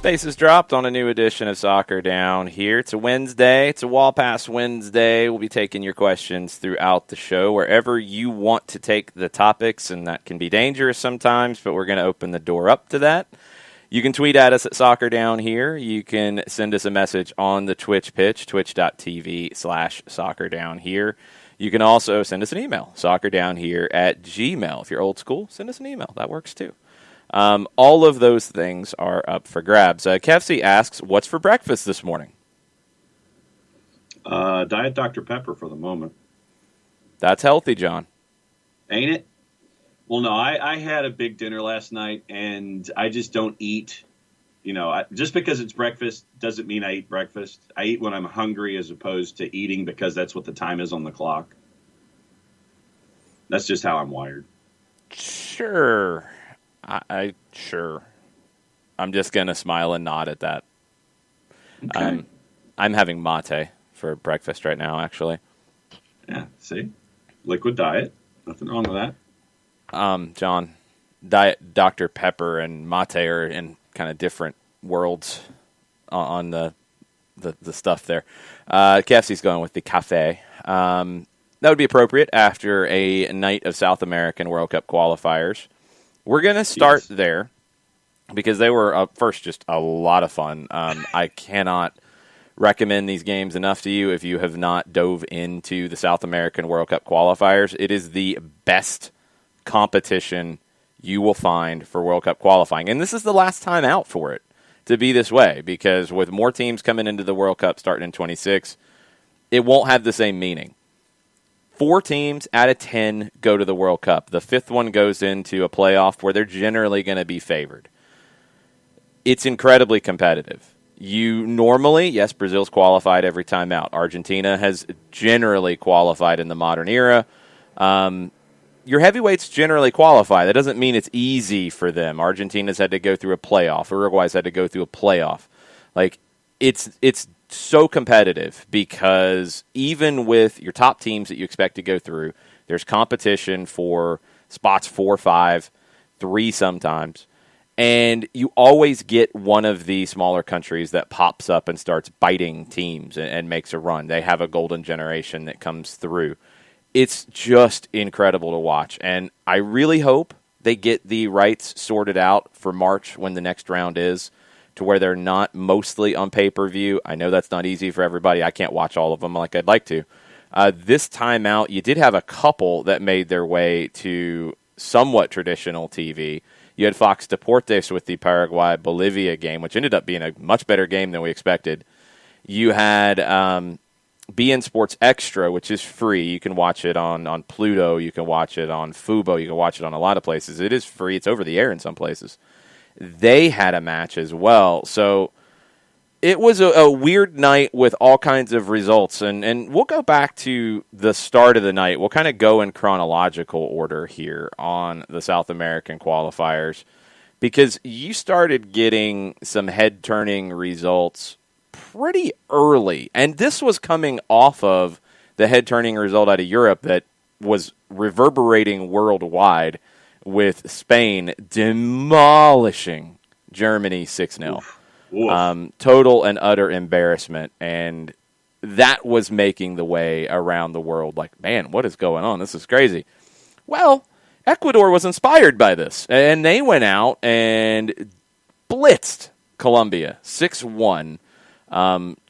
Bases dropped on a new edition of Soccer Down Here. It's a Wednesday. It's a Wall Pass Wednesday. We'll be taking your questions throughout the show, wherever you want to take the topics, and that can be dangerous sometimes, but we're going to open the door up to that. You can tweet at us at Soccer Down Here. You can send us a message on the Twitch pitch, twitch.tv/SoccerDownHere. You can also send us an email, soccerdownhere@gmail. If you're old school, send us an email. That works too. All of those things are up for grabs. Kefsey asks, what's for breakfast this morning? Diet Dr. Pepper for the moment. That's healthy, John. Ain't it? Well, no, I had a big dinner last night, and I just don't eat. Just because it's breakfast doesn't mean I eat breakfast. I eat when I'm hungry as opposed to eating because that's what the time is on the clock. That's just how I'm wired. Sure. Sure. I'm just going to smile and nod at that. Okay. I'm having mate for breakfast right now, actually. Yeah, see? Liquid diet. Nothing wrong with that. John, Diet Dr. Pepper and mate are in kind of different worlds on the stuff there. KFC's going with the cafe. That would be appropriate after a night of South American World Cup qualifiers. We're going to start there because they were, first, just a lot of fun. I cannot recommend these games enough to you if you have not dove into the South American World Cup qualifiers. It is the best competition you will find for World Cup qualifying. And this is the last time out for it to be this way because with more teams coming into the World Cup starting in 26, it won't have the same meaning. 4 teams out of 10 go to the World Cup. The 5th one goes into a playoff where they're generally going to be favored. It's incredibly competitive. You normally, yes, Brazil's qualified every time out. Argentina has generally qualified in the modern era. Your heavyweights generally qualify. That doesn't mean it's easy for them. Argentina's had to go through a playoff. Uruguay's had to go through a playoff. It's so competitive because even with your top teams that you expect to go through, there's competition for spots 4, 5, 3 sometimes. And you always get one of the smaller countries that pops up and starts biting teams and makes a run. They have a golden generation that comes through. It's just incredible to watch. And I really hope they get the rights sorted out for March when the next round is, to where they're not mostly on pay-per-view. I know that's not easy for everybody. I can't watch all of them like I'd like to. This time out, you did have a couple that made their way to somewhat traditional TV. You had Fox Deportes with the Paraguay-Bolivia game, which ended up being a much better game than we expected. You had BN Sports Extra, which is free. You can watch it on Pluto. You can watch it on Fubo. You can watch it on a lot of places. It is free. It's over the air in some places. They had a match as well. So it was a weird night with all kinds of results. And we'll go back to the start of the night. We'll kind of go in chronological order here on the South American qualifiers because you started getting some head-turning results pretty early. And this was coming off of the head-turning result out of Europe that was reverberating worldwide, with Spain demolishing Germany 6-0. Total and utter embarrassment. And that was making the way around the world. Like, man, what is going on? This is crazy. Well, Ecuador was inspired by this. And they went out and blitzed Colombia 6-1.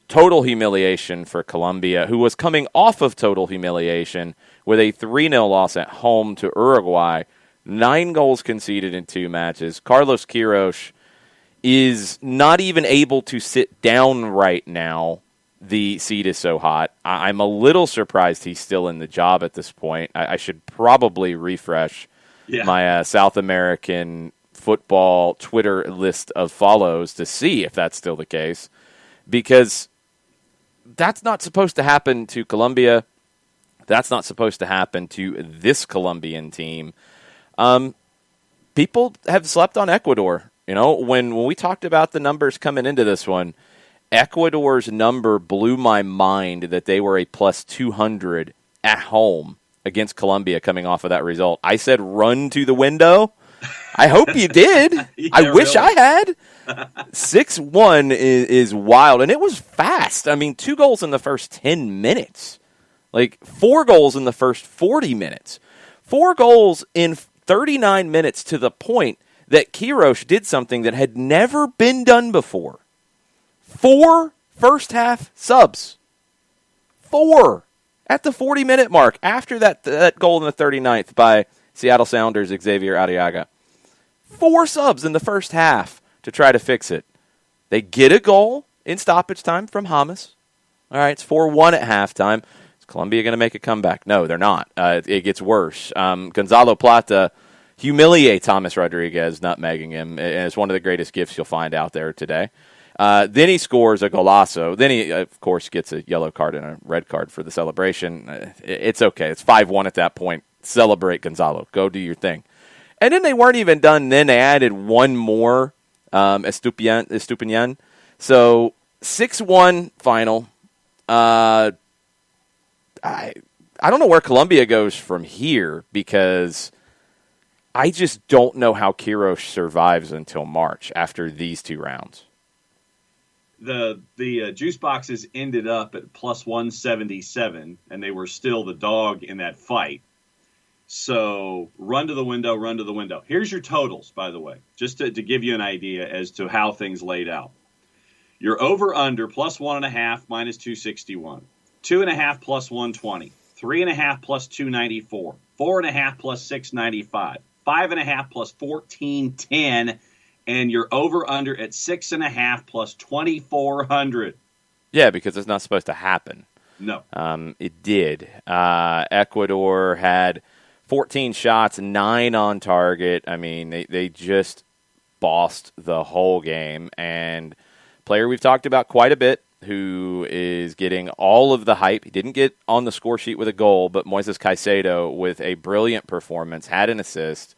Total humiliation for Colombia, who was coming off of total humiliation with a 3-0 loss at home to Uruguay. 9 goals conceded in 2 matches. Carlos Queiroz is not even able to sit down right now. The seat is so hot. I'm a little surprised he's still in the job at this point. I should probably refresh my South American football Twitter list of follows to see if that's still the case, because that's not supposed to happen to Colombia. That's not supposed to happen to this Colombian team. People have slept on Ecuador. You know, when we talked about the numbers coming into this one, Ecuador's number blew my mind that they were a plus 200 at home against Colombia coming off of that result. I said run to the window. I hope you did. Yeah, I wish really. I had. 6-1 is wild, and it was fast. I mean, 2 goals in the first 10 minutes. Like, 4 goals in the first 40 minutes. 4 goals in 39 minutes to the point that Kirosh did something that had never been done before. 4 first-half subs. 4 at the 40-minute mark after that goal in the 39th by Seattle Sounders Xavier Arriaga. 4 subs in the first half to try to fix it. They get a goal in stoppage time from Hamas. All right, it's 4-1 at halftime. Is Columbia going to make a comeback? No, they're not. It gets worse. Gonzalo Plata humiliates Thomas Rodriguez, nutmegging him, and it's one of the greatest gifts you'll find out there today. Then he scores a golazo. Then he, of course, gets a yellow card and a red card for the celebration. It's okay. It's 5-1 at that point. Celebrate, Gonzalo. Go do your thing. And then they weren't even done. Then they added one more, Estupinian. So 6-1 final. I don't know where Columbia goes from here because I just don't know how Kirosh survives until March after these 2 rounds. The juice boxes ended up at plus 177, and they were still the dog in that fight. So run to the window. Here's your totals, by the way, just to give you an idea as to how things laid out. Your over-under plus 1.5 minus 261, 2.5 plus 120, 3.5 plus 294, 4.5 plus 695, 5.5 plus 1410, and you're over-under at 6.5 plus 2,400. Yeah, because it's not supposed to happen. No. It did. Ecuador had 14 shots, 9 on target. I mean, they just bossed the whole game. And player we've talked about quite a bit who is getting all of the hype. He didn't get on the score sheet with a goal, but Moises Caicedo with a brilliant performance, had an assist.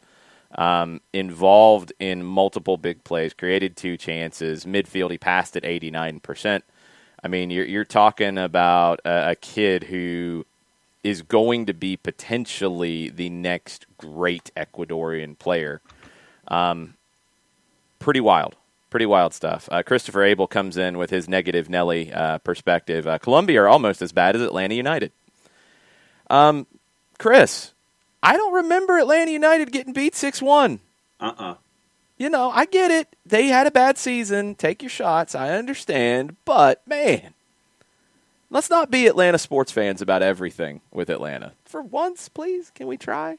Involved in multiple big plays, created 2 chances. Midfield, he passed at 89%. I mean, you're talking about a kid who is going to be potentially the next great Ecuadorian player. Pretty wild stuff. Christopher Abel comes in with his negative Nelly perspective. Columbia are almost as bad as Atlanta United. Chris, I don't remember Atlanta United getting beat 6-1. You know, I get it. They had a bad season. Take your shots. I understand. But, man, let's not be Atlanta sports fans about everything with Atlanta. For once, please, can we try?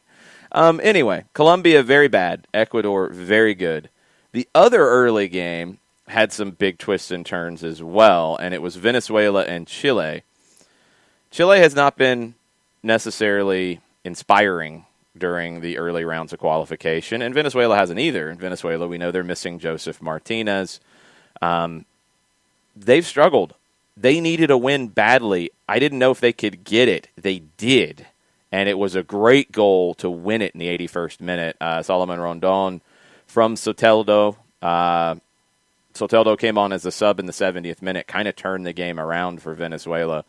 Anyway, Colombia, very bad. Ecuador, very good. The other early game had some big twists and turns as well, and it was Venezuela and Chile. Chile has not been necessarily inspiring during the early rounds of qualification, and Venezuela hasn't either. In Venezuela, we know they're missing Joseph Martinez. They've struggled. They needed a win badly. I didn't know if they could get it. They did, and it was a great goal to win it in the 81st minute. Solomon Rondon from Soteldo. Soteldo came on as a sub in the 70th minute, kind of turned the game around for Venezuela.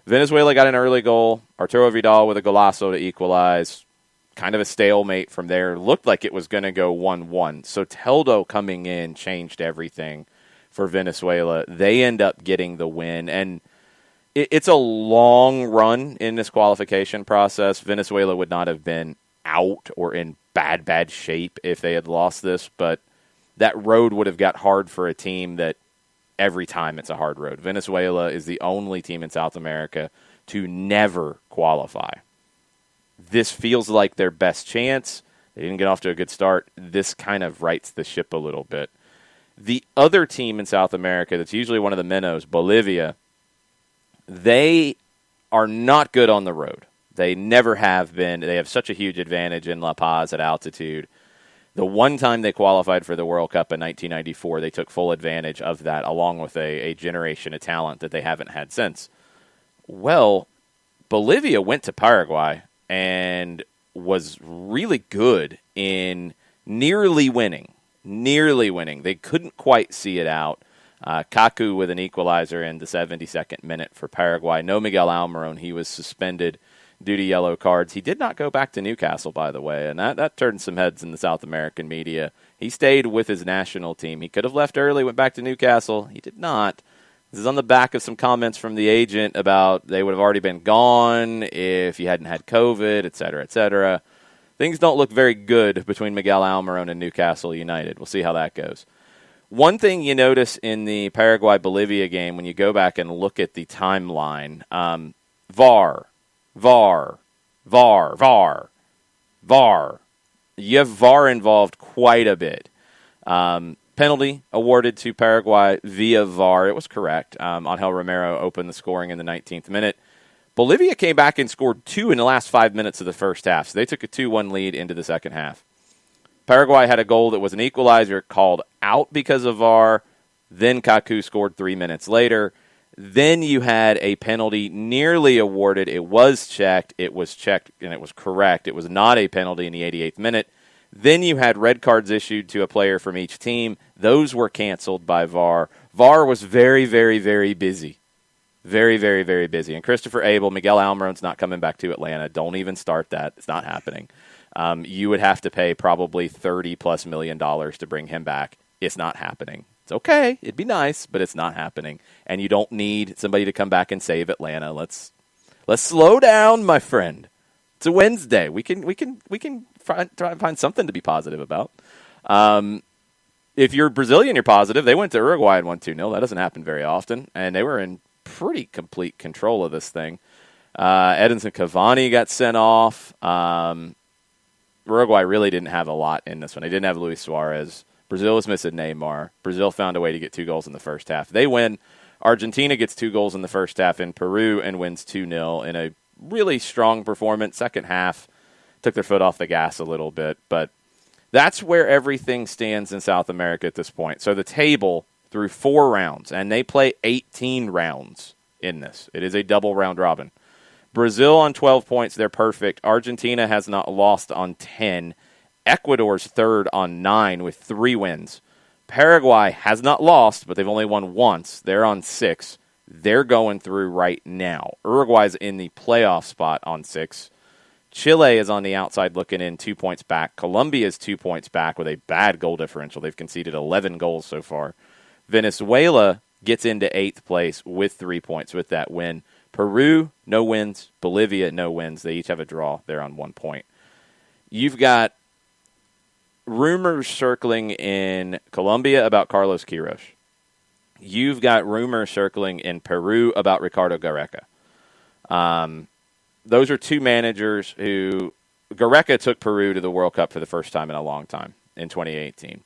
Venezuela got an early goal. Arturo Vidal with a golazo to equalize. Kind of a stalemate from there. Looked like it was going to go 1-1. Soteldo coming in changed everything for Venezuela. They end up getting the win. And it's a long run in this qualification process. Venezuela would not have been out or in bad shape if they had lost this. But that road would have got hard for a team that every time it's a hard road. Venezuela is the only team in South America to never qualify. This feels like their best chance. They didn't get off to a good start. This kind of rights the ship a little bit. The other team in South America that's usually one of the minnows, Bolivia, they are not good on the road. They never have been. They have such a huge advantage in La Paz at altitude. The one time they qualified for the World Cup in 1994, they took full advantage of that, along with a generation of talent that they haven't had since. Well, Bolivia went to Paraguay and was really good in nearly winning. They couldn't quite see it out. Kaku with an equalizer in the 72nd minute for Paraguay. No Miguel Almiron. He was suspended due to yellow cards. He did not go back to Newcastle, by the way, and that turned some heads in the South American media. He stayed with his national team. He could have left early, went back to Newcastle. He did not. This is on the back of some comments from the agent about they would have already been gone if he hadn't had COVID, et cetera, et cetera. Things don't look very good between Miguel Almiron and Newcastle United. We'll see how that goes. One thing you notice in the Paraguay-Bolivia game when you go back and look at the timeline, VAR. You have VAR involved quite a bit. Penalty awarded to Paraguay via VAR. It was correct. Angel Romero opened the scoring in the 19th minute. Bolivia came back and scored 2 in the last 5 minutes of the first half, so they took a 2-1 lead into the second half. Paraguay had a goal that was an equalizer called out because of VAR. Then Kaku scored 3 minutes later. Then you had a penalty nearly awarded. It was checked, and it was correct. It was not a penalty in the 88th minute. Then you had red cards issued to a player from each team. Those were canceled by VAR. VAR was very, very, very busy. Very, very, very busy. And Christopher Abel, Miguel Almiron's not coming back to Atlanta. Don't even start that. It's not happening. You would have to pay probably $30+ million to bring him back. It's not happening. It's okay. It'd be nice, but it's not happening. And you don't need somebody to come back and save Atlanta. Let's slow down, my friend. It's a Wednesday. We can try and find something to be positive about. If you're Brazilian, you're positive. They went to Uruguay and won 2-0. That doesn't happen very often. And they were in pretty complete control of this thing. Edinson Cavani got sent off. Uruguay really didn't have a lot in this one. They didn't have Luis Suarez. Brazil was missing Neymar. Brazil found a way to get 2 goals in the first half. They win. Argentina gets 2 goals in the first half in Peru and wins 2-0 in a really strong performance. Second half, took their foot off the gas a little bit. But that's where everything stands in South America at this point. So the table through 4 rounds, and they play 18 rounds in this. It is a double round robin. Brazil on 12 points, they're perfect. Argentina has not lost on 10. Ecuador's third on 9 with 3 wins. Paraguay has not lost, but they've only won once. They're on 6. They're going through right now. Uruguay's in the playoff spot on 6. Chile is on the outside looking in, 2 points back. Colombia is 2 points back with a bad goal differential. They've conceded 11 goals so far. Venezuela gets into 8th place with 3 points with that win. Peru, no wins. Bolivia, no wins. They each have a draw. They're on 1 point. You've got rumors circling in Colombia about Carlos Queiroz. You've got rumors circling in Peru about Ricardo Gareca. Those are 2 managers who... Gareca took Peru to the World Cup for the first time in a long time in 2018.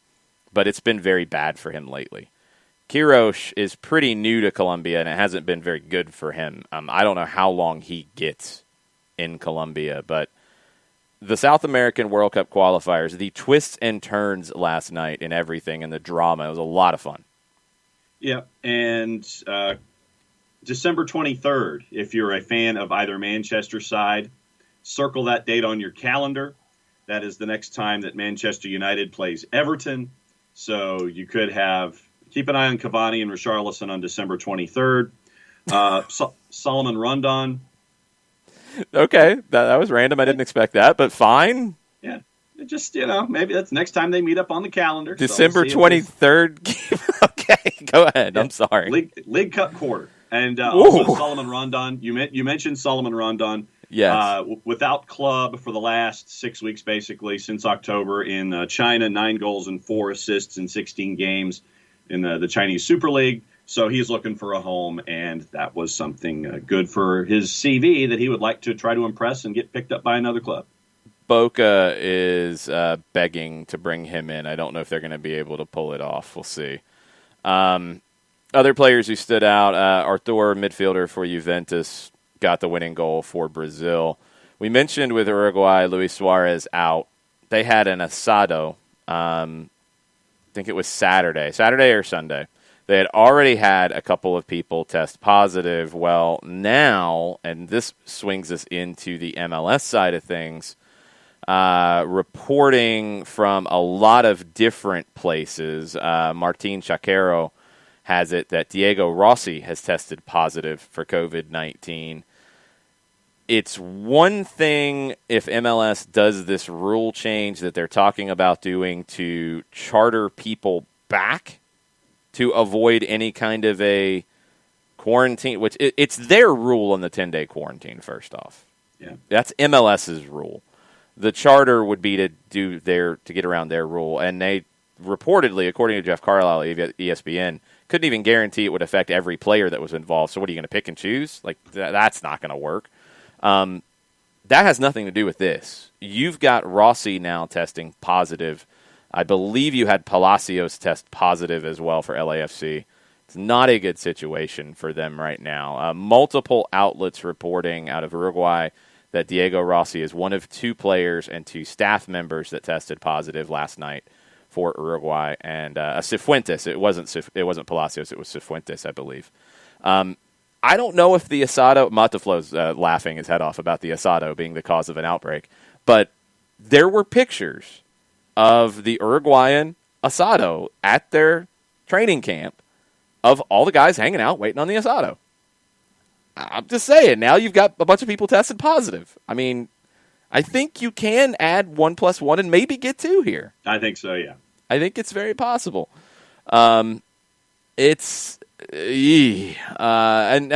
But it's been very bad for him lately. Queiroz is pretty new to Colombia, and it hasn't been very good for him. I don't know how long he gets in Colombia, but the South American World Cup qualifiers, the twists and turns last night and everything, and the drama, it was a lot of fun. Yeah, and December 23rd, if you're a fan of either Manchester side, circle that date on your calendar. That is the next time that Manchester United plays Everton. So you could have... Keep an eye on Cavani and Richarlison on December 23rd. Solomon Rondon. Okay, that was random. I didn't expect that, but fine. Yeah, just, maybe that's next time they meet up on the calendar. December 23rd. Okay, go ahead. Yeah. I'm sorry. League Cup quarter. And also Solomon Rondon. You mentioned Solomon Rondon. Yes. Without club for the last 6 weeks, basically, since October in China, 9 goals and 4 assists in 16 games. In the Chinese Super League, so he's looking for a home, and that was something good for his CV that he would like to try to impress and get picked up by another club. Boca is begging to bring him in. I don't know if they're going to be able to pull it off. We'll see. Other players who stood out, Arthur, midfielder for Juventus, got the winning goal for Brazil. We mentioned with Uruguay, Luis Suarez out. They had an asado. I think it was Saturday or Sunday. They had already had a couple of people test positive. Well, now, and this swings us into the MLS side of things, reporting from a lot of different places. Martin Chaquero has it that Diego Rossi has tested positive for COVID-19. it's one thing if MLS does this rule change that they're talking about doing to charter people back to avoid any kind of a quarantine, which it's their rule on the 10-day quarantine, first off. Yeah. That's MLS's rule. The charter would be to get around their rule, and they reportedly, according to Jeff Carlisle at ESPN, couldn't even guarantee it would affect every player that was involved. So what are you going to pick and choose? Like, that's not going to work. That has nothing to do with this. You've got Rossi now testing positive. I believe you had Palacios test positive as well for LAFC. It's not a good situation for them right now. Multiple outlets reporting out of Uruguay that Diego Rossi is one of 2 players and 2 staff members that tested positive last night for Uruguay. And Cifuentes, it wasn't Palacios, it was Cifuentes, I believe. I don't know if the Asado, Mataflo's laughing his head off about the Asado being the cause of an outbreak, but there were pictures of the Uruguayan Asado at their training camp of all the guys hanging out waiting on the Asado. I'm just saying, now you've got a bunch of people tested positive. I mean, I think you can add 1 + 1 and maybe get 2 here. I think so, yeah. I think it's very possible. And I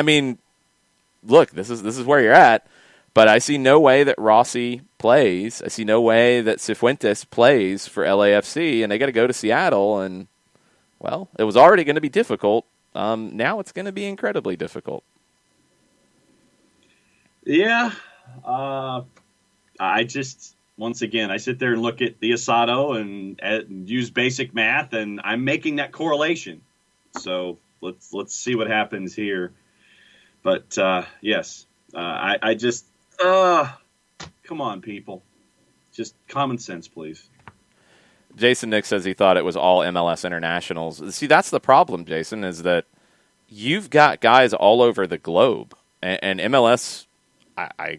mean, look, this is where you're at, but I see no way that Rossi plays. I see no way that Cifuentes plays for LAFC, and they got to go to Seattle, and, well, it was already going to be difficult. Now it's going to be incredibly difficult. Yeah. I just, once again, I sit there and look at the Asado and use basic math, and I'm making that correlation. So let's see what happens here. But, yes, I just, come on, people. Just common sense, please. Jason Nick says he thought it was all MLS internationals. See, that's the problem, Jason, is that you've got guys all over the globe. And MLS, I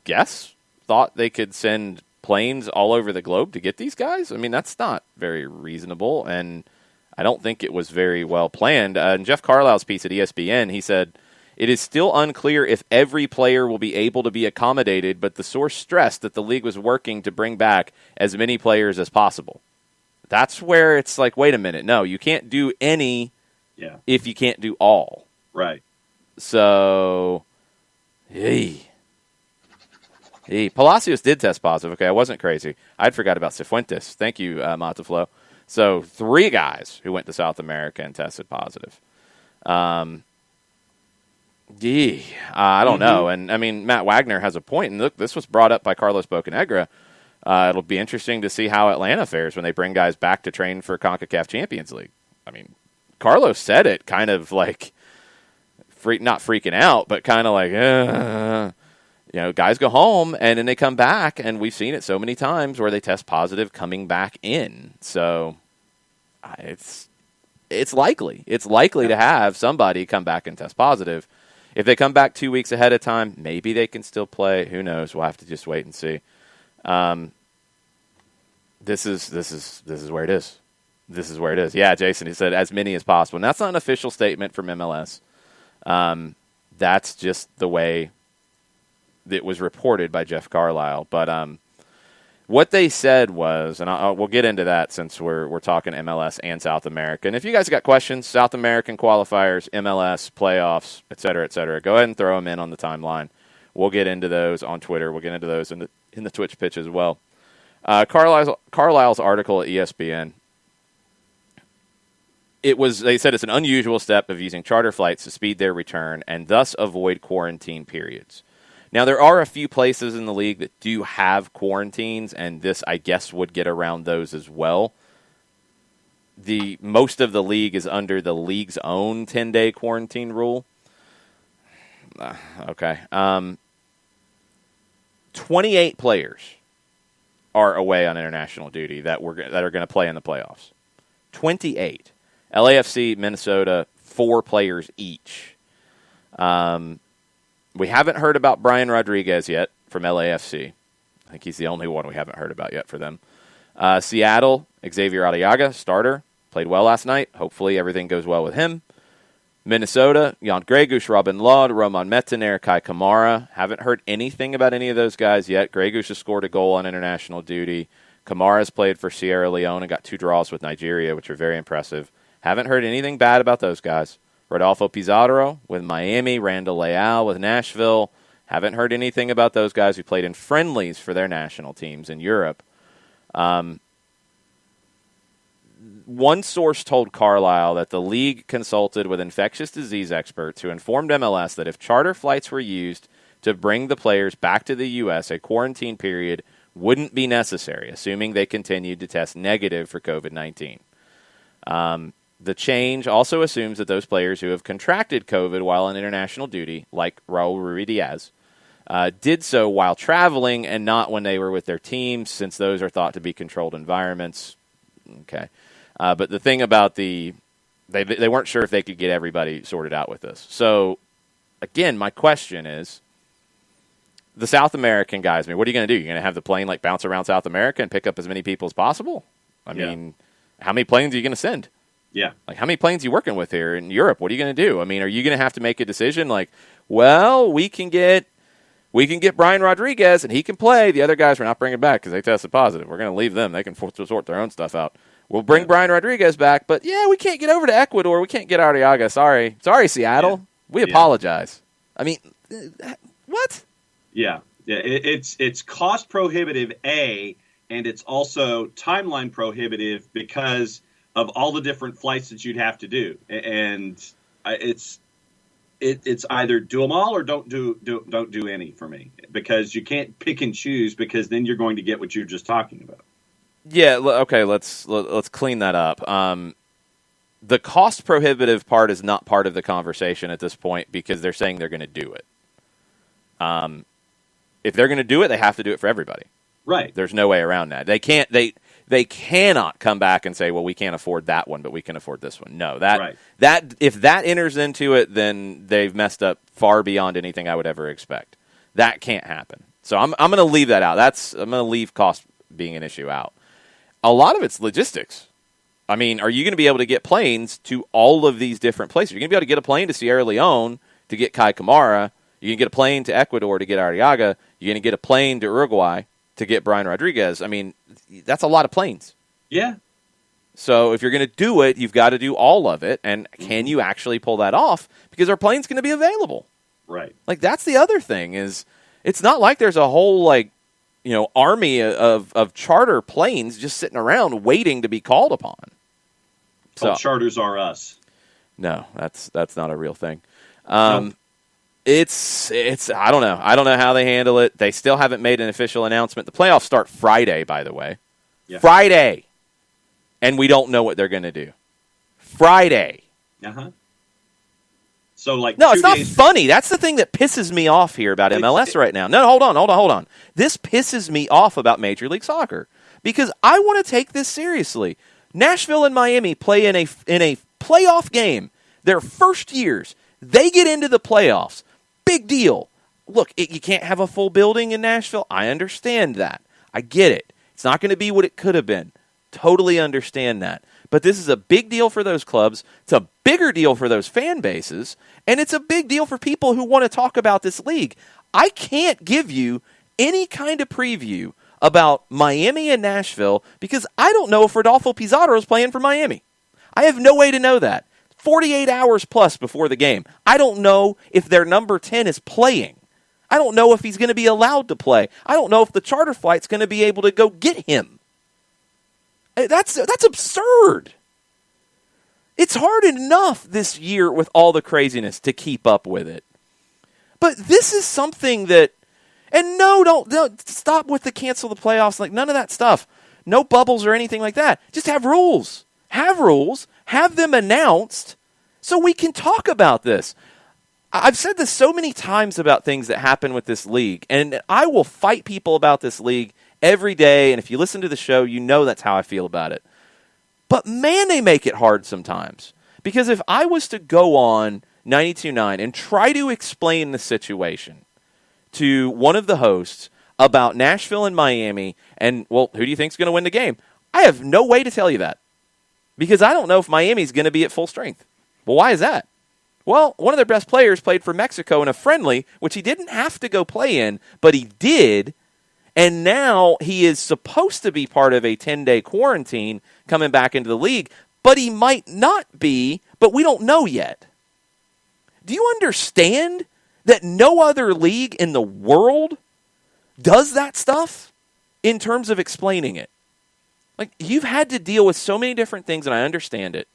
guess, thought they could send planes all over the globe to get these guys. I mean, that's not very reasonable, and I don't think it was very well planned. In Jeff Carlisle's piece at ESPN, he said, it is still unclear if every player will be able to be accommodated, but the source stressed that the league was working to bring back as many players as possible. That's where it's like, wait a minute. No, you can't do any if you can't do all. Right. So, Palacios did test positive. Okay, I wasn't crazy. I'd forgot about Cifuentes. Thank you, Mataflo. So 3 guys who went to South America and tested positive. I don't know. And, I mean, Matt Wagner has a point. And, look, this was brought up by Carlos Bocanegra. It'll be interesting to see how Atlanta fares when they bring guys back to train for CONCACAF Champions League. I mean, Carlos said it kind of like, not freaking out, but kind of like, guys go home, and then they come back, and we've seen it so many times where they test positive coming back in. So it's likely. It's likely to have somebody come back and test positive. If they come back 2 weeks ahead of time, maybe they can still play. Who knows? We'll have to just wait and see. This is where it is. This is where it is. Yeah, Jason, he said as many as possible. And that's not an official statement from MLS. That's just the way it was reported by Jeff Carlisle. But what they said was, and we'll get into that since we're talking MLS and South America. And if you guys got questions, South American qualifiers, MLS, playoffs, et cetera, go ahead and throw them in on the timeline. We'll get into those on Twitter. We'll get into those in the Twitch pitch as well. Carlisle's article at ESPN, they said it's an unusual step of using charter flights to speed their return and thus avoid quarantine periods. Now, there are a few places in the league that do have quarantines, and this, I guess, would get around those as well. Most of the league is under the league's own 10-day quarantine rule. Okay. 28 players are away on international duty that are going to play in the playoffs. 28. LAFC, Minnesota, 4 players each. We haven't heard about Brian Rodriguez yet from LAFC. I think he's the only one we haven't heard about yet for them. Seattle, Xavier Arriaga, starter, played well last night. Hopefully everything goes well with him. Minnesota, Jan Gregus, Robin Laud, Roman Metzner, Kai Kamara. Haven't heard anything about any of those guys yet. Gregus has scored a goal on international duty. Kamara has played for Sierra Leone and got 2 draws with Nigeria, which are very impressive. Haven't heard anything bad about those guys. Rodolfo Pizarro with Miami, Randall Leal with Nashville. Haven't heard anything about those guys who played in friendlies for their national teams in Europe. One source told Carlisle that the league consulted with infectious disease experts who informed MLS that if charter flights were used to bring the players back to the U.S., a quarantine period wouldn't be necessary, assuming they continued to test negative for COVID-19. The change also assumes that those players who have contracted COVID while on international duty, like Raul Ruidiaz, did so while traveling and not when they were with their teams, since those are thought to be controlled environments. Okay. But the thing about they weren't sure if they could get everybody sorted out with this. So, again, my question is, the South American guys, what are you going to do? You're going to have the plane bounce around South America and pick up as many people as possible? I mean, how many planes are you going to send? Yeah. How many planes are you working with here in Europe? What are you going to do? Are you going to have to make a decision we can get Brian Rodriguez and he can play. The other guys we're not bringing back because they tested positive. We're going to leave them. They can sort their own stuff out. We'll bring Brian Rodriguez back, but we can't get over to Ecuador. We can't get Arriaga. Sorry, Seattle. Yeah. We apologize. What? Yeah. It's cost prohibitive, and it's also timeline prohibitive because of all the different flights that you'd have to do, and it's either do them all or don't do any for me, because you can't pick and choose, because then you're going to get what you're just talking about. Yeah, okay, let's clean that up. The cost prohibitive part is not part of the conversation at this point, because they're saying they're going to do it. If they're going to do it, they have to do it for everybody. Right. There's no way around that. They cannot come back and say, well, we can't afford that one, but we can afford this one. No, that if that enters into it, then they've messed up far beyond anything I would ever expect. That can't happen. So I'm going to leave that out. I'm going to leave cost being an issue out. A lot of it's logistics. Are you going to be able to get planes to all of these different places? You're going to be able to get a plane to Sierra Leone to get Kai Kamara. You're going to get a plane to Ecuador to get Arriaga. You're going to get a plane to Uruguay to get Brian Rodriguez. That's a lot of planes. Yeah. So if you're going to do it, you've got to do all of it. And can you actually pull that off? Because our plane's going to be available. Right. That's the other thing, is it's not like there's a whole army of charter planes just sitting around waiting to be called upon. So charters are us. No, that's not a real thing. No. It's I don't know. I don't know how they handle it. They still haven't made an official announcement. The playoffs start Friday, by the way. Yeah. Friday. And we don't know what they're going to do. Friday. Uh-huh. So no, it's not funny. That's the thing that pisses me off here about MLS right now. No, hold on. This pisses me off about Major League Soccer, because I want to take this seriously. Nashville and Miami play in a playoff game. Their first years, they get into the playoffs. Big deal. Look, you can't have a full building in Nashville. I understand that. I get it. It's not going to be what it could have been. Totally understand that. But this is a big deal for those clubs. It's a bigger deal for those fan bases. And it's a big deal for people who want to talk about this league. I can't give you any kind of preview about Miami and Nashville because I don't know if Rodolfo Pizarro is playing for Miami. I have no way to know that. 48 hours plus before the game. I don't know if their number 10 is playing. I don't know if he's going to be allowed to play. I don't know if the charter flight's going to be able to go get him. That's absurd. It's hard enough this year with all the craziness to keep up with it. But this is something that, and no, don't stop with the cancel the playoffs, none of that stuff. No bubbles or anything like that. Just have rules. Have them announced so we can talk about this. I've said this so many times about things that happen with this league, and I will fight people about this league every day, and if you listen to the show, you know that's how I feel about it. But man, they make it hard sometimes. Because if I was to go on 92.9 and try to explain the situation to one of the hosts about Nashville and Miami, and, well, who do you think is going to win the game? I have no way to tell you that. Because I don't know if Miami's going to be at full strength. Well, why is that? Well, one of their best players played for Mexico in a friendly, which he didn't have to go play in, but he did. And now he is supposed to be part of a 10-day quarantine coming back into the league, but he might not be, but we don't know yet. Do you understand that no other league in the world does that stuff in terms of explaining it? Like, you've had to deal with so many different things, and I understand it,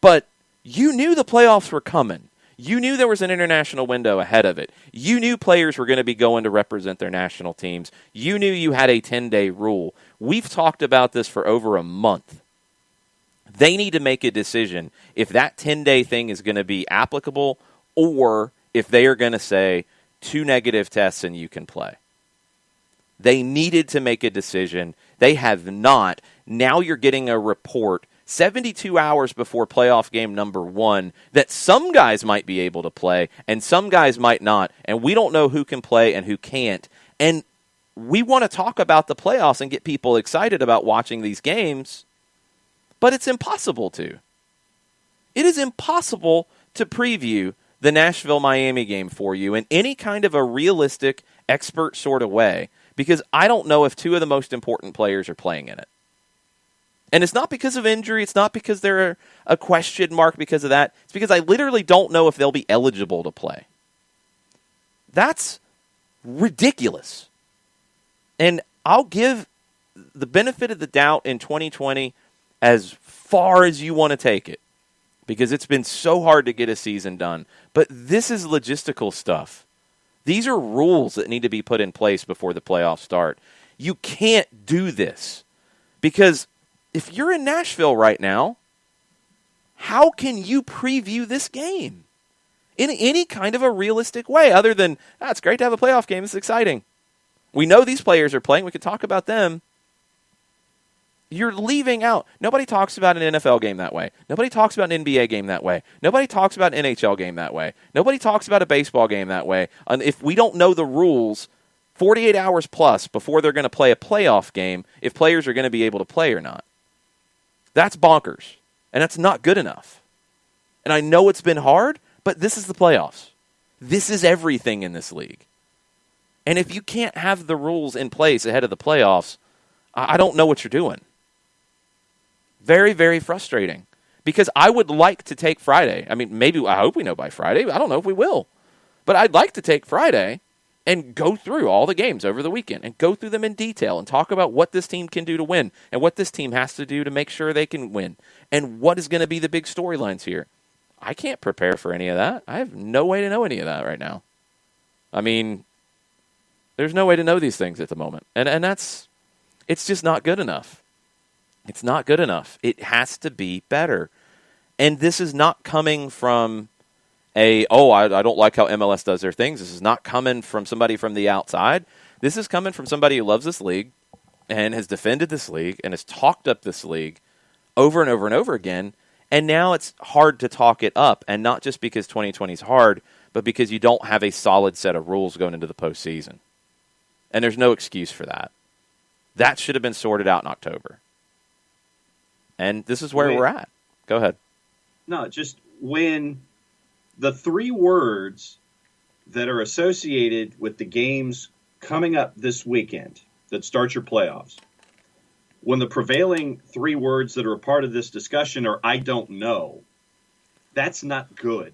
but you knew the playoffs were coming. You knew there was an international window ahead of it. You knew players were going to be going to represent their national teams. You knew you had a 10-day rule. We've talked about this for over a month. They need to make a decision if that 10-day thing is going to be applicable or if they are going to say 2 negative tests and you can play. They needed to make a decision. They have not. Now you're getting a report 72 hours before playoff game number 1 that some guys might be able to play and some guys might not, and we don't know who can play and who can't. And we want to talk about the playoffs and get people excited about watching these games, but it's impossible to. It is impossible to preview the Nashville-Miami game for you in any kind of a realistic, expert sort of way, because I don't know if 2 of the most important players are playing in it. And it's not because of injury. It's not because they're a question mark because of that. It's because I literally don't know if they'll be eligible to play. That's ridiculous. And I'll give the benefit of the doubt in 2020 as far as you want to take it, because it's been so hard to get a season done. But this is logistical stuff. These are rules that need to be put in place before the playoffs start. You can't do this because if you're in Nashville right now, how can you preview this game in any kind of a realistic way other than, it's great to have a playoff game, it's exciting. We know these players are playing, we could talk about them. You're leaving out. Nobody talks about an NFL game that way. Nobody talks about an NBA game that way. Nobody talks about an NHL game that way. Nobody talks about a baseball game that way. And if we don't know the rules 48 hours plus before they're going to play a playoff game, if players are going to be able to play or not. That's bonkers, and that's not good enough. And I know it's been hard, but this is the playoffs. This is everything in this league. And if you can't have the rules in place ahead of the playoffs, I don't know what you're doing. Very, very frustrating, because I would like to take Friday. I mean, I hope we know by Friday. I don't know if we will. But I'd like to take Friday and go through all the games over the weekend and go through them in detail and talk about what this team can do to win and what this team has to do to make sure they can win and what is going to be the big storylines here. I can't prepare for any of that. I have no way to know any of that right now. I mean, there's no way to know these things at the moment. And it's just not good enough. It's not good enough. It has to be better. And this is not coming from I don't like how MLS does their things. This is not coming from somebody from the outside. This is coming from somebody who loves this league and has defended this league and has talked up this league over and over and over again. And now it's hard to talk it up, and not just because 2020 is hard, but because you don't have a solid set of rules going into the postseason. And there's no excuse for that. That should have been sorted out in October. And this is where we're at. Go ahead. No, just when the 3 words that are associated with the games coming up this weekend that start your playoffs, when the prevailing 3 words that are a part of this discussion are I don't know, that's not good.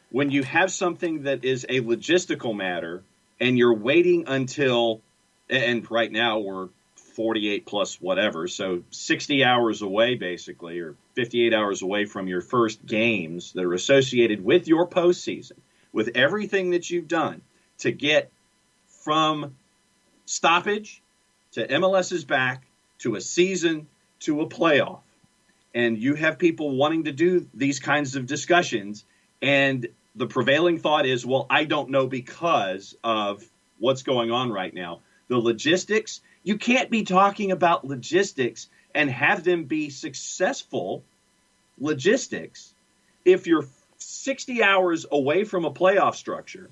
When you have something that is a logistical matter and you're waiting until, and right now we're 48 plus whatever, so 60 hours away basically, or 58 hours away from your first games that are associated with your postseason, with everything that you've done to get from stoppage to MLS's back to a season to a playoff. And you have people wanting to do these kinds of discussions, and the prevailing thought is, well, I don't know because of what's going on right now. The logistics, you can't be talking about logistics and have them be successful logistics if you're 60 hours away from a playoff structure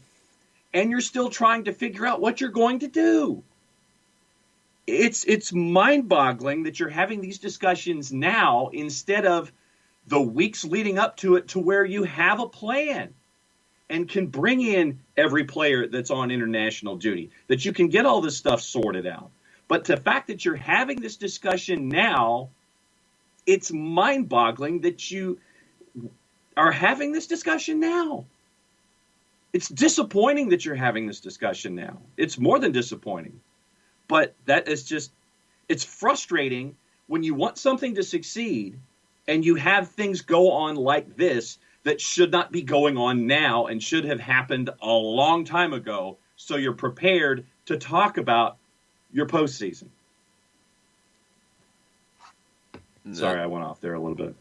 and you're still trying to figure out what you're going to do. It's mind-boggling that you're having these discussions now instead of the weeks leading up to it to where you have a plan and can bring in every player that's on international duty, that you can get all this stuff sorted out. But the fact that you're having this discussion now, it's mind-boggling that you are having this discussion now. It's disappointing that you're having this discussion now. It's more than disappointing. But that is just, it's frustrating when you want something to succeed and you have things go on like this that should not be going on now and should have happened a long time ago, so you're prepared to talk about your postseason. Sorry, I went off there a little bit.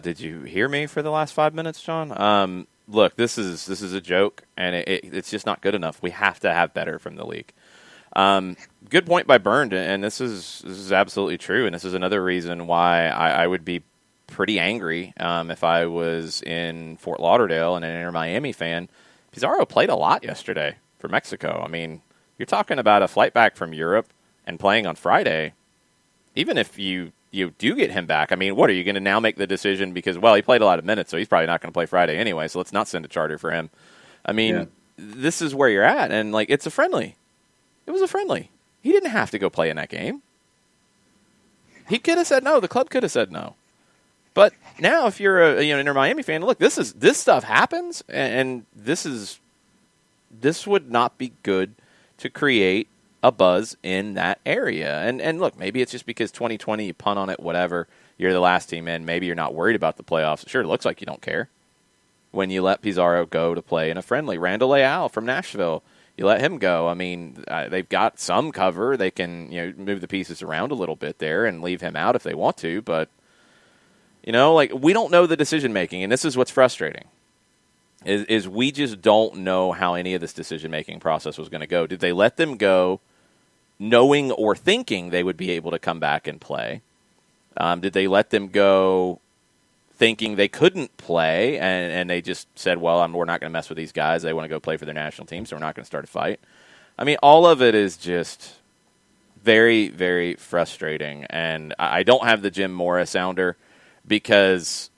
Did you hear me for the last 5 minutes, John? Look, this is a joke, and it's just not good enough. We have to have better from the league. Good point by Bernd, and this is absolutely true, and this is another reason why I would be pretty angry if I was in Fort Lauderdale and an Inter Miami fan. Pizarro played a lot yesterday for Mexico. I mean, you're talking about a flight back from Europe and playing on Friday. Even if you do get him back, I mean, what are you going to now make the decision? Because, well, he played a lot of minutes, so he's probably not going to play Friday anyway, so let's not send a charter for him. I mean, This is where you're at, and, like, it's a friendly. It was a friendly. He didn't have to go play in that game. He could have said no. The club could have said no. But now, if you're an Inter Miami fan, look, this stuff happens, and this would not be good to create a buzz in that area. And look, maybe it's just because 2020, you punt on it, whatever. You're the last team in. Maybe you're not worried about the playoffs. Sure, it looks like you don't care when you let Pizarro go to play in a friendly. Randall Leal from Nashville, you let him go. I mean, they've got some cover. They can move the pieces around a little bit there and leave him out if they want to, but we don't know the decision-making, and this is what's frustrating, is we just don't know how any of this decision-making process was going to go. Did they let them go knowing or thinking they would be able to come back and play? Did they let them go thinking they couldn't play, and they just said, well, we're not going to mess with these guys. They want to go play for their national team, so we're not going to start a fight? I mean, all of it is just very, very frustrating, and I don't have the Jim Maurer sounder, because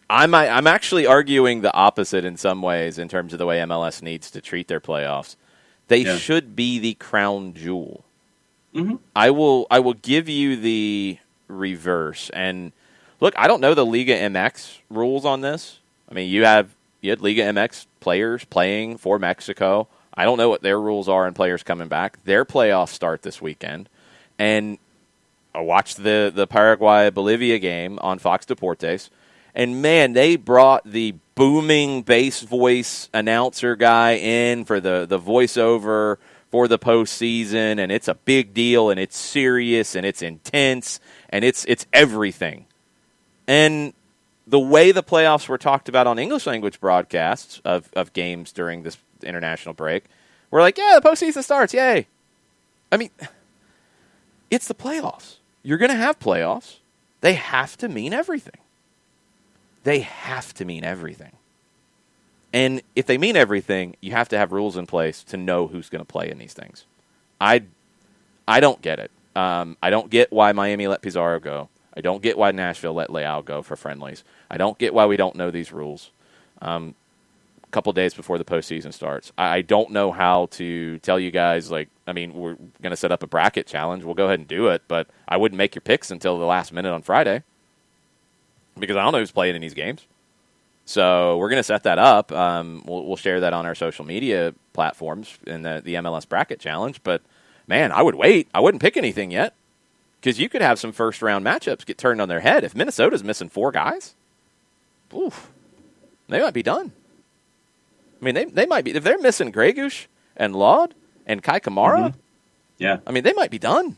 I'm actually arguing the opposite in some ways in terms of the way MLS needs to treat their playoffs. They should be the crown jewel. Mm-hmm. I will give you the reverse. And look, I don't know the Liga MX rules on this. I mean, you had Liga MX players playing for Mexico. I don't know what their rules are and players coming back. Their playoffs start this weekend, and I watched the Paraguay-Bolivia game on Fox Deportes, and, man, they brought the booming bass voice announcer guy in for the voiceover for the postseason, and it's a big deal, and it's serious, and it's intense, and it's everything. And the way the playoffs were talked about on English-language broadcasts of games during this international break, we're like, yeah, the postseason starts, yay. I mean, it's the playoffs. You're going to have playoffs. They have to mean everything. They have to mean everything. And if they mean everything, you have to have rules in place to know who's going to play in these things. I don't get it. I don't get why Miami let Pizarro go. I don't get why Nashville let Leal go for friendlies. I don't get why we don't know these rules. A couple days before the postseason starts. I don't know how to tell you guys, we're going to set up a bracket challenge. We'll go ahead and do it, but I wouldn't make your picks until the last minute on Friday because I don't know who's playing in these games. So we're going to set that up. We'll share that on our social media platforms in the MLS bracket challenge, but, man, I would wait. I wouldn't pick anything yet because you could have some first-round matchups get turned on their head. If Minnesota's missing 4 guys, they might be done. I mean, they might be. If they're missing Gregush and Laud and Kai Kamara, I mean, they might be done.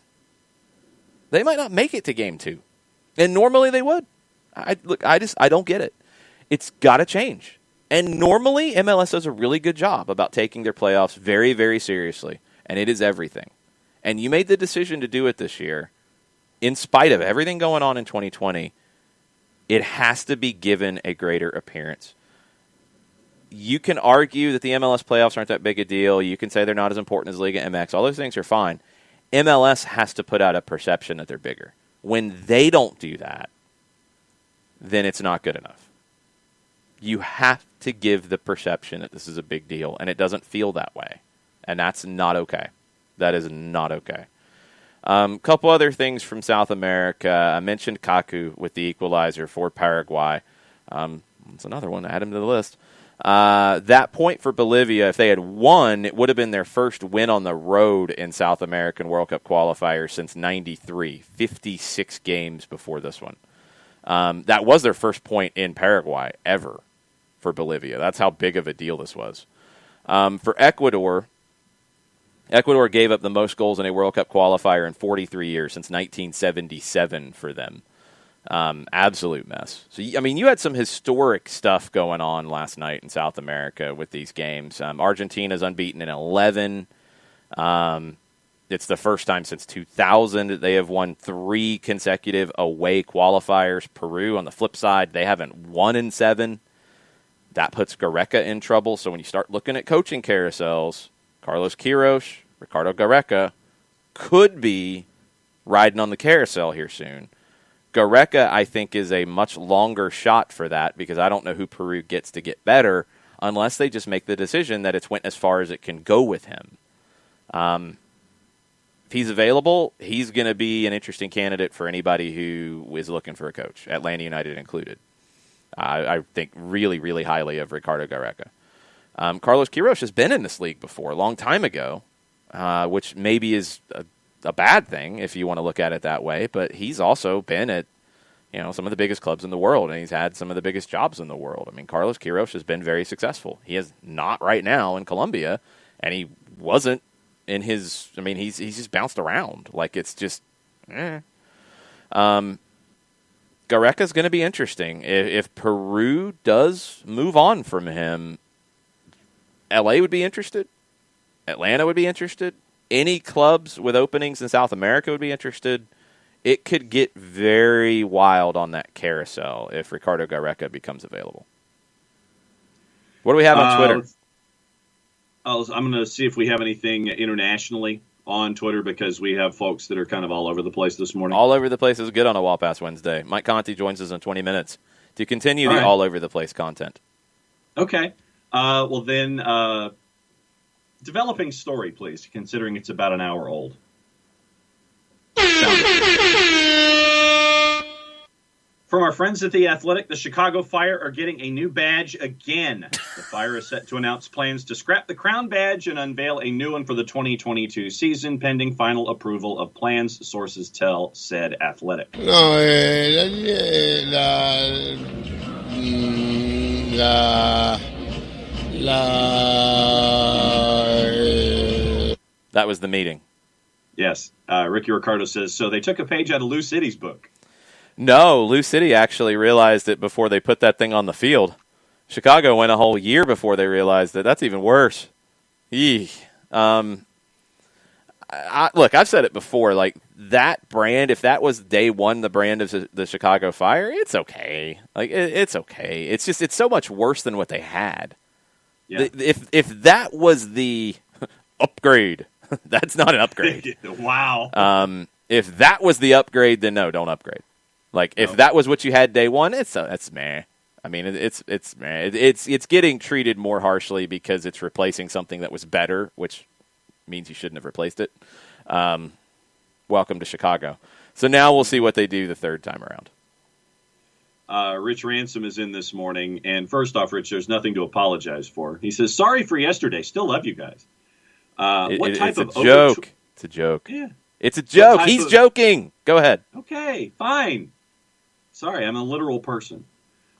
They might not make it to game 2. And normally they would. I don't get it. It's got to change. And normally MLS does a really good job about taking their playoffs very, very seriously. And it is everything. And you made the decision to do it this year. In spite of everything going on in 2020, it has to be given a greater appearance. You can argue that the MLS playoffs aren't that big a deal. You can say they're not as important as Liga MX. All those things are fine. MLS has to put out a perception that they're bigger. When they don't do that, then it's not good enough. You have to give the perception that this is a big deal, and it doesn't feel that way. And that's not okay. That is not okay. Couple other things from South America. I mentioned Kaku with the equalizer for Paraguay. That's another one. Add him to the list. That point for Bolivia, if they had won, it would have been their first win on the road in South American World Cup qualifiers since '93, 56 games before this one. That was their first point in Paraguay ever for Bolivia. That's how big of a deal this was. For Ecuador gave up the most goals in a World Cup qualifier in 43 years, since 1977 for them. Absolute mess. So, I mean, you had some historic stuff going on last night in South America with these games. Argentina's unbeaten in 11. It's the first time since 2000 that they have won 3 consecutive away qualifiers. Peru, on the flip side, they haven't won in 7. That puts Gareca in trouble. So when you start looking at coaching carousels, Carlos Queiroz, Ricardo Gareca could be riding on the carousel here soon. Gareca, I think, is a much longer shot for that, because I don't know who Peru gets to get better unless they just make the decision that it's went as far as it can go with him. If he's available, he's going to be an interesting candidate for anybody who is looking for a coach, Atlanta United included. I think really, really highly of Ricardo Gareca. Carlos Queiroz has been in this league before, a long time ago, which maybe is a bad thing if you want to look at it that way, but he's also been at some of the biggest clubs in the world, and he's had some of the biggest jobs in the world. I mean, Carlos Queiroz has been very successful. He is not right now in Colombia, and he wasn't in his – I mean, he's just bounced around. Like, it's just Gareca's going to be interesting. If Peru does move on from him, LA would be interested. Atlanta would be interested. Any clubs with openings in South America would be interested. It could get very wild on that carousel if Ricardo Gareca becomes available. What do we have on Twitter? I'm going to see if we have anything internationally on Twitter, because we have folks that are kind of all over the place this morning. All over the place is good on a Wall Pass Wednesday. Mike Conti joins us in 20 minutes to continue the all over the place content. Okay. Well, then, developing story, please, considering it's about an hour old. From our friends at The Athletic, the Chicago Fire are getting a new badge again. The Fire is set to announce plans to scrap the Crown badge and unveil a new one for the 2022 season, pending final approval of plans, sources tell said Athletic. That was the meeting. Yes. Ricky Ricardo says, so they took a page out of Lou City's book. No, Lou City actually realized it before they put that thing on the field. Chicago went a whole year before they realized it. That's even worse. Look, I've said it before. Like, that brand, if that was day one, the brand of the Chicago Fire, it's okay. Like, it's okay. It's just, it's so much worse than what they had. Yeah. If that was the upgrade, that's not an upgrade. Wow. If that was the upgrade, then no, don't upgrade. Like, if that was what you had day one, it's meh. I mean, it's meh. It's getting treated more harshly because it's replacing something that was better, which means you shouldn't have replaced it. Welcome to Chicago. So now we'll see what they do the third time around. Rich Ransom is in this morning, and first off, Rich, there's nothing to apologize for. He says, sorry for yesterday. Still love you guys. It's a joke. It's a joke. Yeah. It's a joke. He's joking. Go ahead. Okay, fine. Sorry, I'm a literal person.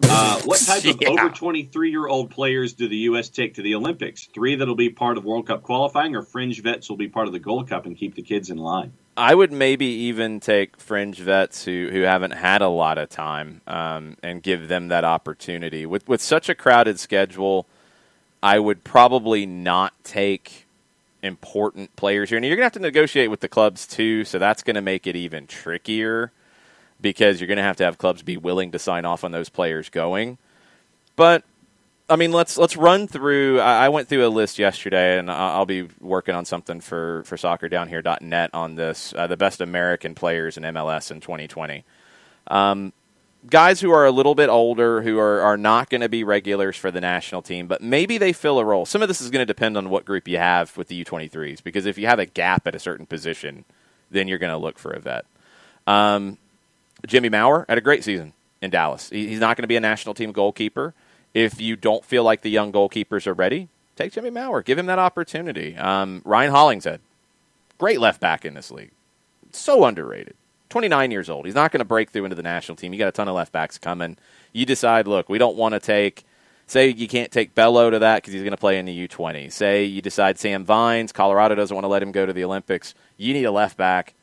What type of over 23-year-old players do the U.S. take to the Olympics? 3 that'll be part of World Cup qualifying, or fringe vets will be part of the Gold Cup and keep the kids in line? I would maybe even take fringe vets who haven't had a lot of time and give them that opportunity. With such a crowded schedule, I would probably not take important players here. And you're going to have to negotiate with the clubs too, so that's going to make it even trickier, because you're going to have clubs be willing to sign off on those players going. But I mean, let's run through. I went through a list yesterday, and I'll be working on something for soccerdownhere.net on this. The best American players in MLS in 2020. Guys who are a little bit older, who are not going to be regulars for the national team, but maybe they fill a role. Some of this is going to depend on what group you have with the U23s, because if you have a gap at a certain position, then you're going to look for a vet. Jimmy Maurer had a great season in Dallas. He's not going to be a national team goalkeeper. If you don't feel like the young goalkeepers are ready, take Jimmy Maurer. Give him that opportunity. Ryan Hollingshead, great left back in this league. So underrated. 29 years old. He's not going to break through into the national team. You got a ton of left backs coming. You decide, look, we don't want to take, say you can't take Bello to that because he's going to play in the U20. Say you decide Sam Vines, Colorado doesn't want to let him go to the Olympics. You need a left back.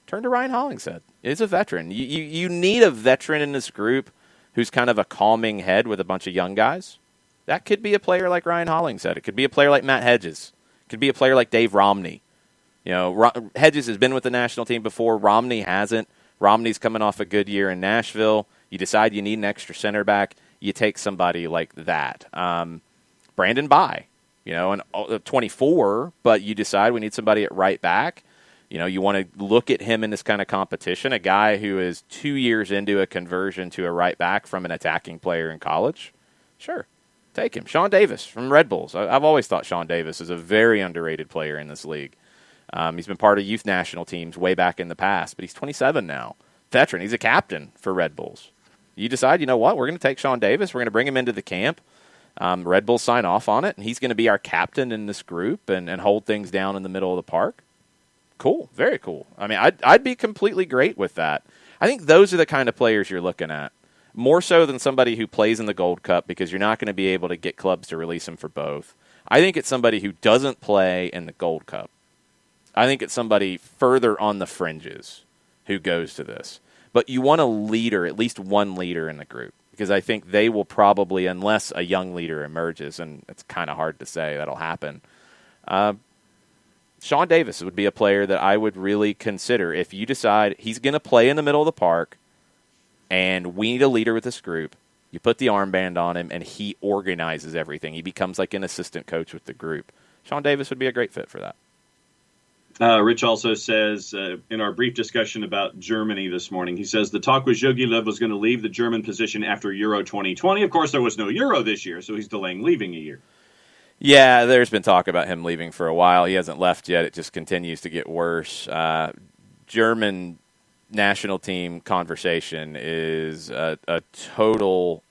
Turn to Ryan Hollingshead. He's a veteran. You need a veteran in this group who's kind of a calming head with a bunch of young guys. That could be a player like Ryan Hollingshead. It could be a player like Matt Hedges. It could be a player like Dave Romney. You know, Hedges has been with the national team before. Romney hasn't. Romney's coming off a good year in Nashville. You decide you need an extra center back. You take somebody like that. Brandon Bye, you know, and 24, but you decide we need somebody at right back. You know, you want to look at him in this kind of competition, a guy who is 2 years into a conversion to a right back from an attacking player in college. Sure, take him. Shawn Davis from Red Bulls. I've always thought Shawn Davis is a very underrated player in this league. He's been part of youth national teams way back in the past, but he's 27 now. Veteran. He's a captain for Red Bulls. You decide, you know what, we're going to take Shawn Davis. We're going to bring him into the camp. Red Bulls sign off on it, and he's going to be our captain in this group and hold things down in the middle of the park. Cool. Very cool. I mean, I'd be completely great with that. I think those are the kind of players you're looking at, more so than somebody who plays in the Gold Cup, because you're not going to be able to get clubs to release him for both. I think it's somebody who doesn't play in the Gold Cup. I think it's somebody further on the fringes who goes to this. But you want a leader, at least one leader in the group, because I think they will probably, unless a young leader emerges, and it's kind of hard to say that'll happen, Shawn Davis would be a player that I would really consider. If you decide he's going to play in the middle of the park and we need a leader with this group, you put the armband on him and he organizes everything. He becomes like an assistant coach with the group. Shawn Davis would be a great fit for that. Rich also says, in our brief discussion about Germany this morning, he says the talk was Jogi Löw was going to leave the German position after Euro 2020. Of course, there was no Euro this year, so he's delaying leaving a year. Yeah, there's been talk about him leaving for a while. He hasn't left yet. It just continues to get worse. German national team conversation is a total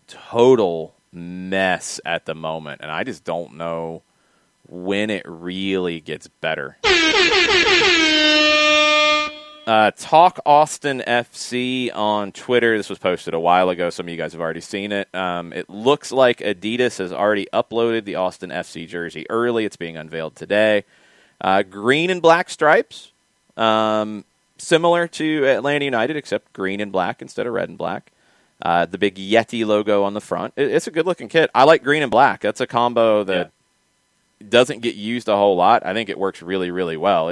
mess at the moment, and I just don't know when it really gets better. Talk Austin FC on Twitter. This was posted a while ago. Some of you guys have already seen it. It looks like Adidas has already uploaded the Austin FC jersey early. It's being unveiled today. Green and black stripes. Similar to Atlanta United, except green and black instead of red and black. The big Yeti logo on the front. It's a good-looking kit. I like green and black. That's a combo that doesn't get used a whole lot. I think it works really, really well.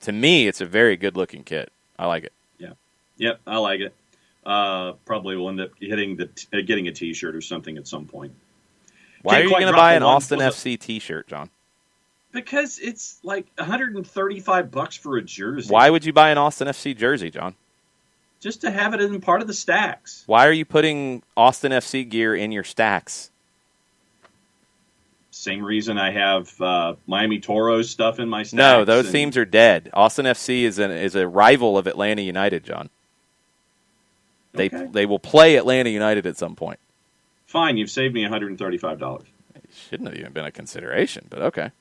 To me, it's a very good-looking kit. I like it. Yeah. Yep, I like it. Probably will end up getting a T-shirt or something at some point. Why are you going to buy an Austin FC T-shirt, John? Because it's like $135 for a jersey. Why would you buy an Austin FC jersey, John? Just to have it in part of the stacks. Why are you putting Austin FC gear in your stacks? Same reason I have Miami Toros stuff in my stacks. No, those teams are dead. Austin FC is a rival of Atlanta United, John. They will play Atlanta United at some point. Fine, you've saved me $135. It shouldn't have even been a consideration, but okay.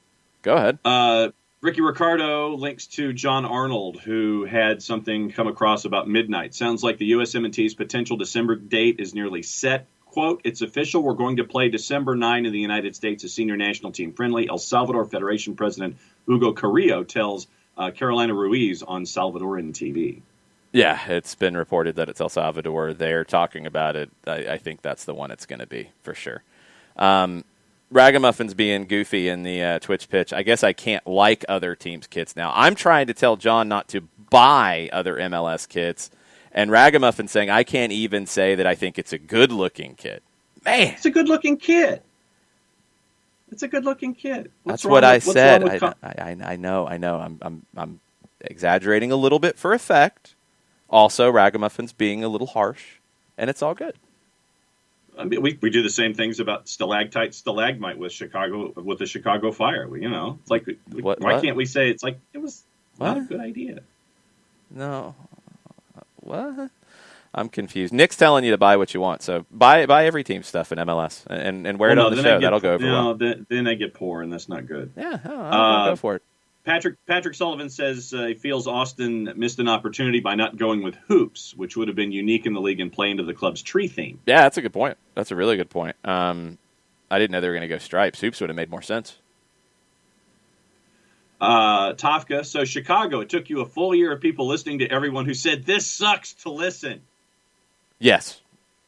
Go ahead. Ricky Ricardo links to John Arnold, who had something come across about midnight. Sounds like the USMNT's potential December date is nearly set. Quote, it's official. We're going to play December 9 in the United States, a senior national team friendly. El Salvador Federation President Hugo Carrillo tells Carolina Ruiz on Salvadoran TV. Yeah, it's been reported that it's El Salvador. They're talking about it. I think that's the one it's going to be, for sure. Ragamuffins being goofy in the Twitch pitch. I guess I can't like other teams' kits now. I'm trying to tell John not to buy other MLS kits. And Ragamuffin saying, I can't even say that I think it's a good-looking kit. Man. It's a good-looking kit. It's a good-looking kid. That's what I said. I know. I'm exaggerating a little bit for effect. Also, Ragamuffins being a little harsh, and it's all good. I mean, we do the same things about stalactite, stalagmite with the Chicago Fire. It's like, why can't we say it's like it was not a good idea? No. What? I'm confused. Nick's telling you to buy what you want, so buy every team stuff in MLS and wear it on the show. That'll go over well. Then I get poor, and that's not good. Yeah, I'll go for it. Patrick Sullivan says he feels Austin missed an opportunity by not going with hoops, which would have been unique in the league and play into the club's tree theme. Yeah, that's a good point. That's a really good point. I didn't know they were going to go stripes. Hoops would have made more sense. Tafka, so Chicago, it took you a full year of people listening to everyone who said, this sucks to listen. Yes.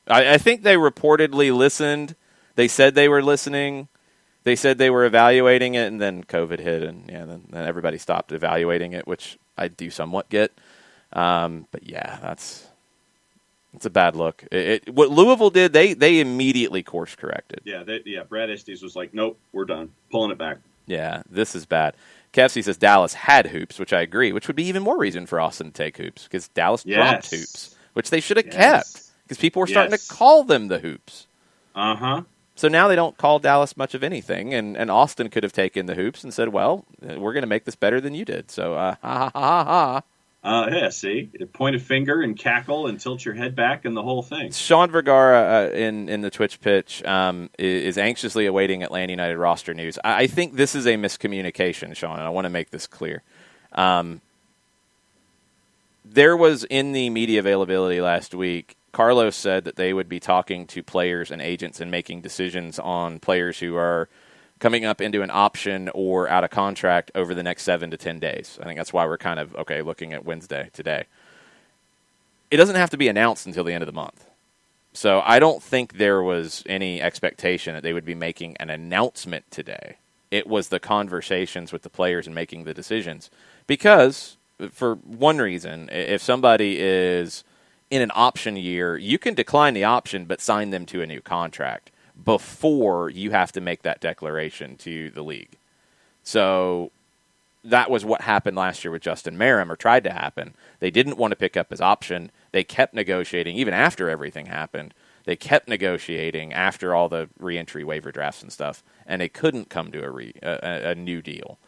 I think they reportedly listened. They said they were listening. They said they were evaluating it, and then COVID hit, and then everybody stopped evaluating it, which I do somewhat get. But yeah, that's a bad look. What Louisville did, they immediately course corrected. Yeah, Brad Estes was like, nope, we're done, pulling it back. Yeah, this is bad. Kefsey says Dallas had hoops, which I agree, which would be even more reason for Austin to take hoops, because Dallas dropped hoops, which they should have kept, because people were starting to call them the hoops. Uh-huh. So now they don't call Dallas much of anything, and Austin could have taken the hoops and said, well, we're going to make this better than you did. So, ha, ha, ha, ha. Yeah, see? Point a finger and cackle and tilt your head back and the whole thing. Sean Vergara in the Twitch pitch is anxiously awaiting Atlanta United roster news. I think this is a miscommunication, Sean, and I want to make this clear. There was, in the media availability last week, Carlos said that they would be talking to players and agents and making decisions on players who are coming up into an option or out of contract over the next 7 to 10 days. I think that's why we're kind of, looking at Wednesday today. It doesn't have to be announced until the end of the month. So I don't think there was any expectation that they would be making an announcement today. It was the conversations with the players and making the decisions. Because, for one reason, if somebody is in an option year, you can decline the option but sign them to a new contract before you have to make that declaration to the league. So that was what happened last year with Justin Merrim, or tried to happen. They didn't want to pick up his option. They kept negotiating, even after everything happened. They kept negotiating after all the reentry waiver drafts and stuff, and they couldn't come to a new deal.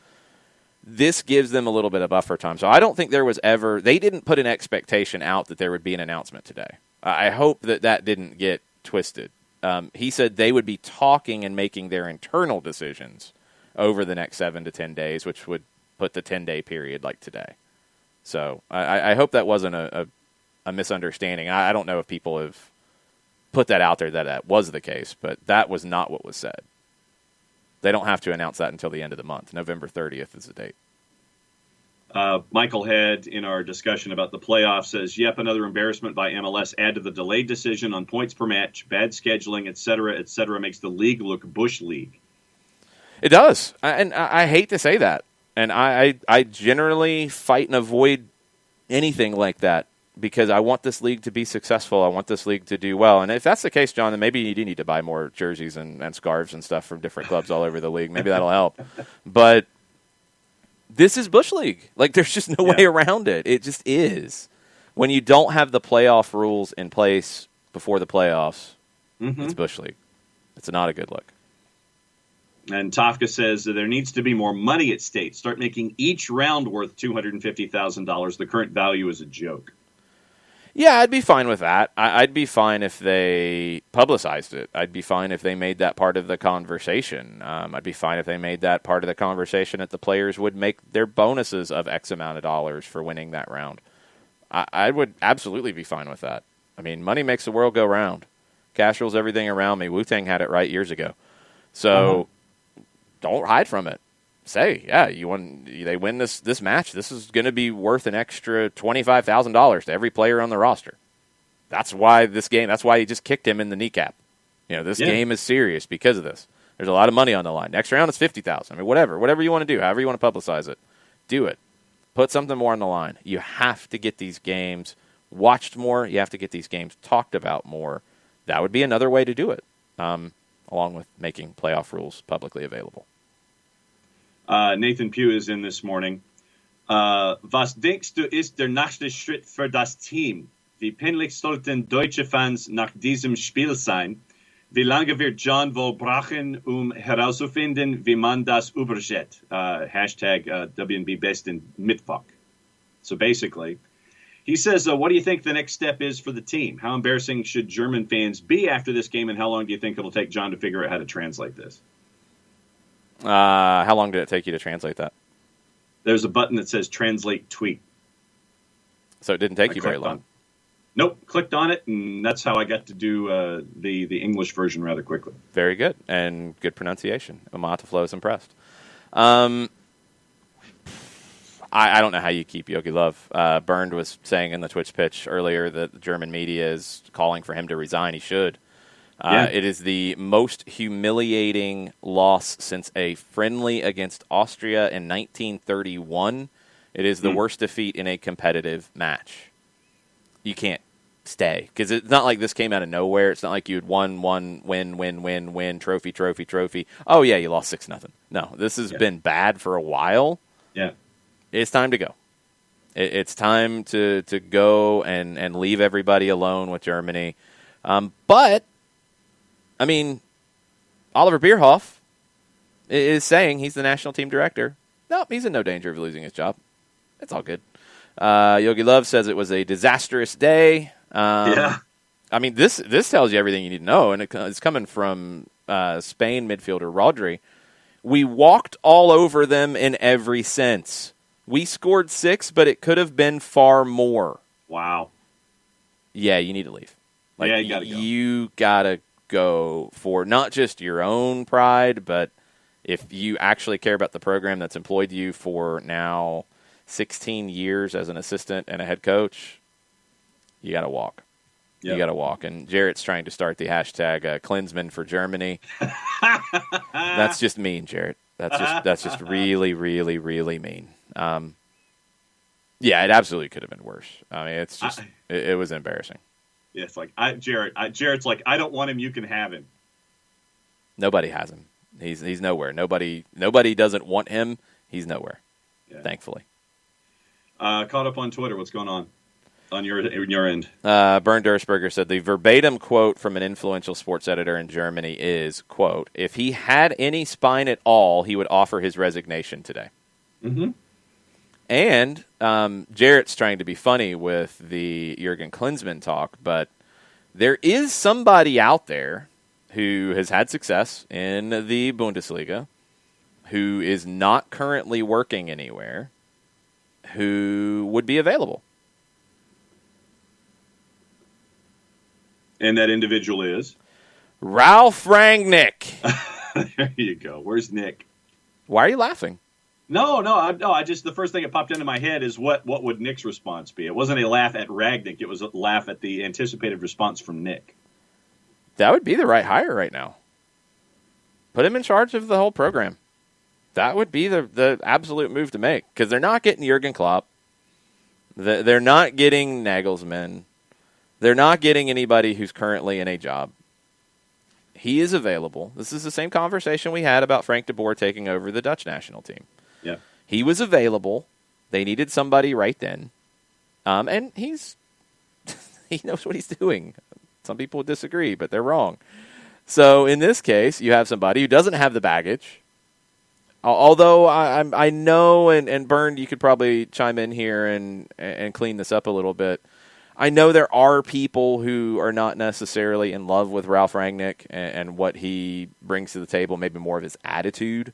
This gives them a little bit of buffer time. So I don't think there was ever – they didn't put an expectation out that there would be an announcement today. I hope that didn't get twisted. He said they would be talking and making their internal decisions over the next 7 to 10 days, which would put the 10-day period like today. So I hope that wasn't a misunderstanding. I don't know if people have put that out there that was the case, but that was not what was said. They don't have to announce that until the end of the month. November 30th is the date. Michael Head, in our discussion about the playoffs, says, yep, another embarrassment by MLS. Add to the delayed decision on points per match, bad scheduling, et cetera, makes the league look Bush League. It does. And I hate to say that. And I generally fight and avoid anything like that because I want this league to be successful. I want this league to do well. And if that's the case, John, then maybe you do need to buy more jerseys and scarves and stuff from different clubs all over the league. Maybe that'll help. But this is Bush League. Like, there's just no way around it. It just is. When you don't have the playoff rules in place before the playoffs, it's Bush League. It's not a good look. And Tafka says that there needs to be more money at stake. Start making each round worth $250,000. The current value is a joke. Yeah, I'd be fine with that. I'd be fine if they publicized it. I'd be fine if they made that part of the conversation. I'd be fine if they made that part of the conversation that the players would make their bonuses of X amount of dollars for winning that round. I would absolutely be fine with that. I mean, money makes the world go round. Cash rules everything around me. Wu-Tang had it right years ago. So don't hide from it. Say, yeah, they win this match. This is going to be worth an extra $25,000 to every player on the roster. That's why you just kicked him in the kneecap. This game is serious because of this. There's a lot of money on the line. Next round is $50,000. I mean, whatever you want to do, however you want to publicize it, do it. Put something more on the line. You have to get these games watched more. You have to get these games talked about more. That would be another way to do it. along with making playoff rules publicly available. Nathan Pugh is in this morning. Was denkst du ist der nächste Schritt für das Team? Wie peinlich sollten deutsche Fans nach diesem Spiel sein? Wie lange wird John wohl brauchen, herauszufinden, wie man das übersteht? Hashtag WNB Best in Mittwoch. So basically, he says, what do you think the next step is for the team? How embarrassing should German fans be after this game, and how long do you think it'll take John to figure out how to translate this? How long did it take you to translate that? There's a button that says translate tweet. So it didn't take you very long. Nope, clicked on it, and that's how I got to do the English version rather quickly. Very good, and good pronunciation. Amataflo is impressed. I don't know how you keep Yogi Love. Bernd was saying in the Twitch pitch earlier that the German media is calling for him to resign. He should. It is the most humiliating loss since a friendly against Austria in 1931. It is the worst defeat in a competitive match. You can't stay, because it's not like this came out of nowhere. It's not like you had win, trophy. Oh, yeah, you lost 6-0. No, this has been bad for a while. Yeah. It's time to go. It's time to go and leave everybody alone with Germany. But, I mean, Oliver Bierhoff is saying he's the national team director. No, he's in no danger of losing his job. It's all good. Yogi Love says it was a disastrous day. I mean, this tells you everything you need to know, and it's coming from Spain midfielder Rodri. We walked all over them in every sense. We scored 6, but it could have been far more. Wow. Yeah, you need to leave. You gotta go. You gotta go for not just your own pride, but if you actually care about the program that's employed you for now 16 years as an assistant and a head coach, you got to walk. Yep. You got to walk. And Jarrett's trying to start the hashtag Klinsmann for Germany. That's just mean, Jarrett. That's just really, really, really mean. Yeah, it absolutely could have been worse. I mean, it's just it was embarrassing. Yeah, it's like Jarrett's like, I don't want him. You can have him. Nobody has him. He's nowhere. Nobody doesn't want him. He's nowhere. Yeah. Thankfully. Caught up on Twitter. What's going on your end? Bernd Dursberger said the verbatim quote from an influential sports editor in Germany is, quote, "If he had any spine at all, he would offer his resignation today." Mm-hmm. And Jarrett's trying to be funny with the Jurgen Klinsmann talk, but there is somebody out there who has had success in the Bundesliga, who is not currently working anywhere, who would be available. And that individual is? Ralf Rangnick. There you go. Where's Nick? Why are you laughing? No. I just, the first thing that popped into my head is what would Nick's response be? It wasn't a laugh at Rangnick. It was a laugh at the anticipated response from Nick. That would be the right hire right now. Put him in charge of the whole program. That would be the absolute move to make, because they're not getting Jurgen Klopp. They're not getting Nagelsmann. They're not getting anybody who's currently in a job. He is available. This is the same conversation we had about Frank de Boer taking over the Dutch national team. Yeah, he was available. They needed somebody right then, and he knows what he's doing. Some people would disagree, but they're wrong. So in this case, you have somebody who doesn't have the baggage. Although I know, and Bernd, you could probably chime in here and clean this up a little bit. I know there are people who are not necessarily in love with Ralf Rangnick and what he brings to the table, maybe more of his attitude.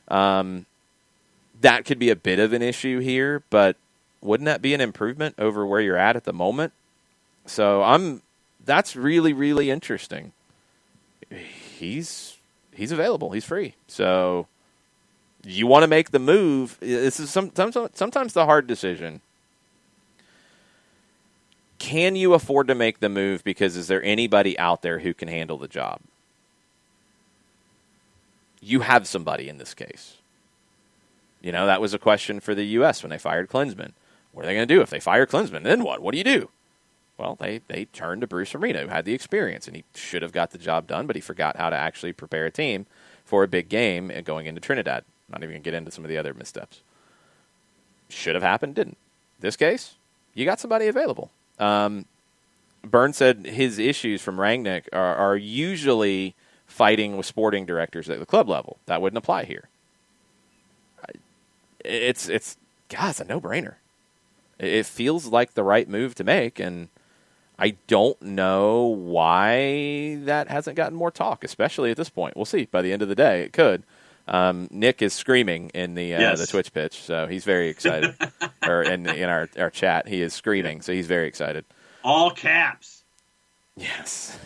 That could be a bit of an issue here, but wouldn't that be an improvement over where you're at the moment? So that's really, really interesting. He's available. He's free. So you want to make the move. This is sometimes the hard decision. Can you afford to make the move, because is there anybody out there who can handle the job? You have somebody in this case. You know, that was a question for the U.S. when they fired Klinsmann. What are they going to do if they fire Klinsmann? Then what? What do you do? Well, they turned to Bruce Arena, who had the experience, and he should have got the job done, but he forgot how to actually prepare a team for a big game and going into Trinidad. Not even going to get into some of the other missteps. Should have happened, didn't. This case, you got somebody available. Byrne said his issues from Rangnick are usually fighting with sporting directors at the club level. That wouldn't apply here. It's a no-brainer. It feels like the right move to make, and I don't know why that hasn't gotten more talk, especially at this point. We'll see. By the end of the day, it could. Nick is screaming in the Twitch pitch, so he's very excited. Or in our chat, he is screaming, so he's very excited. All caps. Yes.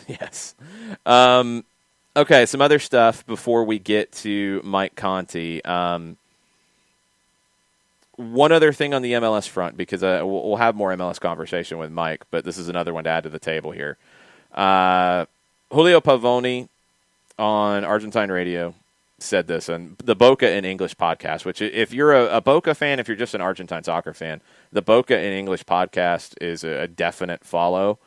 Okay, some other stuff before we get to Mike Conti. One other thing on the MLS front, because we'll have more MLS conversation with Mike, but this is another one to add to the table here. Julio Pavoni on Argentine radio said this, and the Boca in English podcast, which if you're a Boca fan, if you're just an Argentine soccer fan, the Boca in English podcast is a definite follow.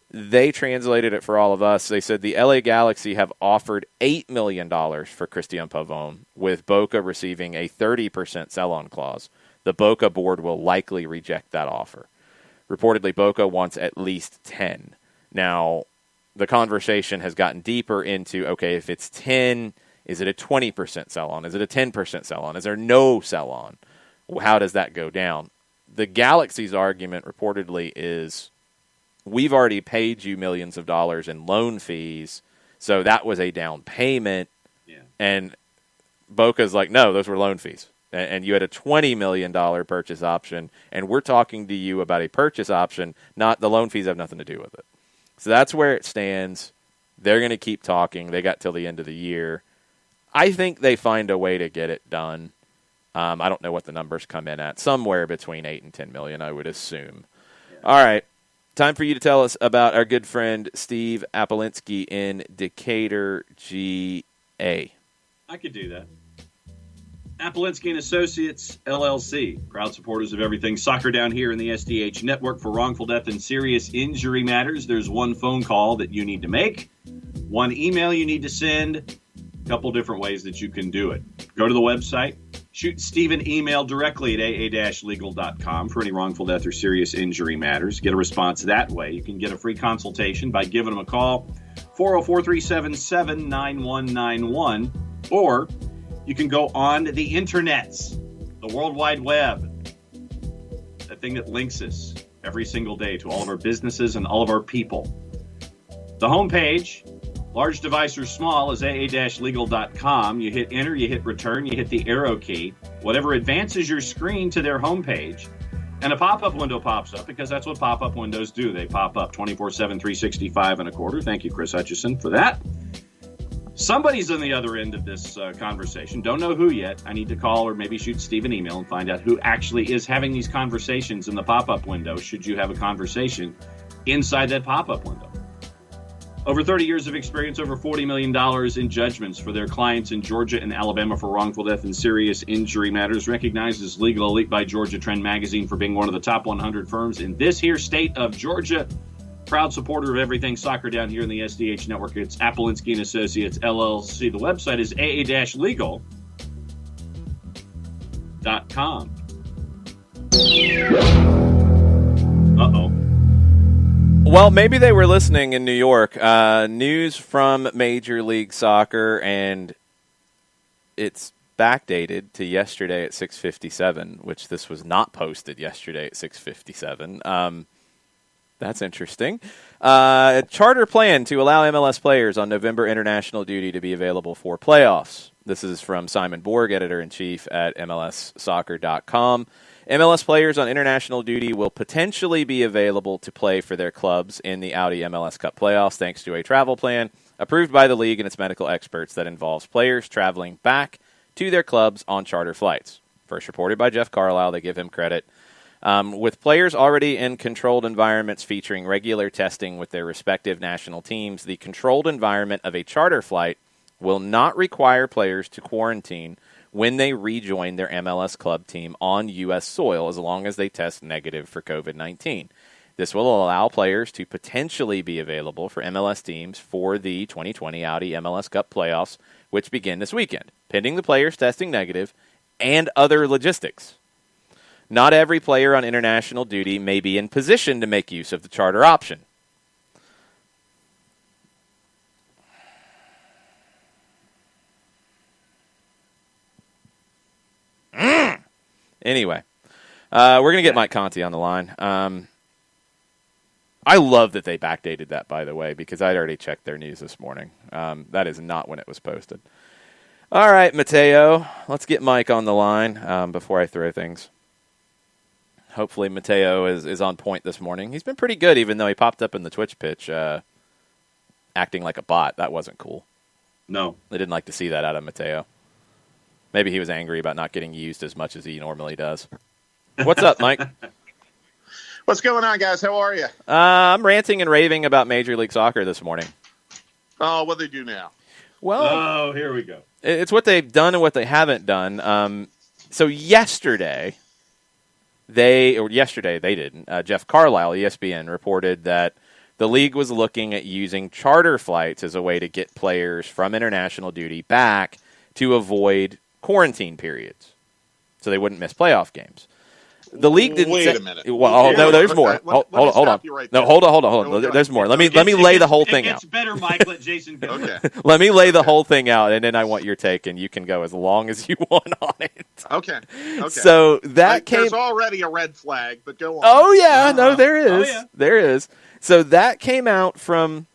They translated it for all of us. They said the LA Galaxy have offered $8 million for Cristian Pavón, with Boca receiving a 30% sell-on clause. The Boca board will likely reject that offer. Reportedly, Boca wants at least 10. Now, the conversation has gotten deeper into, okay, if it's 10, is it a 20% sell-on? Is it a 10% sell-on? Is there no sell-on? How does that go down? The Galaxy's argument reportedly is, we've already paid you millions of dollars in loan fees, so that was a down payment. Yeah. And Boca's like, no, those were loan fees. And you had a $20 million purchase option, and we're talking to you about a purchase option, not the loan fees have nothing to do with it. So that's where it stands. They're going to keep talking. They got till the end of the year. I think they find a way to get it done. I don't know what the numbers come in at. Somewhere between 8 and 10 million, I would assume. Yeah. All right. Time for you to tell us about our good friend Steve Apolinski in Decatur, GA. I could do that. Apolinski & Associates, LLC, proud supporters of everything soccer down here in the SDH network. For wrongful death and serious injury matters, there's one phone call that you need to make, one email you need to send, a couple different ways that you can do it. Go to the website, shoot Steve an email directly at aa-legal.com for any wrongful death or serious injury matters. Get a response that way. You can get a free consultation by giving them a call, 404-377-9191, or you can go on the internets, the World Wide Web, that thing that links us every single day to all of our businesses and all of our people. The homepage, large device or small, is aa-legal.com. You hit enter, you hit return, you hit the arrow key. Whatever advances your screen to their homepage, and a pop-up window pops up, because that's what pop-up windows do. They pop up 24/7, 365 and a quarter. Thank you, Chris Hutchison, for that. Somebody's on the other end of this conversation. Don't know who yet. I need to call or maybe shoot Steve an email and find out who actually is having these conversations in the pop-up window, should you have a conversation inside that pop-up window. Over 30 years of experience, over $40 million in judgments for their clients in Georgia and Alabama for wrongful death and serious injury matters. Recognized as Legal Elite by Georgia Trend Magazine for being one of the top 100 firms in this here state of Georgia. Proud supporter of everything soccer down here in the SDH network. It's Apolinski & Associates, LLC. The website is aa-legal.com. Uh-oh. Well, maybe they were listening in New York. News from Major League Soccer, and it's backdated to yesterday at 6:57, which this was not posted yesterday at 6:57. That's interesting. Charter plan to allow MLS players on November international duty to be available for playoffs. This is from Simon Borg, editor-in-chief at MLSsoccer.com. MLS players on international duty will potentially be available to play for their clubs in the Audi MLS Cup playoffs thanks to a travel plan approved by the league and its medical experts that involves players traveling back to their clubs on charter flights. First reported by Jeff Carlisle. They give him credit. With players already in controlled environments featuring regular testing with their respective national teams, the controlled environment of a charter flight will not require players to quarantine when they rejoin their MLS club team on U.S. soil, as long as they test negative for COVID-19. This will allow players to potentially be available for MLS teams for the 2020 Audi MLS Cup playoffs, which begin this weekend, pending the players testing negative and other logistics. Not every player on international duty may be in position to make use of the charter option. Anyway, we're going to get Mike Conti on the line. I love that they backdated that, by the way, because I'd already checked their news this morning. That is not when it was posted. All right, Mateo, let's get Mike on the line before I throw things. Hopefully Mateo is on point this morning. He's been pretty good, even though he popped up in the Twitch pitch acting like a bot. That wasn't cool. No. They didn't like to see that out of Mateo. Maybe he was angry about not getting used as much as he normally does. What's up, Mike? What's going on, guys? How are you? I'm ranting and raving about Major League Soccer this morning. Oh, what they do now? Well, here we go. It's what they've done and what they haven't done. So yesterday they didn't. Jeff Carlisle, ESPN, reported that the league was looking at using charter flights as a way to get players from international duty back to avoid quarantine periods, so they wouldn't miss playoff games. The league didn't. Wait a minute. Well, no, there's more. Hold on. No, hold on. There's more. Let me lay the whole thing out. It's better, Mike. Let Jason go. Okay. Let me lay the whole thing out, and then I want your take, and you can go as long as you want on it. Okay. So There's already a red flag, but go on. Oh yeah, no, there is. Oh, yeah. There is. So that came out from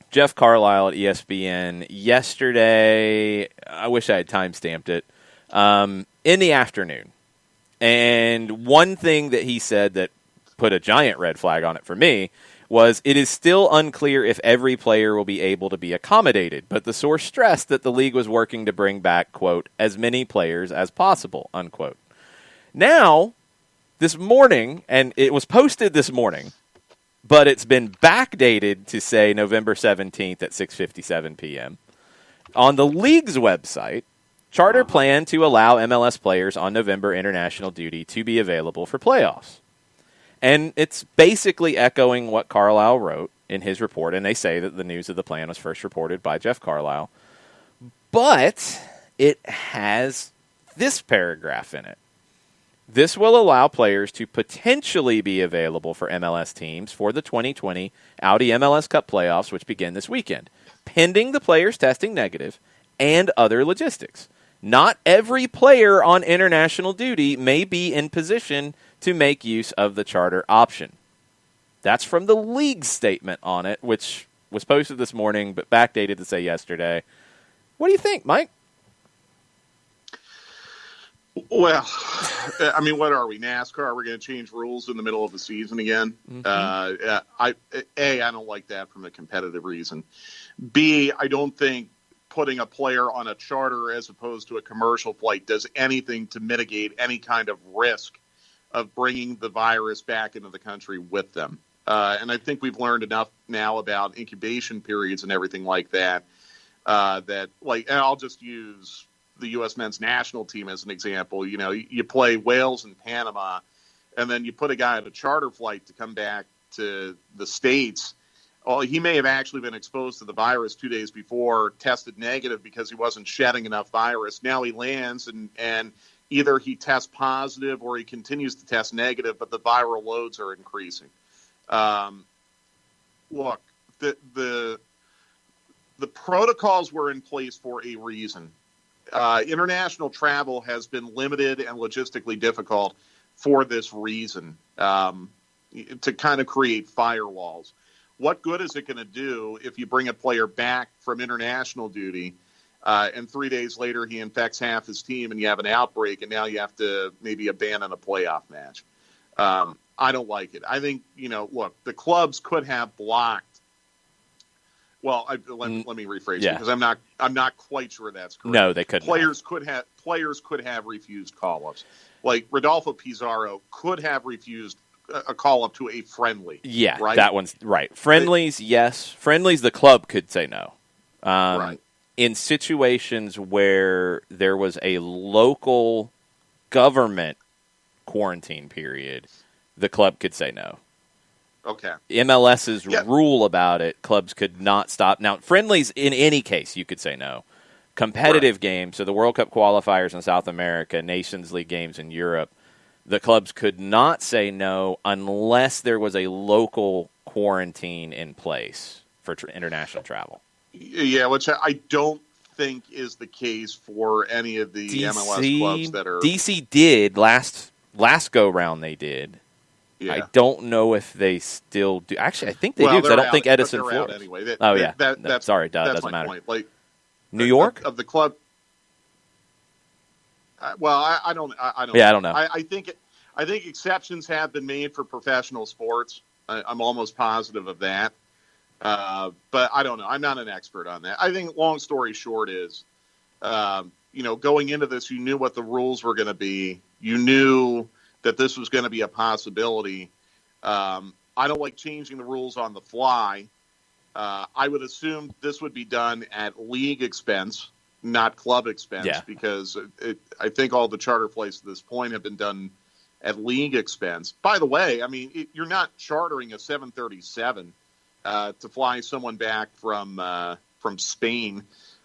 Jeff Carlisle at ESPN yesterday. I wish I had time-stamped it. In the afternoon. And one thing that he said that put a giant red flag on it for me was it is still unclear if every player will be able to be accommodated, but the source stressed that the league was working to bring back, quote, as many players as possible, unquote. Now, this morning, and it was posted this morning, but it's been backdated to say November 17th at 6:57 p.m. On the league's website, charter planned to allow MLS players on November international duty to be available for playoffs. And it's basically echoing what Carlisle wrote in his report, and they say that the news of the plan was first reported by Jeff Carlisle. But it has this paragraph in it. This will allow players to potentially be available for MLS teams for the 2020 Audi MLS Cup playoffs, which begin this weekend, pending the players testing negative and other logistics. Not every player on international duty may be in position to make use of the charter option. That's from the league's statement on it, which was posted this morning but backdated to say yesterday. What do you think, Mike? Well, I mean, what are we, NASCAR? Are we going to change rules in the middle of the season again? Mm-hmm. I don't like that from a competitive reason. B, I don't think putting a player on a charter as opposed to a commercial flight does anything to mitigate any kind of risk of bringing the virus back into the country with them. And I think we've learned enough now about incubation periods and everything like that, and I'll just use the U.S. men's national team as an example. You know, you play Wales and Panama, and then you put a guy on a charter flight to come back to the States. Well, he may have actually been exposed to the virus 2 days before, tested negative because he wasn't shedding enough virus. Now he lands and either he tests positive or he continues to test negative, but the viral loads are increasing. Look, the protocols were in place for a reason. International travel has been limited and logistically difficult for this reason, to kind of create firewalls. What good is it going to do if you bring a player back from international duty and 3 days later he infects half his team and you have an outbreak and now you have to maybe abandon a playoff match? I don't like it. I think, look, the clubs could have blocked. Well, let me rephrase it because I'm not quite sure that's correct. No, they couldn't. Players could have refused call-ups. Like Rodolfo Pizarro could have refused a call-up to a friendly. Yeah, right? That one's right. Friendlies, yes. Friendlies, the club could say no. Right. In situations where there was a local government quarantine period, the club could say no. Okay. MLS's rule about it, clubs could not stop. Now, friendlies, in any case, you could say no. Competitive games, so the World Cup qualifiers in South America, Nations League games in Europe, the clubs could not say no unless there was a local quarantine in place for international travel. Yeah, which I don't think is the case for any of the MLS clubs that are... DC did last go-round they did. Yeah. I don't know if they still do. Actually, I think they do because I don't think Edison Flores. Anyway. That's sorry, doesn't matter. Point. Like New York of the club. I don't. Yeah, I don't know. I think exceptions have been made for professional sports. I'm almost positive of that. But I don't know. I'm not an expert on that. I think long story short is, going into this, you knew what the rules were going to be. You knew that this was going to be a possibility. I don't like changing the rules on the fly. I would assume this would be done at league expense, not club expense, because I think all the charter flights at this point have been done at league expense. By the way, I mean, you're not chartering a 737 to fly someone back from Spain.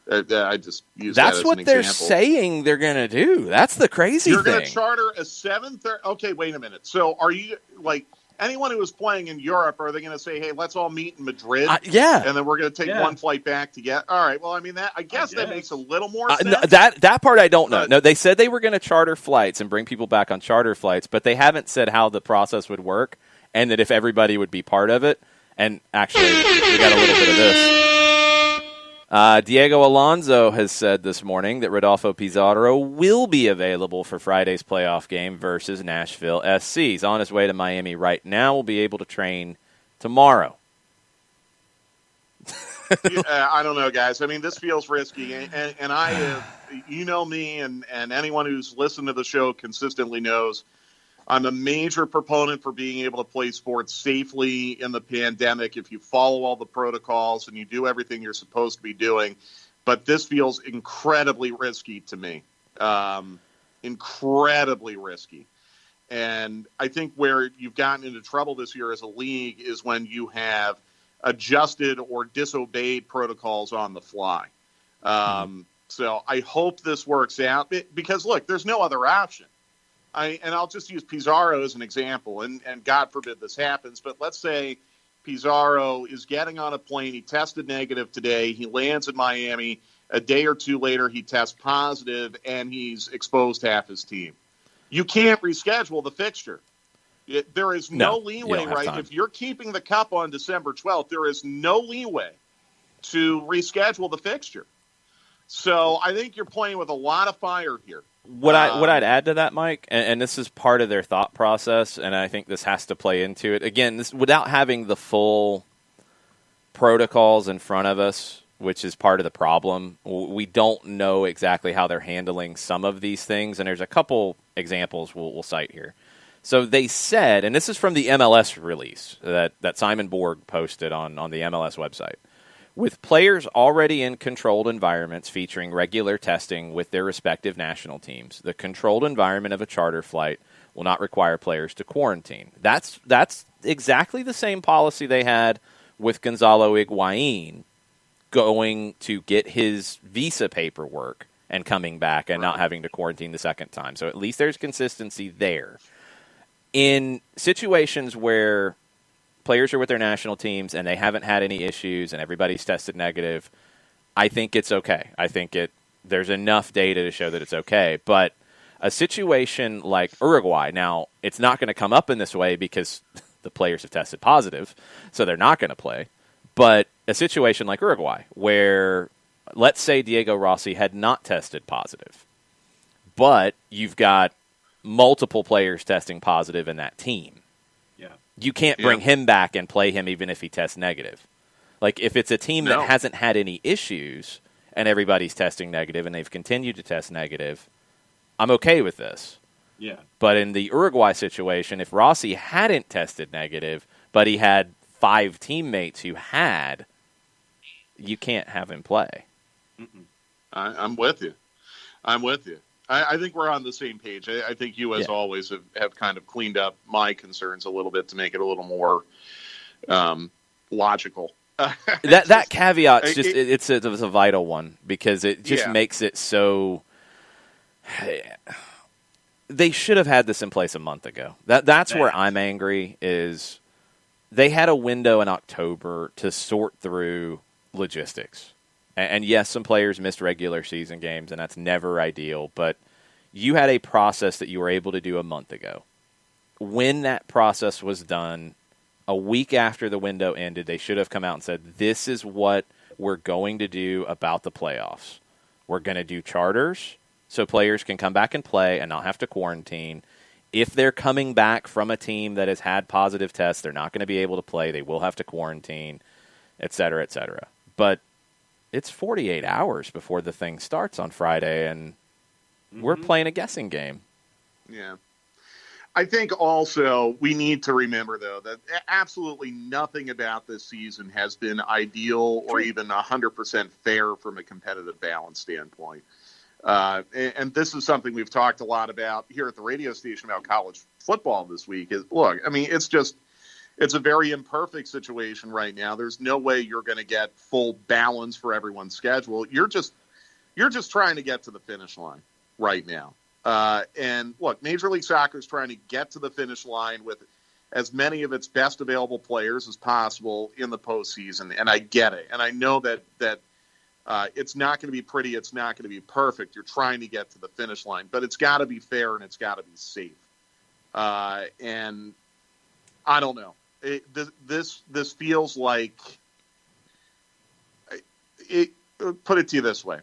I just use that as what an they're example. saying they're going to do. That's the crazy You're thing. You're going to charter a 730. Okay, wait a minute. So are you like anyone who is playing in Europe? Are they going to say, "Hey, let's all meet in Madrid"? Yeah, and then we're going to take one flight back to get. All right. Well, I mean I guess that makes a little more sense. No, that part I don't know. No, they said they were going to charter flights and bring people back on charter flights, but they haven't said how the process would work and that if everybody would be part of it. And actually, we got a little bit of this. Diego Alonso has said this morning that Rodolfo Pizarro will be available for Friday's playoff game versus Nashville SC. He's on his way to Miami right now. Will be able to train tomorrow. I don't know, guys. I mean, this feels risky. And I, me and anyone who's listened to the show consistently knows I'm a major proponent for being able to play sports safely in the pandemic if you follow all the protocols and you do everything you're supposed to be doing. But this feels incredibly risky to me. Incredibly risky. And I think where you've gotten into trouble this year as a league is when you have adjusted or disobeyed protocols on the fly. So I hope this works out because, look, there's no other option. And I'll just use Pizarro as an example, and God forbid this happens, but let's say Pizarro is getting on a plane, he tested negative today, he lands in Miami, a day or two later he tests positive, and he's exposed half his team. You can't reschedule the fixture. There is no leeway, right? Time. If you're keeping the Cup on December 12th, there is no leeway to reschedule the fixture. So I think you're playing with a lot of fire here. What I'd add to that, Mike, and this is part of their thought process, and I think this has to play into it. Again, this without having the full protocols in front of us, which is part of the problem. We don't know exactly how they're handling some of these things, and there's a couple examples we'll cite here. So they said, and this is from the MLS release that Simon Borg posted on the MLS website. With players already in controlled environments featuring regular testing with their respective national teams, the controlled environment of a charter flight will not require players to quarantine. That's exactly the same policy they had with Gonzalo Higuain going to get his visa paperwork and coming back and not having to quarantine the second time. So at least there's consistency there. In situations where players are with their national teams and they haven't had any issues and everybody's tested negative, I think it's okay. I think there's enough data to show that it's okay. But a situation like Uruguay, now it's not going to come up in this way because the players have tested positive, so they're not going to play. But a situation like Uruguay where, let's say Diego Rossi had not tested positive, but you've got multiple players testing positive in that team. You can't bring him back and play him even if he tests negative. Like, if it's a team that hasn't had any issues and everybody's testing negative and they've continued to test negative, I'm okay with this. Yeah. But in the Uruguay situation, if Rossi hadn't tested negative, but he had 5 teammates who had, you can't have him play. I'm with you. I think we're on the same page. I think you, as always, have kind of cleaned up my concerns a little bit to make it a little more logical. That caveat's just it's a vital one because it just makes it so. They should have had this in place a month ago. That's where I'm angry is they had a window in October to sort through logistics. And yes, some players missed regular season games, and that's never ideal, but you had a process that you were able to do a month ago. When that process was done, a week after the window ended, they should have come out and said, this is what we're going to do about the playoffs. We're going to do charters so players can come back and play and not have to quarantine. If they're coming back from a team that has had positive tests, they're not going to be able to play. They will have to quarantine, et cetera, et cetera. But it's 48 hours before the thing starts on Friday, and we're playing a guessing game. Yeah. I think also we need to remember, though, that absolutely nothing about this season has been ideal or even 100% fair from a competitive balance standpoint. And this is something we've talked a lot about here at the radio station about college football this week. Look, I mean, it's a very imperfect situation right now. There's no way you're going to get full balance for everyone's schedule. You're just trying to get to the finish line right now. And look, Major League Soccer is trying to get to the finish line with as many of its best available players as possible in the postseason. And I get it. And I know that it's not going to be pretty. It's not going to be perfect. You're trying to get to the finish line, but it's got to be fair and it's got to be safe. And I don't know. This feels like it. Put it to you this way: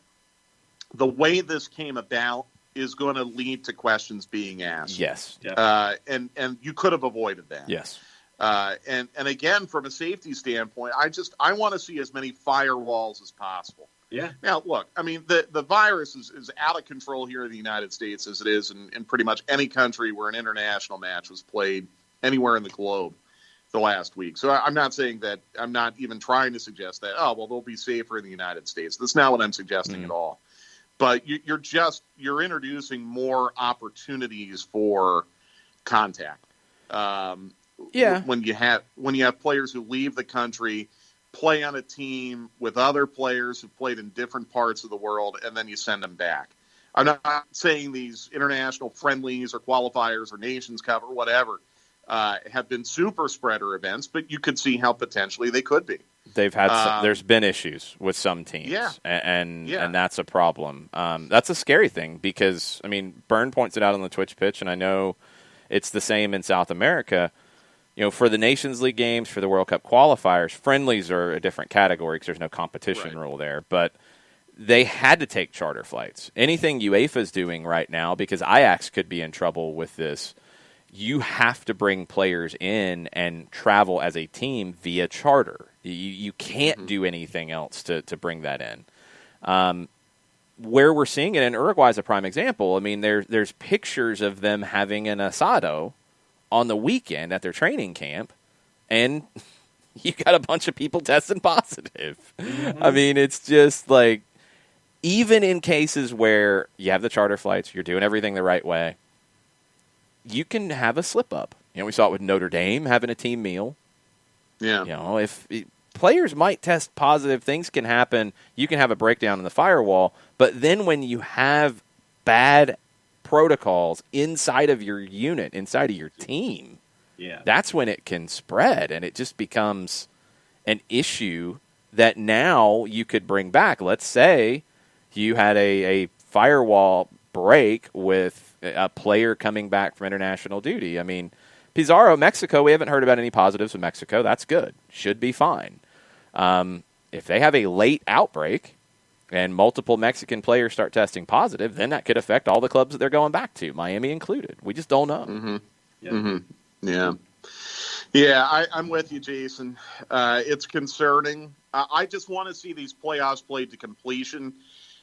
the way this came about is going to lead to questions being asked. Yes. And you could have avoided that. Yes. And again, from a safety standpoint, I want to see as many firewalls as possible. Yeah. Now, look, I mean, the virus is out of control here in the United States as it is in pretty much any country where an international match was played anywhere in the globe the last week. So I'm not saying that, I'm not even trying to suggest that, they'll be safer in the United States. That's not what I'm suggesting at all. But you're introducing more opportunities for contact. When you have players who leave the country, play on a team with other players who played in different parts of the world, and then you send them back. I'm not saying these international friendlies or qualifiers or Nations Cup or whatever have been super spreader events, but you could see how potentially they could be. They've had there's been issues with some teams, and that's a problem. That's a scary thing because, I mean, Byrne points it out on the Twitch pitch, and I know it's the same in South America. You know, for the Nations League games, for the World Cup qualifiers, friendlies are a different category because there's no competition rule there. But they had to take charter flights. Anything UEFA's doing right now, because Ajax could be in trouble with this, you have to bring players in and travel as a team via charter. You can't do anything else to bring that in. Where we're seeing it, and Uruguay is a prime example. I mean, there's pictures of them having an asado on the weekend at their training camp, and you got a bunch of people testing positive. I mean, it's just like, even in cases where you have the charter flights, you're doing everything the right way, you can have a slip-up. You know, we saw it with Notre Dame having a team meal. Yeah. You know, if players might test positive, things can happen. You can have a breakdown in the firewall, but then when you have bad protocols inside of your unit, inside of your team, that's when it can spread, and it just becomes an issue that now you could bring back. Let's say you had a firewall break with a player coming back from international duty. I mean, Pizarro, Mexico, we haven't heard about any positives with Mexico. That's good. Should be fine. If they have a late outbreak and multiple Mexican players start testing positive, then that could affect all the clubs that they're going back to, Miami included. We just don't know. Yeah, I'm with you, Jason. It's concerning. I just want to see these playoffs played to completion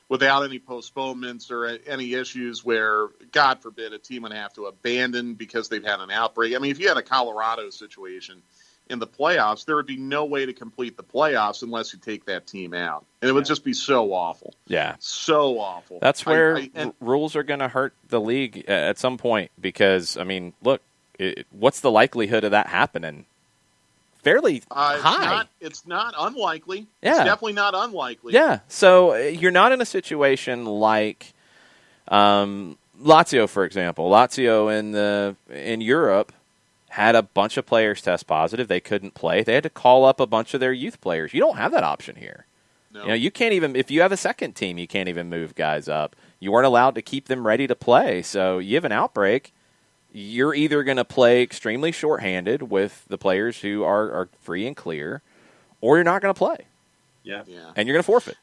without any postponements or any issues where, God forbid, a team would have to abandon because they've had an outbreak. I mean, if you had a Colorado situation in the playoffs, there would be no way to complete the playoffs unless you take that team out. And it would just be so awful. Yeah. So awful. That's where rules are going to hurt the league at some point because, I mean, look, what's the likelihood of that happening? fairly high. It's not unlikely. Yeah. It's definitely not unlikely. Yeah. So you're not in a situation like Lazio, for example. Lazio in Europe had a bunch of players test positive. They couldn't play. They had to call up a bunch of their youth players. You don't have that option here. No. You can't even, if you have a second team, you can't even move guys up. You weren't allowed to keep them ready to play. So you have an outbreak, you're either going to play extremely shorthanded with the players who are free and clear, or you're not going to play. Yeah. And you're going to forfeit.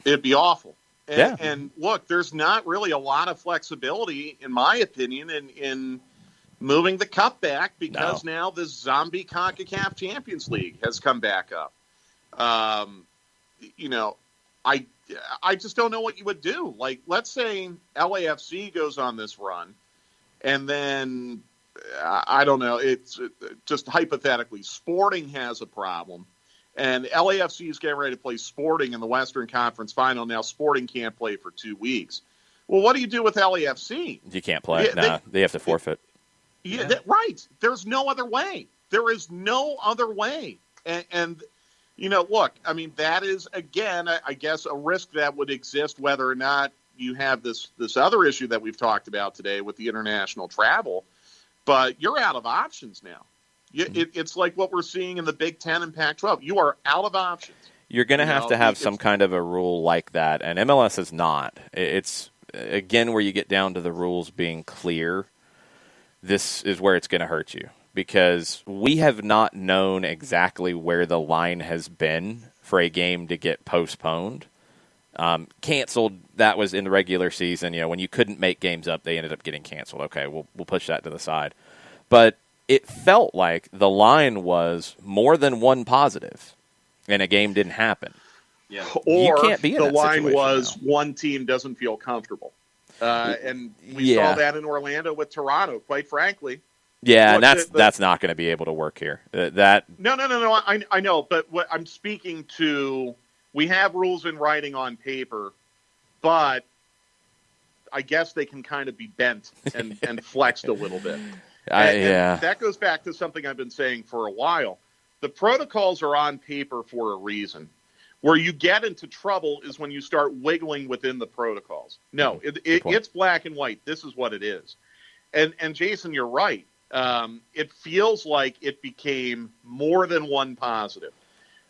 It'd be awful. Yeah. And look, there's not really a lot of flexibility, in my opinion, in moving the cup back because now this zombie CONCACAF Champions League has come back up. I just don't know what you would do. Like, let's say LAFC goes on this run, and then, I don't know, it's just hypothetically, Sporting has a problem, and LAFC is getting ready to play Sporting in the Western Conference Final. Now Sporting can't play for 2 weeks. Well, what do you do with LAFC? You can't play. They have to forfeit. Right. There's no other way. There is no other way. And look, I mean, that is, again, I guess, a risk that would exist whether or not you have this other issue that we've talked about today with the international travel. But you're out of options now. It's like what we're seeing in the Big Ten and Pac-12. You are out of options. You're going to have some kind of a rule like that, and MLS is not. It's, again, where you get down to the rules being clear. This is where it's going to hurt you, because we have not known exactly where the line has been for a game to get postponed. Canceled, that was in the regular season. When you couldn't make games up, they ended up getting canceled. Okay, we'll push that to the side. But it felt like the line was more than one positive, and a game didn't happen. Yeah. Or you can't be in the line situation was now. One team doesn't feel comfortable. And we saw that in Orlando with Toronto, quite frankly. Yeah, Look, and that's not going to be able to work here. No. I know, but what I'm speaking to, we have rules in writing on paper, but I guess they can kind of be bent and flexed a little bit. And that goes back to something I've been saying for a while. The protocols are on paper for a reason. Where you get into trouble is when you start wiggling within the protocols. No, it's black and white. This is what it is. And Jason, you're right. It feels like it became more than one positive.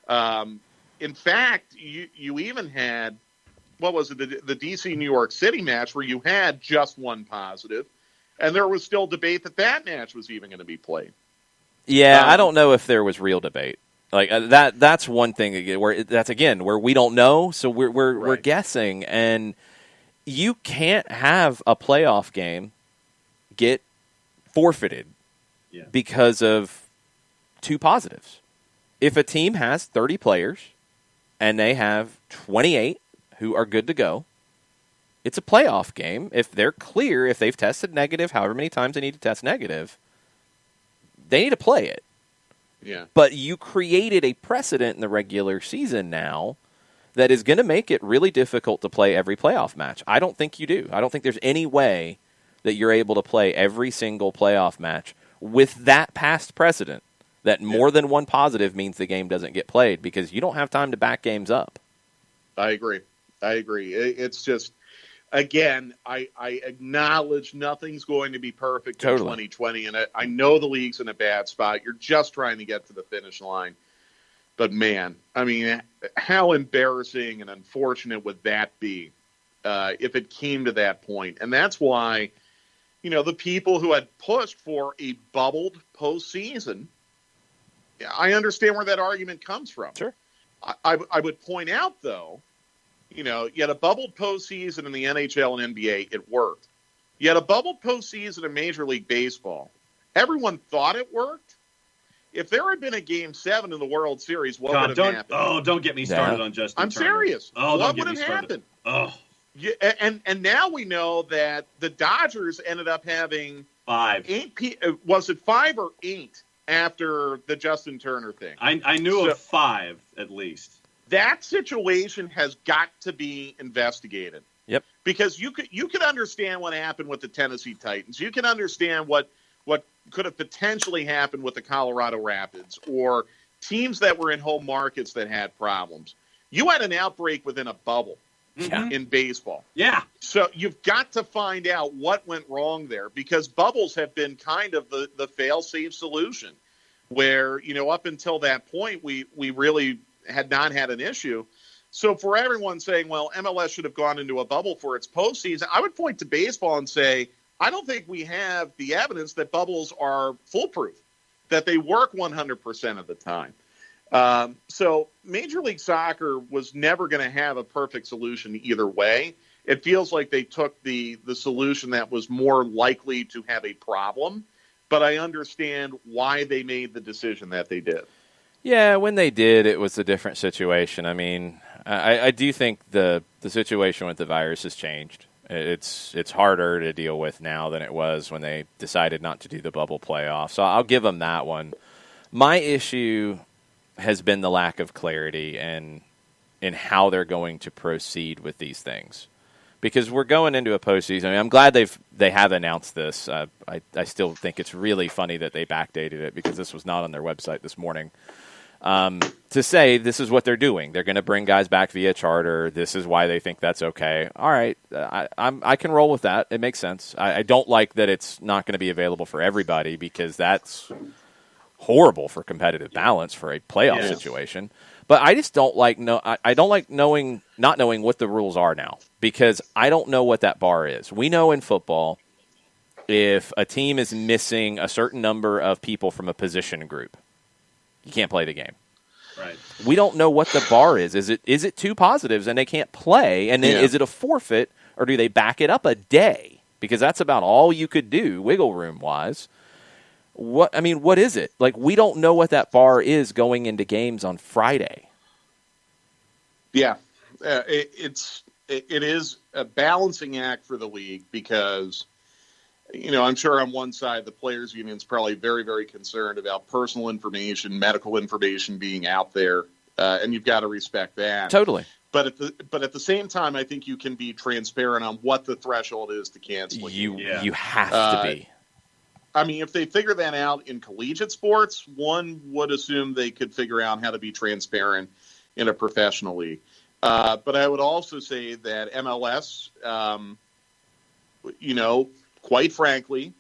In fact, you even had, what was it, the DC-New York City match where you had just one positive, and there was still debate that match was even going to be played. Yeah, I don't know if there was real debate. Like that's one thing where we don't know, so we're guessing, and you can't have a playoff game get forfeited because of two positives. If a team has 30 players and they have 28 who are good to go, it's a playoff game. If they're clear, if they've tested negative, however many times they need to test negative, they need to play it. Yeah. But you created a precedent in the regular season now that is going to make it really difficult to play every playoff match. I don't think you do. I don't think there's any way that you're able to play every single playoff match with that past precedent that more than one positive means the game doesn't get played, because you don't have time to back games up. I agree. It's just, again, I acknowledge nothing's going to be perfect in 2020, and I know the league's in a bad spot. You're just trying to get to the finish line. But, man, I mean, how embarrassing and unfortunate would that be if it came to that point? And that's why, the people who had pushed for a bubbled postseason, I understand where that argument comes from. Sure. I would point out, though, you had a bubbled postseason in the NHL and NBA. It worked. You had a bubbled postseason in Major League Baseball. Everyone thought it worked. If there had been a Game 7 in the World Series, what would have happened? Oh, don't get me started on Justin Turner. Serious. Oh, what would have happened? Oh. Yeah, and now we know that the Dodgers ended up having 5. Was it 5 or 8 after the Justin Turner thing? I knew of 5 at least. That situation has got to be investigated. Yep. Because you could understand what happened with the Tennessee Titans. You can understand what could have potentially happened with the Colorado Rapids or teams that were in home markets that had problems. You had an outbreak within a bubble in baseball. Yeah. So you've got to find out what went wrong there, because bubbles have been kind of the fail-safe solution where, up until that point, we really had not had an issue. So for everyone saying, well, MLS should have gone into a bubble for its postseason, I would point to baseball and say, I don't think we have the evidence that bubbles are foolproof, that they work 100% of the time. So Major League Soccer was never going to have a perfect solution either way. It feels like they took the solution that was more likely to have a problem, but I understand why they made the decision that they did. Yeah, when they did, it was a different situation. I mean, I do think the situation with the virus has changed. It's harder to deal with now than it was when they decided not to do the bubble playoff. So I'll give them that one. My issue has been the lack of clarity in how they're going to proceed with these things. Because we're going into a postseason. I mean, I'm glad they have announced this. I still think it's really funny that they backdated it, because this was not on their website this morning. To say this is what they're doing. They're going to bring guys back via charter. This is why they think that's okay. All right, I can roll with that. It makes sense. I don't like that it's not going to be available for everybody, because that's horrible for competitive balance for a playoff situation. But I just don't like I don't like not knowing what the rules are now, because I don't know what that bar is. We know in football, if a team is missing a certain number of people from a position group, you can't play the game. Right. We don't know what the bar is. Is it two positives and they can't play? And then is it a forfeit, or do they back it up a day? Because that's about all you could do, wiggle room wise. What is it? Like, we don't know what that bar is going into games on Friday. Yeah, it is a balancing act for the league, because I'm sure on one side the players' union is probably very, very concerned about personal information, medical information being out there, and you've got to respect that. Totally. But at the same time, I think you can be transparent on what the threshold is to cancel. You have to be. I mean, if they figure that out in collegiate sports, one would assume they could figure out how to be transparent in a professional league. But I would also say that MLS, quite frankly,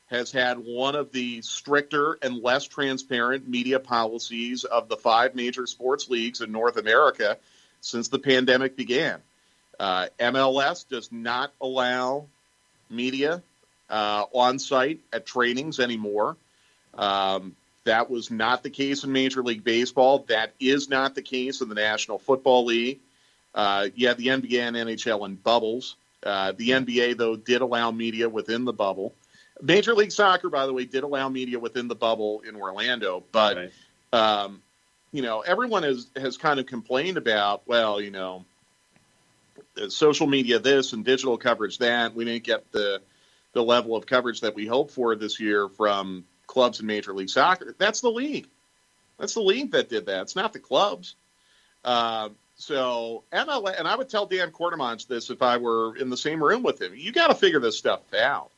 has had one of the stricter and less transparent media policies of the 5 major sports leagues in North America since the pandemic began. MLS does not allow media on site at trainings anymore. That was not the case in Major League Baseball. That is not the case in the National Football League. The NBA and NHL in bubbles. The NBA, though, did allow media within the bubble. Major League Soccer, by the way, did allow media within the bubble in Orlando. But, everyone has kind of complained about, social media this and digital coverage that. We didn't get the level of coverage that we hoped for this year from clubs in Major League Soccer. That's the league. That's the league that did that. It's not the clubs. So MLS, and I would tell Dan Quartermont this if I were in the same room with him. You got to figure this stuff out.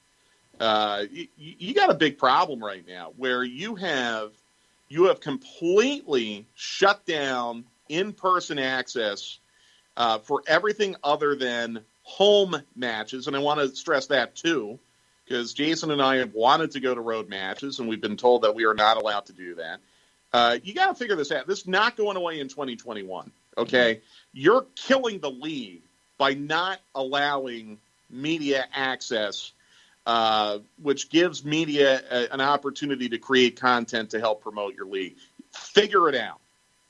You got a big problem right now where you have completely shut down in-person access for everything other than home matches, and I want to stress that too, because Jason and I have wanted to go to road matches, and we've been told that we are not allowed to do that. You got to figure this out. This is not going away in 2021. Okay, you're killing the league by not allowing media access, which gives media an opportunity to create content to help promote your league. Figure it out,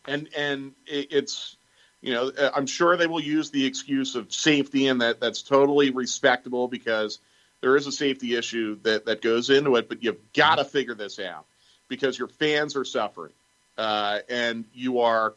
and it's. I'm sure they will use the excuse of safety, and that's totally respectable because there is a safety issue that goes into it. But you've got to figure this out because your fans are suffering, and you are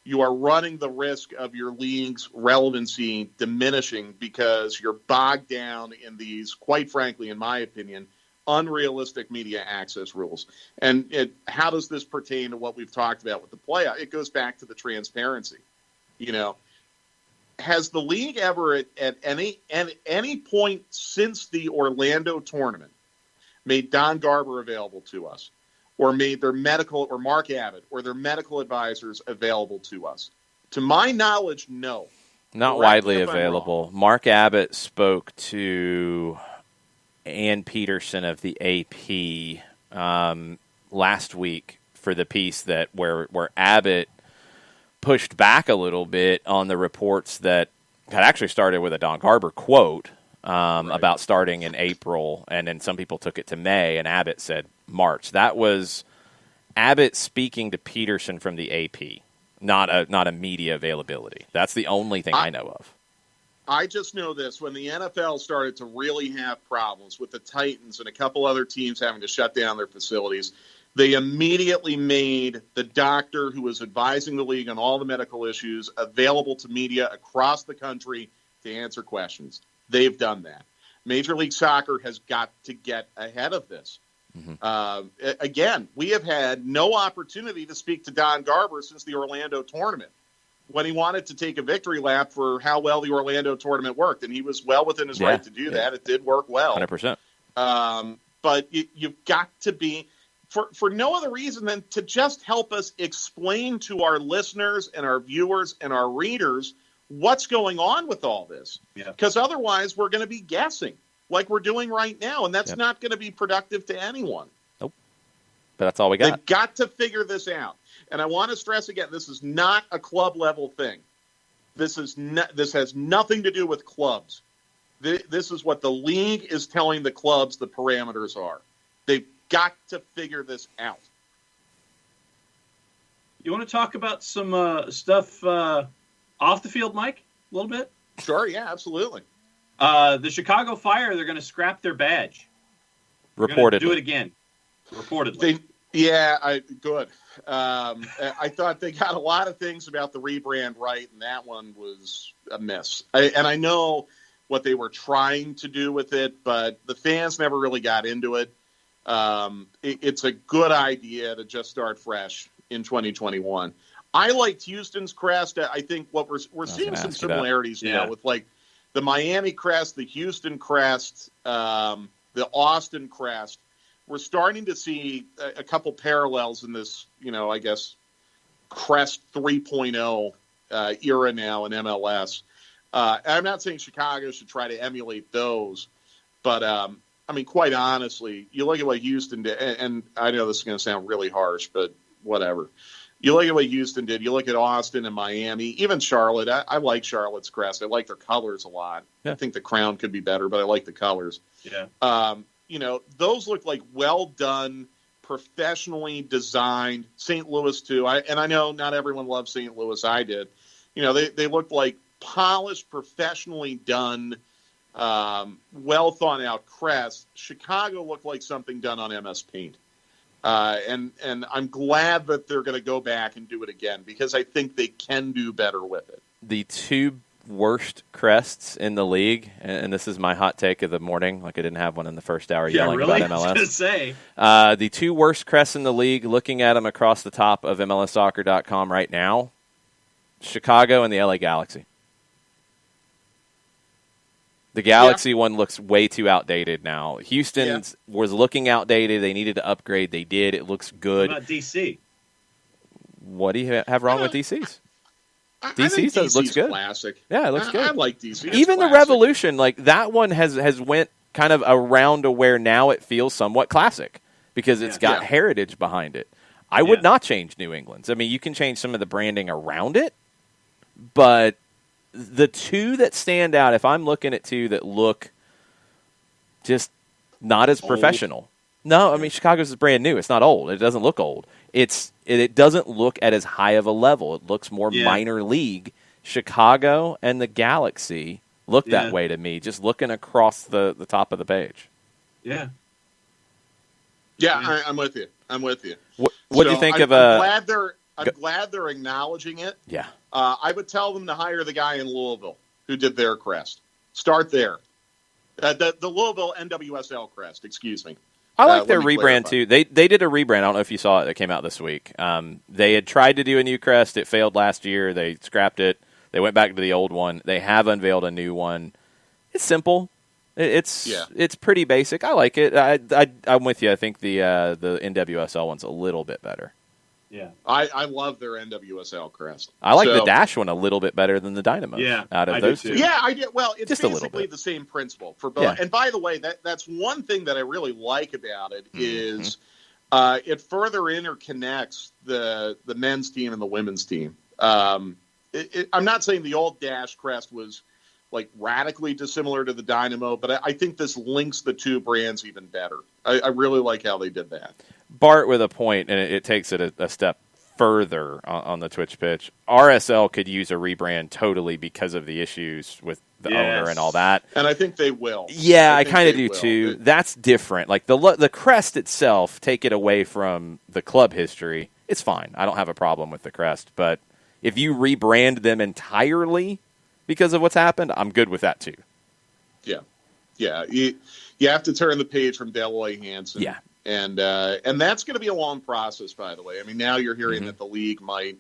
running the risk of your league's relevancy diminishing because you're bogged down in these, quite frankly, in my opinion, unrealistic media access rules. And how does this pertain to what we've talked about with the playoff? It goes back to the transparency. Has the league ever at any point since the Orlando tournament made Don Garber available to us? or made their medical, or Mark Abbott, or their medical advisors available to us? To my knowledge, no. Not Correct widely me if I'm available. Mark Abbott spoke to Ann Peterson of the AP last week for the piece that where Abbott pushed back a little bit on the reports that had actually started with a Don Garber quote about starting in April, and then some people took it to May, and Abbott said March. That was Abbott speaking to Peterson from the AP, not a media availability. That's the only thing I know of. I just know this. When the NFL started to really have problems with the Titans and a couple other teams having to shut down their facilities, they immediately made the doctor who was advising the league on all the medical issues available to media across the country to answer questions. They've done that. Major League Soccer has got to get ahead of this. Again, we have had no opportunity to speak to Don Garber since the Orlando tournament, when he wanted to take a victory lap for how well the Orlando tournament worked. And he was well within his right to do that. It did work well. 100%. But you've got to be, for no other reason than to just help us explain to our listeners and our viewers and our readers what's going on with all this. Because otherwise we're going to be guessing like we're doing right now, and that's not going to be productive to anyone. Nope. But that's all we got. They've got to figure this out. And I want to stress again, this is not a club-level thing. This has nothing to do with clubs. This is what the league is telling the clubs the parameters are. They've got to figure this out. You want to talk about some stuff off the field, Mike, a little bit? Sure, yeah, absolutely. The Chicago Fire, they're going to scrap their badge. Reportedly. Do it again. Reportedly. Good. I thought they got a lot of things about the rebrand right, and that one was a miss. I know what they were trying to do with it, but the fans never really got into it. It's a good idea to just start fresh in 2021. I liked Houston's crest. I think what we're seeing some similarities now with like the Miami crest, the Houston crest, the Austin crest. We're starting to see a couple parallels in this, I guess, crest 3.0 era now in MLS. I'm not saying Chicago should try to emulate those, but quite honestly, you look at what Houston did, and I know this is going to sound really harsh, but whatever. You look at what Houston did. You look at Austin and Miami, even Charlotte. I like Charlotte's crest. I like their colors a lot. Yeah. I think the crown could be better, but I like the colors. Yeah. Those look like well done, professionally designed. St. Louis too. I know not everyone loves St. Louis. I did. They looked like polished, professionally done, well thought out crests. Chicago looked like something done on MS Paint. And I'm glad that they're going to go back and do it again because I think they can do better with it. The two worst crests in the league, and this is my hot take of the morning, like I didn't have one in the first hour yelling about MLS. I was gonna say. The two worst crests in the league, looking at them across the top of MLSsoccer.com right now, Chicago and the LA Galaxy. The Galaxy one looks way too outdated now. Houston's was looking outdated. They needed to upgrade. They did. It looks good. What about DC? What do you have wrong with DC's? DC's looks good. Classic. Yeah, it looks good. I like DC. Even the Revolution, like that one has went kind of around to where now it feels somewhat classic because it's got heritage behind it. I would not change New England's. I mean, you can change some of the branding around it, but the two that stand out, if I'm looking at two that look just not as professional. No, I mean, Chicago's is brand new. It's not old. It doesn't look old. It doesn't look at as high of a level. It looks more minor league. Chicago and the Galaxy look that way to me, just looking across the top of the page. Yeah. Yeah, I'm with you. What do you think of I'm glad they're acknowledging it. Yeah. I would tell them to hire the guy in Louisville who did their crest. Start there. The Louisville NWSL crest, excuse me. I like their rebrand, too. They did a rebrand. I don't know if you saw it. That came out this week. They had tried to do a new crest. It failed last year. They scrapped it. They went back to the old one. They have unveiled a new one. It's simple. It's pretty basic. I like it. I'm with you. I think the NWSL one's a little bit better. Yeah, I love their NWSL crest. I like the Dash one a little bit better than the Dynamo. Yeah, out of I those do two. too. Yeah, I did. Well, it's just basically the same principle for both. Yeah. And by the way, that's one thing that I really like about it is it further interconnects the men's team and the women's team. I'm not saying the old Dash crest was like radically dissimilar to the Dynamo, but I think this links the two brands even better. I really like how they did that. Bart with a point, and it takes it a step further on the Twitch pitch. RSL could use a rebrand totally because of the issues with the owner and all that. And I think they will. Yeah, I kind of do too. That's different. Like the crest itself, take it away from the club history, it's fine. I don't have a problem with the crest. But if you rebrand them entirely because of what's happened, I'm good with that too. Yeah. Yeah. You have to turn the page from Deloy Hansen. Yeah. And that's going to be a long process, by the way. I mean, now you're hearing that the league might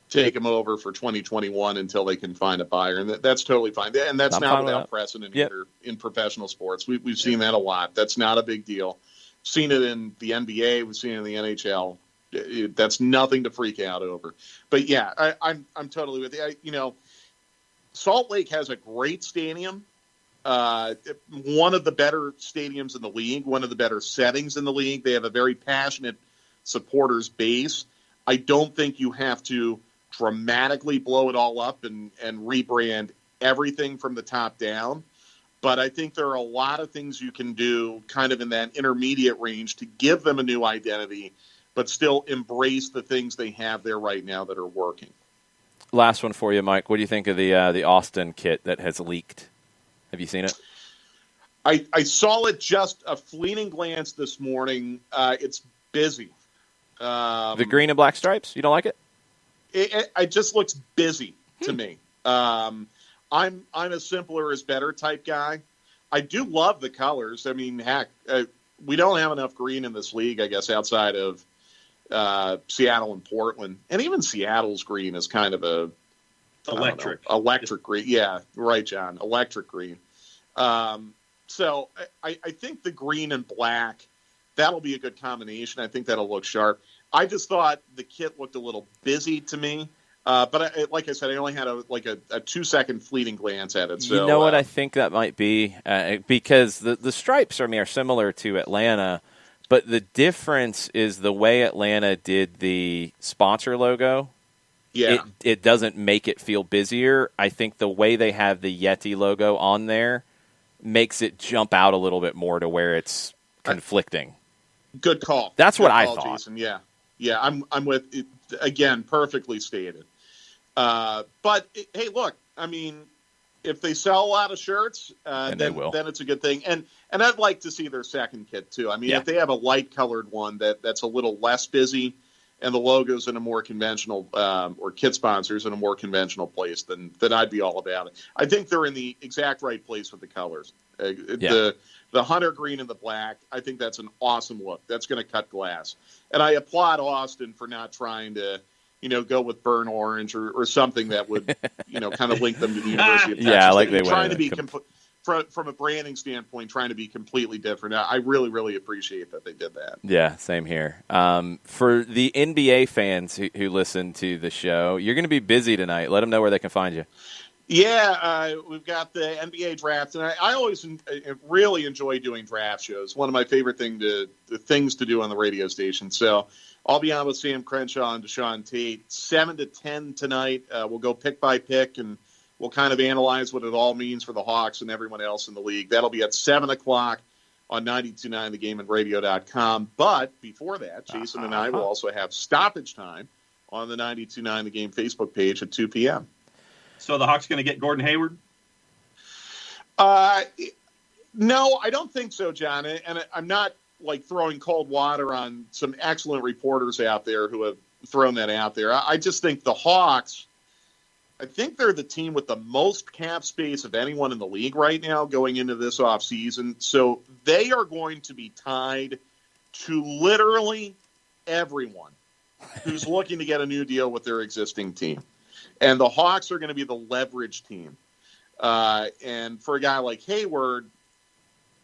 take them over for 2021 until they can find a buyer, and that's totally fine. And that's not without precedent either in professional sports. We've seen that a lot. That's not a big deal. Seen it in the NBA. We've seen it in the NHL. That's nothing to freak out over. But yeah, I'm totally with you. Salt Lake has a great stadium. One of the better stadiums in the league, one of the better settings in the league. They have a very passionate supporters base. I don't think you have to dramatically blow it all up and rebrand everything from the top down. But I think there are a lot of things you can do kind of in that intermediate range to give them a new identity, but still embrace the things they have there right now that are working. Last one for you, Mike. What do you think of the Austin kit that has leaked? Have you seen it? I saw it just a fleeting glance this morning. It's busy. The green and black stripes? You don't like it? It just looks busy to me. I'm a simpler is better type guy. I do love the colors. I mean, heck, we don't have enough green in this league, I guess, outside of Seattle and Portland. And even Seattle's green is kind of a electric green. Yeah, right, John. Electric green. So I think the green and black, that'll be a good combination. I think that'll look sharp. I just thought the kit looked a little busy to me. But like I said, I only had a 2-second fleeting glance at it. So, you know what I think that might be? Because the stripes are similar to Atlanta, but the difference is the way Atlanta did the sponsor logo. Yeah. It doesn't make it feel busier. I think the way they have the Yeti logo on there makes it jump out a little bit more to where it's conflicting. Good call. That's what I thought. Jason. Yeah. Yeah, I'm with it. Again, perfectly stated. But hey, look, I mean, if they sell a lot of shirts, then it's a good thing. And I'd like to see their second kit too. I mean, if they have a light colored one that's a little less busy, and the logo's in a more conventional, or kit sponsors in a more conventional place, then I'd be all about it. I think they're in the exact right place with the colors. The hunter green and the black, I think that's an awesome look. That's going to cut glass. And I applaud Austin for not trying to, go with burnt orange or something that would, kind of link them to the University of Texas. Yeah, like they trying to be from a branding standpoint, trying to be completely different. I really, really appreciate that they did that. Yeah, same here. For the NBA fans who listen to the show, you're going to be busy tonight. Let them know where they can find you. Yeah, we've got the NBA draft, and I always really enjoy doing draft shows. One of my favorite things to do on the radio station. So I'll be on with Sam Crenshaw and Deshaun Tate, 7 to 10 tonight. We'll go pick by pick, and we'll kind of analyze what it all means for the Hawks and everyone else in the league. That'll be at 7 o'clock on 92.9 The Game and Radio.com. But before that, Jason and I will also have stoppage time on the 92.9 The Game Facebook page at 2 p.m. So the Hawks going to get Gordon Hayward? No, I don't think so, John. And I'm not throwing cold water on some excellent reporters out there who have thrown that out there. I just think the Hawks, I think they're the team with the most cap space of anyone in the league right now going into this offseason. So they are going to be tied to literally everyone who's looking to get a new deal with their existing team. And the Hawks are going to be the leverage team. And for a guy like Hayward,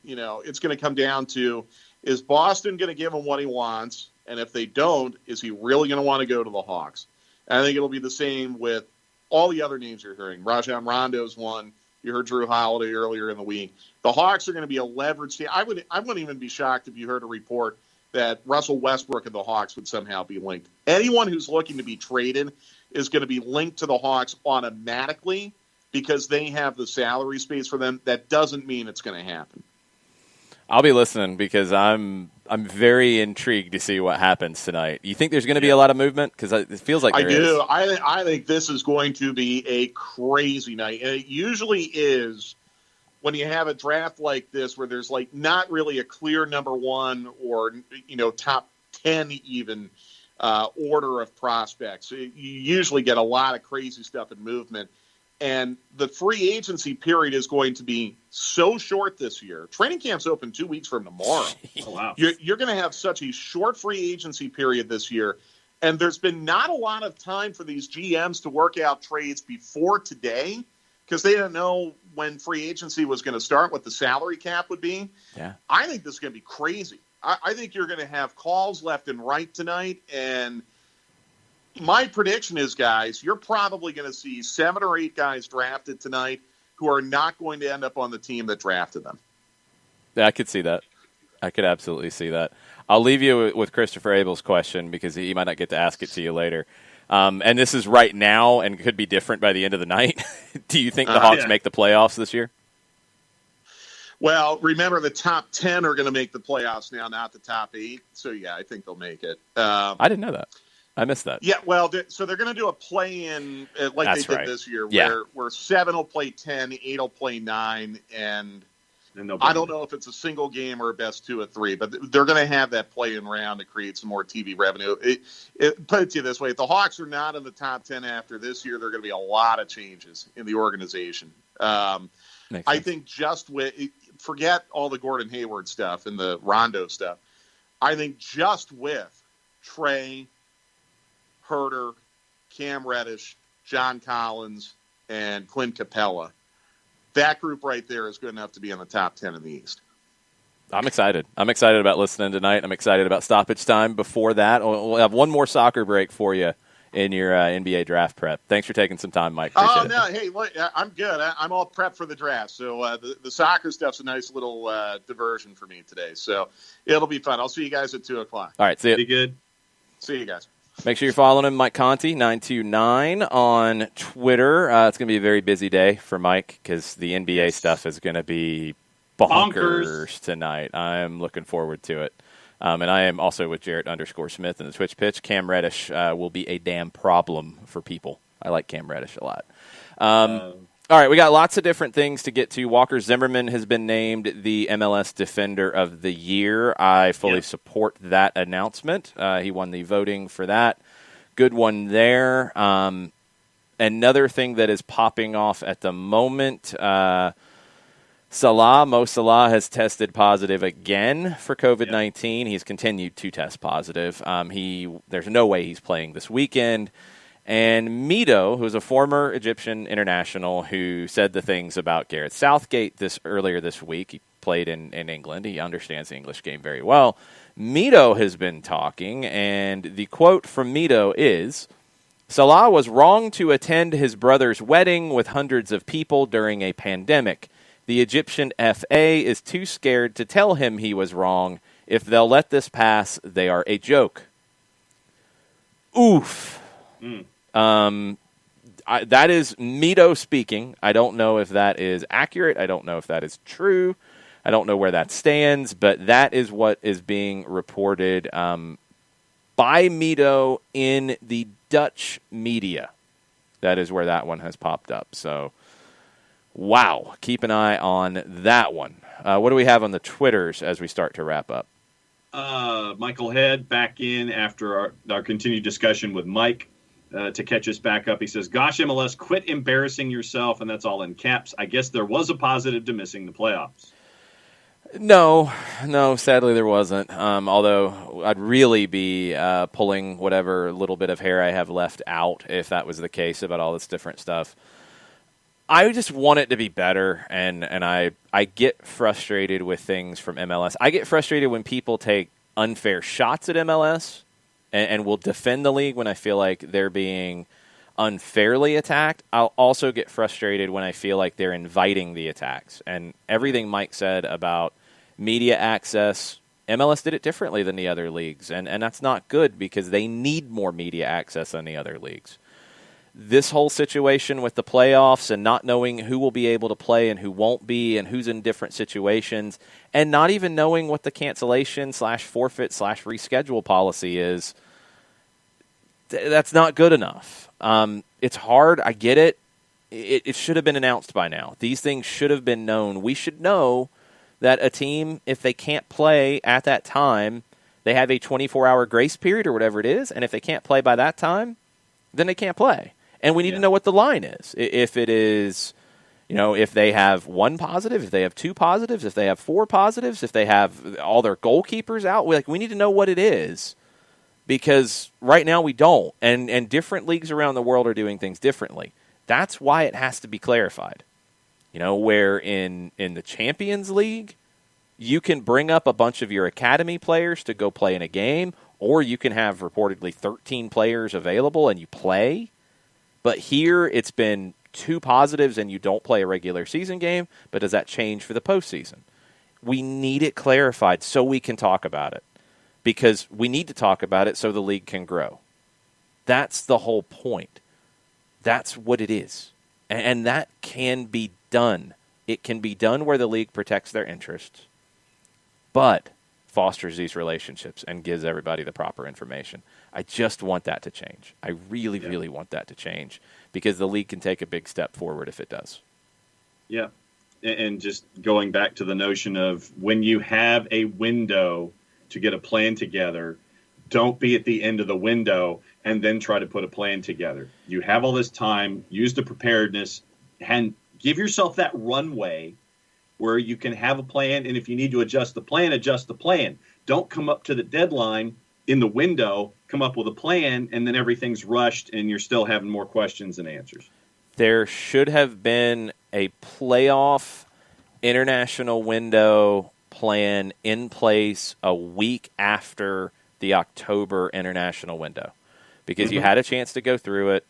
it's going to come down to, is Boston going to give him what he wants? And if they don't, is he really going to want to go to the Hawks? And I think it'll be the same with all the other names you're hearing. Rajon Rondo's one. You heard Drew Holiday earlier in the week. The Hawks are going to be a leveraged team. I wouldn't even be shocked if you heard a report that Russell Westbrook and the Hawks would somehow be linked. Anyone who's looking to be traded is going to be linked to the Hawks automatically because they have the salary space for them. That doesn't mean it's going to happen. I'll be listening because I'm very intrigued to see what happens tonight. You think there's going to be a lot of movement? Because it feels like there is. I do. I think this is going to be a crazy night. And it usually is when you have a draft like this where there's like not really a clear number one or, top 10 even order of prospects. You usually get a lot of crazy stuff and movement. And the free agency period is going to be so short this year. Training camp's open 2 weeks from tomorrow. Oh, wow. You're going to have such a short free agency period this year. And there's been not a lot of time for these GMs to work out trades before today because they didn't know when free agency was going to start, what the salary cap would be. Yeah. I think this is going to be crazy. I think you're going to have calls left and right tonight. And my prediction is, guys, you're probably going to see 7 or 8 guys drafted tonight who are not going to end up on the team that drafted them. Yeah, I could see that. I could absolutely see that. I'll leave you with Christopher Abel's question because he might not get to ask it to you later. And this is right now and could be different by the end of the night. Do you think the Hawks make the playoffs this year? Well, remember the top 10 are going to make the playoffs now, not the top 8. So, yeah, I think they'll make it. I didn't know that. I missed that. Yeah, well, so they're going to do a play-in like That's they did right. this year, Yeah. where 7 will play 10, 8 will play 9, and I don't know if it's a single game or a best 2 of 3, but they're going to have that play-in round to create some more TV revenue. Put it to you this way, if the Hawks are not in the top 10 after this year, there are going to be a lot of changes in the organization. I think forget all the Gordon Hayward stuff and the Rondo stuff. I think just with Trey, Herter, Cam Reddish, John Collins, and Clint Capella, that group right there is good enough to be in the top 10 in the East. I'm excited. I'm excited about listening tonight. I'm excited about stoppage time. Before that, we'll have one more soccer break for you in your NBA draft prep. Thanks for taking some time, Mike. Appreciate it. Hey, look, I'm good. I'm all prepped for the draft. So the soccer stuff's a nice little diversion for me today. So it'll be fun. I'll see you guys at 2 o'clock. All right, see you. Be good. See you guys. Make sure you're following him, Mike Conti, 929 on Twitter. It's going to be a very busy day for Mike because the NBA stuff is going to be bonkers tonight. I'm looking forward to it. And I am also with Jarrett_Smith in the Twitch pitch. Cam Reddish will be a damn problem for people. I like Cam Reddish a lot. All right, we got lots of different things to get to. Walker Zimmerman has been named the MLS Defender of the Year. I fully support that announcement. He won the voting for that. Good one there. Another thing that is popping off at the moment, Mo Salah has tested positive again for COVID-19. He's continued to test positive. There's no way he's playing this weekend. And Mito, who's a former Egyptian international who said the things about Gareth Southgate earlier this week. He played in England. He understands the English game very well. Mito has been talking, and the quote from Mito is, Salah was wrong to attend his brother's wedding with hundreds of people during a pandemic. The Egyptian FA is too scared to tell him he was wrong. If they'll let this pass, they are a joke. Oof. That is Mito speaking. I don't know if that is accurate. I don't know if that is true. I don't know where that stands, but that is what is being reported by Mito in the Dutch media. That is where that one has popped up. So, wow. Keep an eye on that one. What do we have on the Twitters as we start to wrap up? Michael Head back in after our continued discussion with Mike. To catch us back up, he says, gosh, MLS, quit embarrassing yourself, and that's all in caps. I guess there was a positive to missing the playoffs. No, sadly there wasn't. Although I'd really be pulling whatever little bit of hair I have left out if that was the case about all this different stuff. I just want it to be better, and I get frustrated with things from MLS. I get frustrated when people take unfair shots at MLS and will defend the league when I feel like they're being unfairly attacked. I'll also get frustrated when I feel like they're inviting the attacks. And everything Mike said about media access, MLS did it differently than the other leagues, and that's not good because they need more media access than the other leagues. This whole situation with the playoffs and not knowing who will be able to play and who won't be and who's in different situations and not even knowing what the cancellation /forfeit /reschedule policy is, that's not good enough. It's hard. I get it. It should have been announced by now. These things should have been known. We should know that a team, if they can't play at that time, they have a 24-hour grace period or whatever it is, and if they can't play by that time, then they can't play. And we need to know what the line is. If it is, if they have one positive, if they have two positives, if they have four positives, if they have all their goalkeepers out, we need to know what it is. Because right now we don't. And different leagues around the world are doing things differently. That's why it has to be clarified. Where in the Champions League, you can bring up a bunch of your academy players to go play in a game, or you can have reportedly 13 players available and you play. But here it's been two positives and you don't play a regular season game, but does that change for the postseason? We need it clarified so we can talk about it. Because we need to talk about it so the league can grow. That's the whole point. That's what it is. And that can be done. It can be done where the league protects their interests, but fosters these relationships and gives everybody the proper information. I just want that to change. I really, really want that to change because the league can take a big step forward if it does. Yeah. And just going back to the notion of when you have a window to get a plan together, don't be at the end of the window and then try to put a plan together. You have all this time, use the preparedness, and give yourself that runway where you can have a plan, and if you need to adjust the plan, adjust the plan. Don't come up to the deadline in the window, come up with a plan, and then everything's rushed and you're still having more questions than answers. There should have been a playoff international window plan in place a week after the October international window because you had a chance to go through it.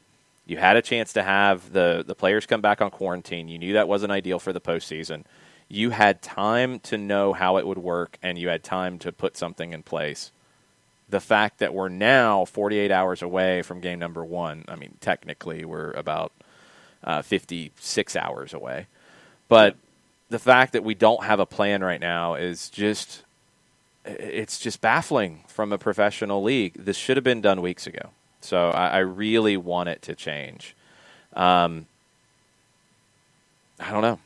You had a chance to have the players come back on quarantine. You knew that wasn't ideal for the postseason. You had time to know how it would work, and you had time to put something in place. The fact that we're now 48 hours away from game number one, I mean, technically we're about 56 hours away. But the fact that we don't have a plan right now is just baffling from a professional league. This should have been done weeks ago. So I really want it to change. I don't know.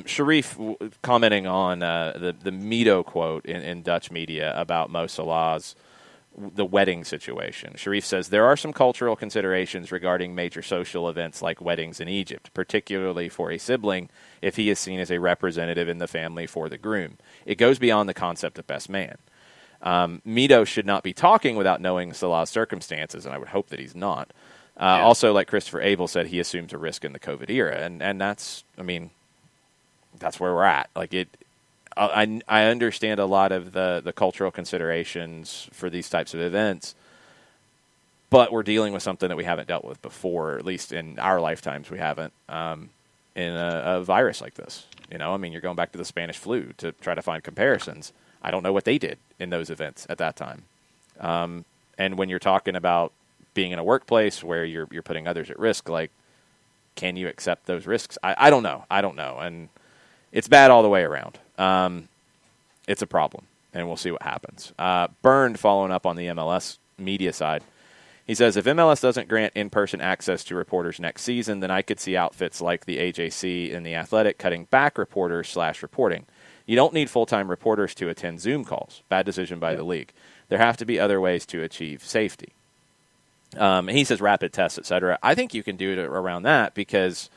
Sharif commenting on the Mito quote in Dutch media about Mo Salah's the wedding situation. Sharif says, there are some cultural considerations regarding major social events like weddings in Egypt, particularly for a sibling if he is seen as a representative in the family for the groom. It goes beyond the concept of best man. Mito should not be talking without knowing Salah's circumstances, and I would hope that he's not. Also, like Christopher Abel said, he assumes a risk in the COVID era, and that's where we're at. I understand a lot of the cultural considerations for these types of events, but we're dealing with something that we haven't dealt with before, or at least in our lifetimes we haven't, in a virus like this. You're going back to the Spanish flu to try to find comparisons. I don't know what they did in those events at that time. And when you're talking about being in a workplace where you're putting others at risk, can you accept those risks? I don't know. And it's bad all the way around. It's a problem, and we'll see what happens. Burned, following up on the MLS media side, he says, if MLS doesn't grant in-person access to reporters next season, then I could see outfits like the AJC and the Athletic cutting back reporters / reporting. You don't need full-time reporters to attend Zoom calls. Bad decision by the league. There have to be other ways to achieve safety. He says rapid tests, etc. I think you can do it around that because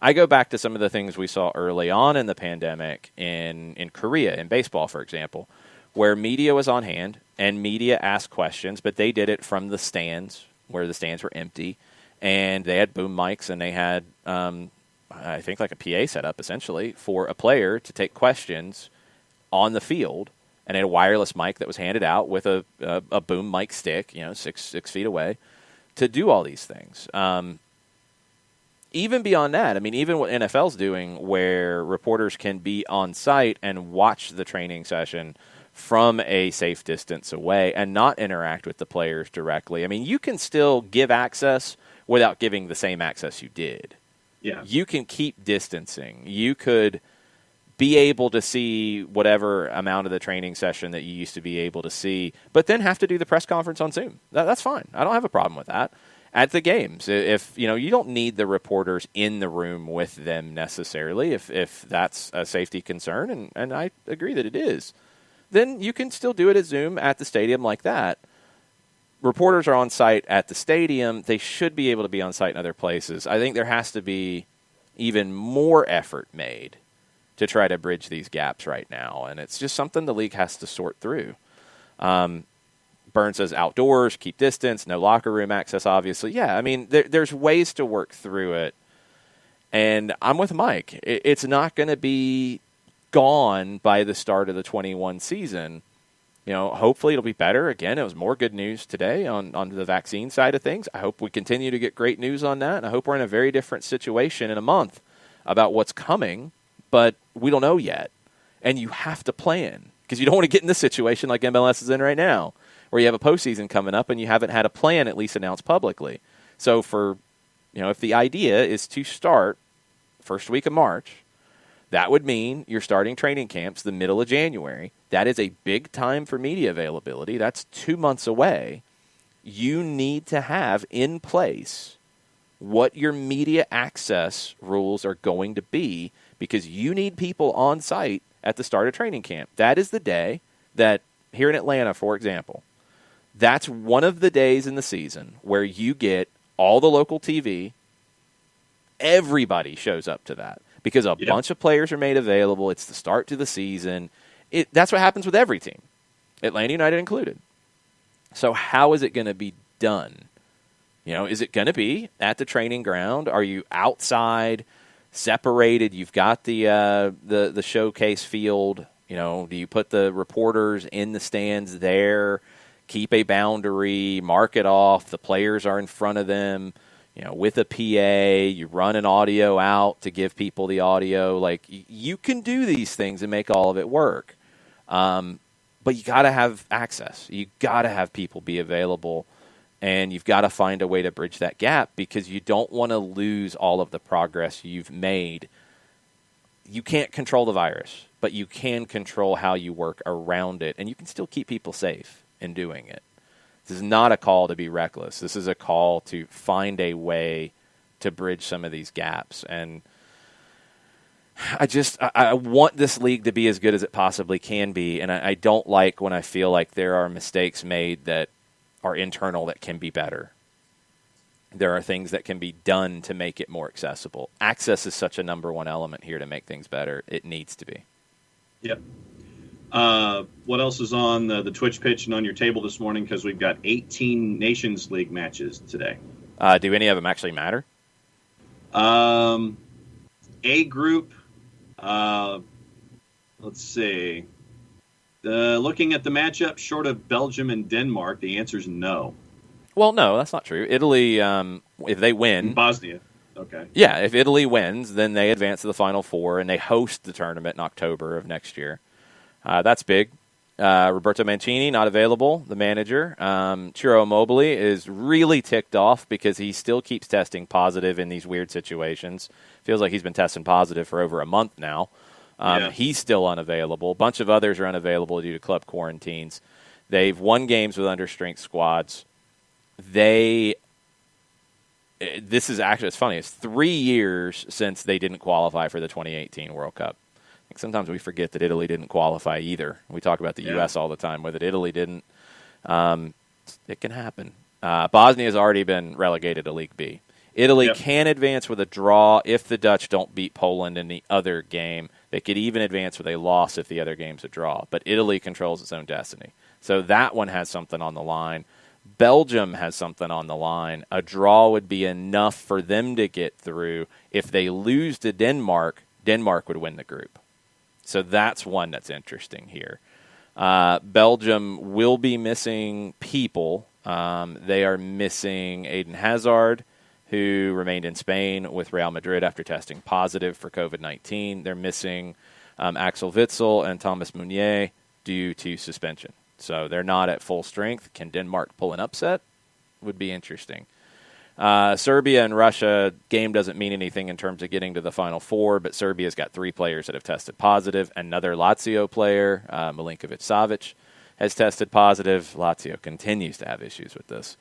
I go back to some of the things we saw early on in the pandemic in Korea, in baseball, for example, where media was on hand and media asked questions, but they did it from the stands where the stands were empty, and they had boom mics and they had I think like a PA setup essentially for a player to take questions on the field, and a wireless mic that was handed out with a boom mic stick, 6 feet away, to do all these things. Even beyond that, I mean, even what NFL's doing, where reporters can be on site and watch the training session from a safe distance away and not interact with the players directly. I mean, you can still give access without giving the same access you did. Yeah. You can keep distancing. You could be able to see whatever amount of the training session that you used to be able to see, but then have to do the press conference on Zoom. That's fine. I don't have a problem with that. At the games, if you don't need the reporters in the room with them necessarily, if that's a safety concern, and I agree that it is, then you can still do it at Zoom at the stadium like that. Reporters are on site at the stadium. They should be able to be on site in other places. I think there has to be even more effort made to try to bridge these gaps right now, and it's just something the league has to sort through. Burns says outdoors, keep distance, no locker room access, obviously. Yeah, I mean, there's ways to work through it, and I'm with Mike. It's not going to be gone by the start of the 21 season. Hopefully it'll be better. Again, it was more good news today on the vaccine side of things. I hope we continue to get great news on that, and I hope we're in a very different situation in a month about what's coming, but we don't know yet. And you have to plan, because you don't want to get in this situation like MLS is in right now, where you have a postseason coming up and you haven't had a plan at least announced publicly. So if the idea is to start first week of March, that would mean you're starting training camps the middle of January. That is a big time for media availability. That's 2 months away. You need to have in place what your media access rules are going to be, because you need people on site at the start of training camp. That is the day that, here in Atlanta, for example, that's one of the days in the season where you get all the local TV. Everybody shows up to that because a bunch of players are made available. It's the start to the season. That's what happens with every team, Atlanta United included. So how is it going to be done? Is it going to be at the training ground? Are you outside, separated? You've got the showcase field. Do you put the reporters in the stands there? Keep a boundary, mark it off. The players are in front of them, with a PA. You run an audio out to give people the audio. Like, you can do these things and make all of it work. But you got to have access. You got to have people be available, and you've got to find a way to bridge that gap, because you don't want to lose all of the progress you've made. You can't control the virus, but you can control how you work around it, and you can still keep people safe in doing it. This is not a call to be reckless. This is a call to find a to bridge some of these gaps. And I want this league to be as good as it possibly can be, and I don't like when I feel like there are mistakes made that are internal that can be better. There are things that can be done to make it more accessible. Access is such a number one element here to make things better. It needs to be. Yep. What else is on the Twitch pitch and on your table this morning? Because we've got 18 Nations League matches today. Do any of them actually matter? A group. Let's see. Looking at the matchup, short of Belgium and Denmark, the answer is no. Well, no, that's not true. Italy, if they win... Bosnia. Okay. Yeah, if Italy wins, then they advance to the Final Four, and they host the tournament in October of next year. That's big. Roberto Mancini, not available, the manager. Ciro Immobile is really ticked off because he still keeps testing positive in these weird situations. Feels like he's been testing positive for over a month now. He's still unavailable. A bunch of others are unavailable due to club quarantines. They've won games with understrength squads. This is actually, it's funny, it's 3 years since they didn't qualify for the 2018 World Cup. I think sometimes we forget that Italy didn't qualify either. We talk about the U.S. all the time with it. Italy didn't. It can happen. Bosnia has already been relegated to League B. Italy can advance with a draw if the Dutch don't beat Poland in the other game. They could even advance with a loss if the other game's a draw. But Italy controls its own destiny. So that one has something on the line. Belgium has something on the line. A draw would be enough for them to get through. If they lose to Denmark, Denmark would win the group. So that's one that's interesting here. Belgium will be missing people. They are missing Eden Hazard, who remained in Spain with Real Madrid after testing positive for COVID-19. They're missing Axel Witsel and Thomas Meunier due to suspension. So they're not at full strength. Can Denmark pull an upset? Would be interesting. Serbia and Russia, game doesn't mean anything in terms of getting to the Final Four, but Serbia's got 3 players that have tested positive. Another Lazio player, Milinkovic-Savic, has tested positive. Lazio continues to have issues with this.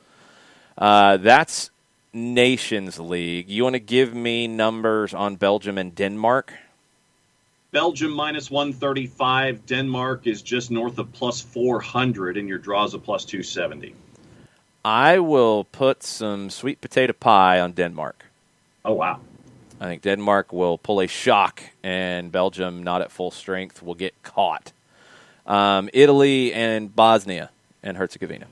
That's Nations League. You want to give me numbers on Belgium and Denmark? Belgium minus 135. Denmark is just north of plus 400, and your draws a plus 270. I will put some sweet potato pie on Denmark. Oh, wow. I think Denmark will pull a shock, and Belgium, not at full strength, will get caught. Italy and Bosnia and Herzegovina.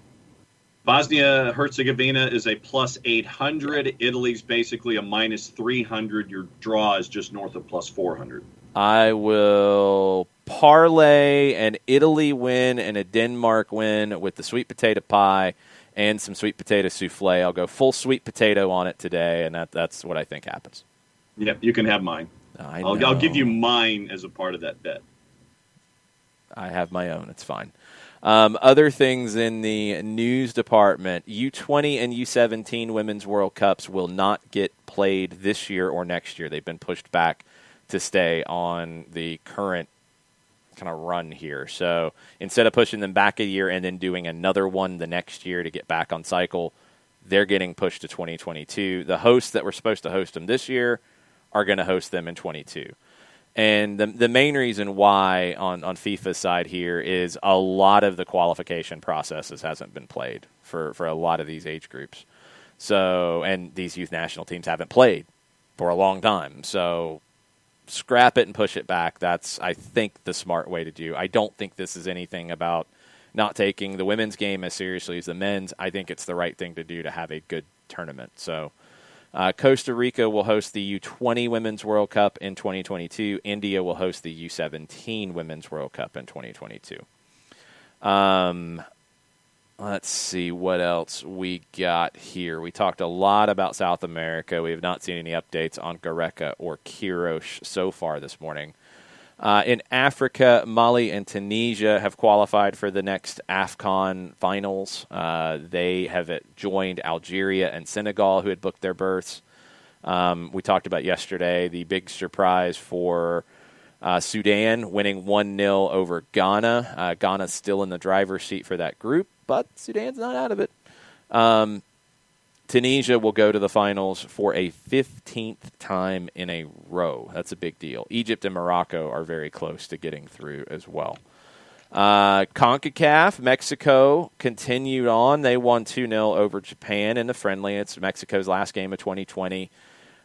Bosnia-Herzegovina is a plus 800. Italy's basically a minus 300. Your draw is just north of plus 400. I will parlay an Italy win and a Denmark win with the sweet potato pie and some sweet potato souffle. I'll go full sweet potato on it today, and that's what I think happens. Yep, you can have mine. I'll give you mine as a part of that bet. I have my own. It's fine. Other things in the news department, U20 and U17 Women's World Cups will not get played this year or next year. They've been pushed back to stay on the current kind of run here. So instead of pushing them back a year and then doing another one the next year to get back on cycle, they're getting pushed to 2022. The hosts that were supposed to host them this year are going to host them in 22. And the main reason why on FIFA's side here is a lot of the qualification processes hasn't been played for a lot of these age groups. So, and these youth national teams haven't played for a long time. So scrap it and push it back. That's, I think, the smart way to do. I don't think this is anything about not taking the women's game as seriously as the men's. I think it's the right thing to do to have a good tournament. So Costa Rica will host the U20 Women's World Cup in 2022. India will host the U17 Women's World Cup in 2022. Let's see what else we got here. We talked a lot about South America. We have not seen any updates on Gareca or Queiroz so far this morning. In Africa, Mali and Tunisia have qualified for the next AFCON finals. They have joined Algeria and Senegal, who had booked their berths. We talked about yesterday the big surprise for Sudan winning 1-0 over Ghana. Ghana's still in the driver's seat for that group, but Sudan's not out of it. Tunisia will go to the finals for a 15th time in a row. That's a big deal. Egypt and Morocco are very close to getting through as well. CONCACAF, Mexico continued on. They won 2-0 over Japan in the friendly. It's Mexico's last game of 2020.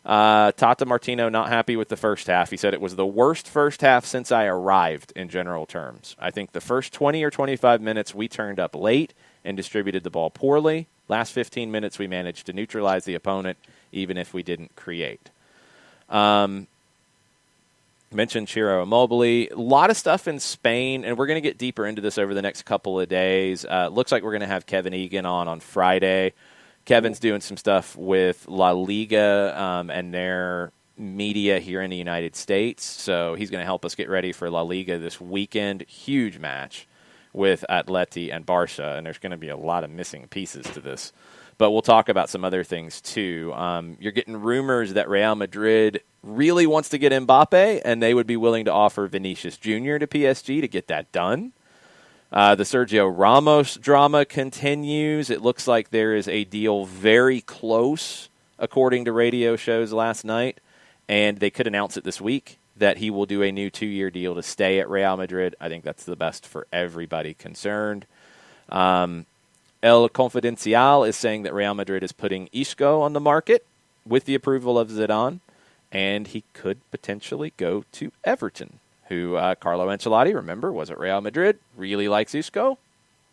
Tata Martino not happy with the first half. He said it was the worst first half since I arrived in general terms. I think the first 20 or 25 minutes we turned up late and distributed the ball poorly. Last 15 minutes we managed to neutralize the opponent even if we didn't create. Mentioned Ciro Immobile. A lot of stuff in Spain, and we're going to get deeper into this over the next couple of days. Looks like we're going to have Kevin Egan on Friday. Kevin's doing some stuff with La Liga and their media here in the United States, so he's going to help us get ready for La Liga this weekend. Huge match with Atleti and Barca, and there's going to be a lot of missing pieces to this. But we'll talk about some other things, too. You're getting rumors that Real Madrid really wants to get Mbappe, and they would be willing to offer Vinicius Jr. to PSG to get that done. The Sergio Ramos drama continues. It looks like there is a deal very close, according to radio shows last night, and they could announce it this week, that he will do a new 2-year deal to stay at Real Madrid. I think that's the best for everybody concerned. El Confidencial is saying that Real Madrid is putting Isco on the market with the approval of Zidane, and he could potentially go to Everton, who Carlo Ancelotti, remember, was at Real Madrid, really likes Isco.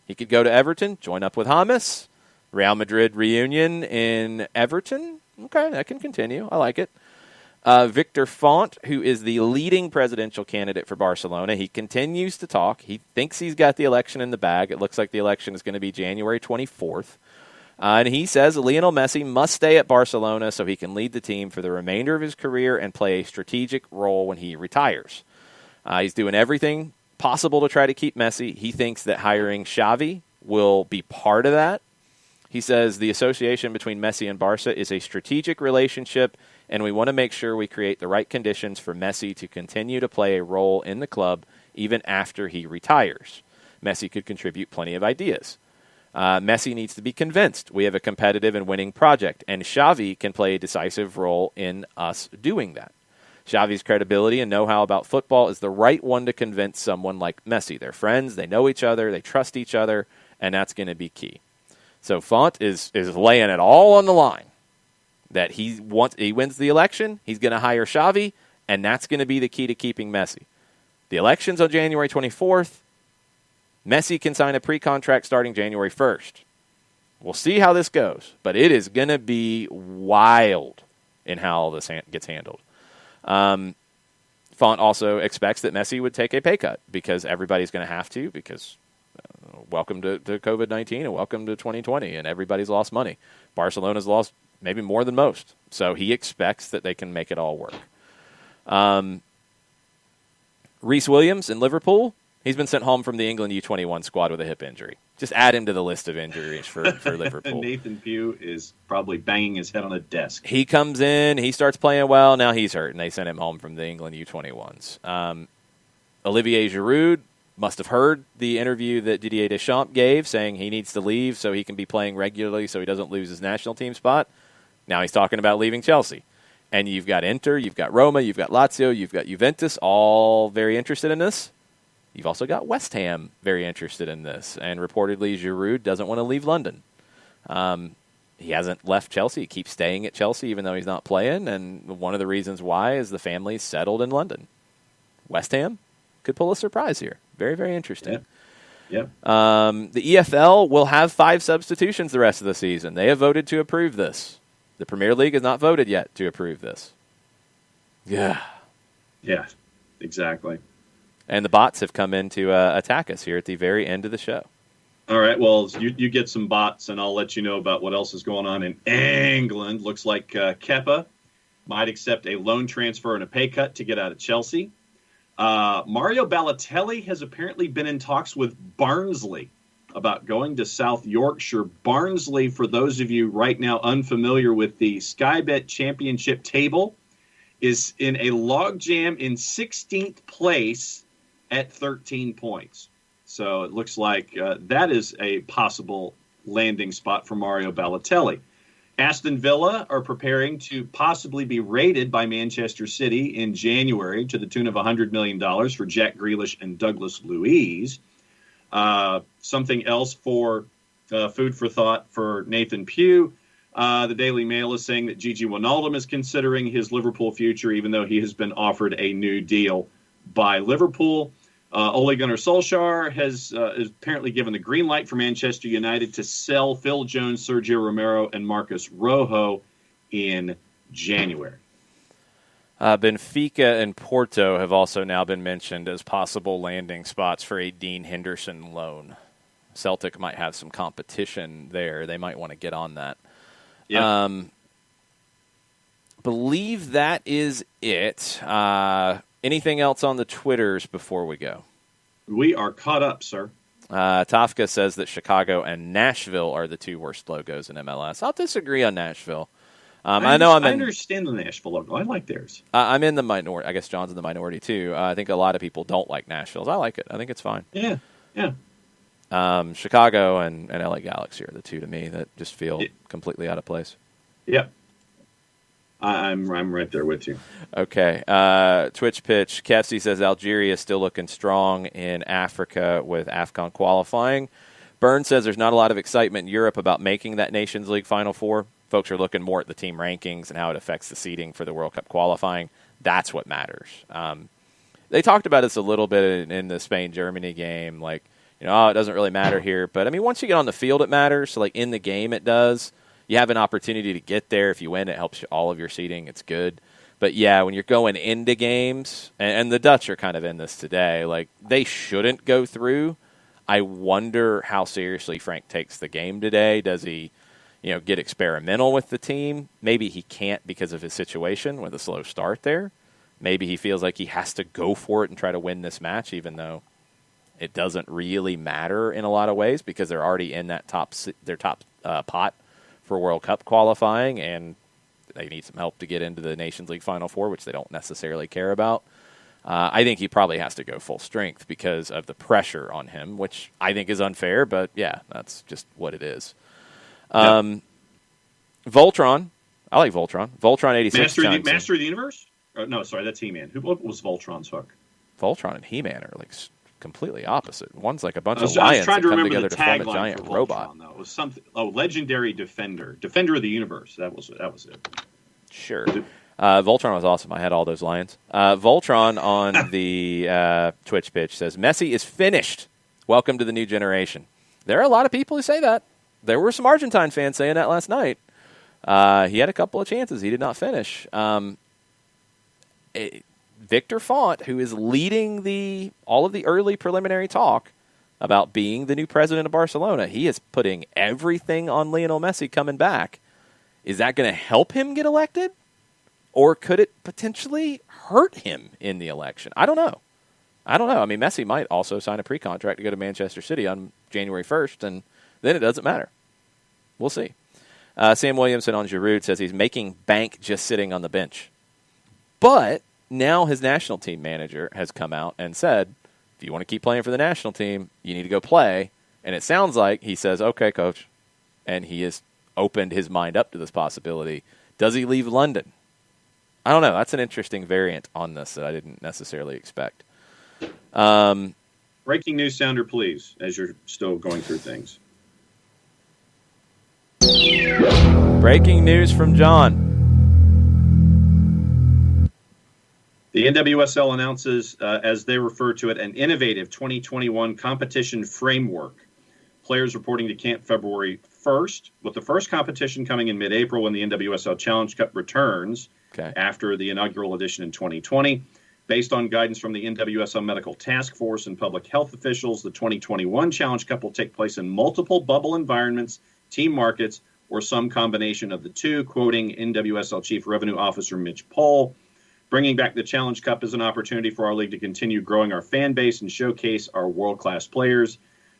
He could go to Everton, join up with James. Real Madrid reunion in Everton. Okay, that can continue. I like it. Victor Font, who is the leading presidential candidate for Barcelona, he continues to talk. He thinks he's got the election in the bag. It looks like the election is going to be January 24th. And he says Lionel Messi must stay at Barcelona so he can lead the team for the remainder of his career and play a strategic role when he retires. He's doing everything possible to try to keep Messi. He thinks that hiring Xavi will be part of that. He says the association between Messi and Barca is a strategic relationship, and we want to make sure we create the right conditions for Messi to continue to play a role in the club even after he retires. Messi could contribute plenty of ideas. Messi needs to be convinced we have a competitive and winning project, and Xavi can play a decisive role in us doing that. Xavi's credibility and know-how about football is the right one to convince someone like Messi. They're friends, they know each other, they trust each other, and that's going to be key. So Font is laying it all on the line that he wins the election, he's going to hire Xavi, and that's going to be the key to keeping Messi. The election's on January 24th. Messi can sign a pre-contract starting January 1st. We'll see how this goes, but it is going to be wild in how all this gets handled. Font also expects that Messi would take a pay cut because everybody's going to have to because welcome to COVID-19 and welcome to 2020, and everybody's lost money. Barcelona's lost maybe more than most, so he expects that they can make it all work. Reece Williams in Liverpool, he's been sent home from the England U21 squad with a hip injury. Just add him to the list of injuries for Liverpool. Nathan Pugh is probably banging his head on a desk. He comes in, he starts playing well, now he's hurt, and they sent him home from the England U21s. Olivier Giroud must have heard the interview that Didier Deschamps gave, saying he needs to leave so he can be playing regularly so he doesn't lose his national team spot. Now he's talking about leaving Chelsea. And you've got Inter, you've got Roma, you've got Lazio, you've got Juventus, all very interested in this. You've also got West Ham very interested in this. And reportedly, Giroud doesn't want to leave London. He hasn't left Chelsea. He keeps staying at Chelsea even though he's not playing. And one of the reasons why is the family's settled in London. West Ham could pull a surprise here. Very, very interesting. Yep. The EFL will have 5 substitutions the rest of the season. They have voted to approve this. The Premier League has not voted yet to approve this. Yeah. Yeah, exactly. And the bots have come in to attack us here at the very end of the show. All right, well, you get some bots, and I'll let you know about what else is going on in England. Looks like Kepa might accept a loan transfer and a pay cut to get out of Chelsea. Mario Balotelli has apparently been in talks with Barnsley about going to South Yorkshire. Barnsley, for those of you right now unfamiliar with the Sky Bet Championship table, is in a logjam in 16th place at 13 points. So it looks like that is a possible landing spot for Mario Balotelli. Aston Villa are preparing to possibly be raided by Manchester City in January to the tune of $100 million for Jack Grealish and Douglas Luiz. Something else for food for thought for Nathan Pugh. The Daily Mail is saying that Gigi Wijnaldum is considering his Liverpool future, even though he has been offered a new deal by Liverpool. Ole Gunnar Solskjaer has is apparently given the green light for Manchester United to sell Phil Jones, Sergio Romero, and Marcus Rojo in January. Benfica and Porto have also now been mentioned as possible landing spots for a Dean Henderson loan. Celtic might have some competition there. They might want to get on that. Yep. Believe that is it. Anything else on the Twitters before we go? We are caught up, sir. Tafka says that Chicago and Nashville are the 2 worst logos in MLS. I'll disagree on Nashville. I understand the Nashville logo. I like theirs. I'm in the minority. I guess John's in the minority, too. I think a lot of people don't like Nashville's. I like it. I think it's fine. Yeah. Chicago and LA Galaxy are the 2 to me that just feel completely out of place. Yep. I'm right there with you. Okay. Twitch pitch. Kefsey says Algeria is still looking strong in Africa with AFCON qualifying. Burns says there's not a lot of excitement in Europe about making that Nations League Final Four. Folks are looking more at the team rankings and how it affects the seeding for the World Cup qualifying. That's what matters. They talked about this a little bit in the Spain-Germany game. Like, it doesn't really matter here. But, I mean, once you get on the field, it matters. So, like, in the game, it does. You have an opportunity to get there. If you win, it helps all of your seeding. It's good. But, yeah, when you're going into games, and the Dutch are kind of in this today, like, they shouldn't go through. I wonder how seriously Frank takes the game today. Does he, get experimental with the team? Maybe he can't because of his situation with a slow start there. Maybe he feels like he has to go for it and try to win this match, even though it doesn't really matter in a lot of ways because they're already in that top pot for World Cup qualifying, and they need some help to get into the Nations League Final Four, which they don't necessarily care about. I think he probably has to go full strength because of the pressure on him, which I think is unfair, but yeah, that's just what it is. Voltron. I like Voltron. Voltron 86. Master of the Universe? No, sorry, that's He-Man. What was Voltron's hook? Voltron and He-Man are like completely opposite. One's like a bunch of lions that come together to form a giant robot. Though. It was something. Oh, Legendary Defender of the Universe. That was it. Sure. Voltron was awesome. I had all those lions. Voltron on the Twitch pitch says, Messi is finished. Welcome to the new generation. There are a lot of people who say that. There were some Argentine fans saying that last night. He had a couple of chances. He did not finish. Victor Font, who is leading all of the early preliminary talk about being the new president of Barcelona, he is putting everything on Lionel Messi coming back. Is that going to help him get elected? Or could it potentially hurt him in the election? I don't know. I mean, Messi might also sign a pre-contract to go to Manchester City on January 1st, and then it doesn't matter. We'll see. Sam Williamson on Giroud says he's making bank just sitting on the bench. But now his national team manager has come out and said, if you want to keep playing for the national team, you need to go play. And it sounds like he says, okay, coach. And he has opened his mind up to this possibility. Does he leave London? I don't know. That's an interesting variant on this that I didn't necessarily expect. Breaking news sounder, please, as you're still going through things. Breaking news from John. The NWSL announces, as they refer to it, an innovative 2021 competition framework. Players reporting to camp February 1st, with the first competition coming in mid-April when the NWSL Challenge Cup returns after the inaugural edition in 2020. Based on guidance from the NWSL Medical Task Force and public health officials, the 2021 Challenge Cup will take place in multiple bubble environments, team markets, or some combination of the two, quoting NWSL Chief Revenue Officer Mitch Pohl. Bringing back the Challenge Cup is an opportunity for our league to continue growing our fan base and showcase our world-class players.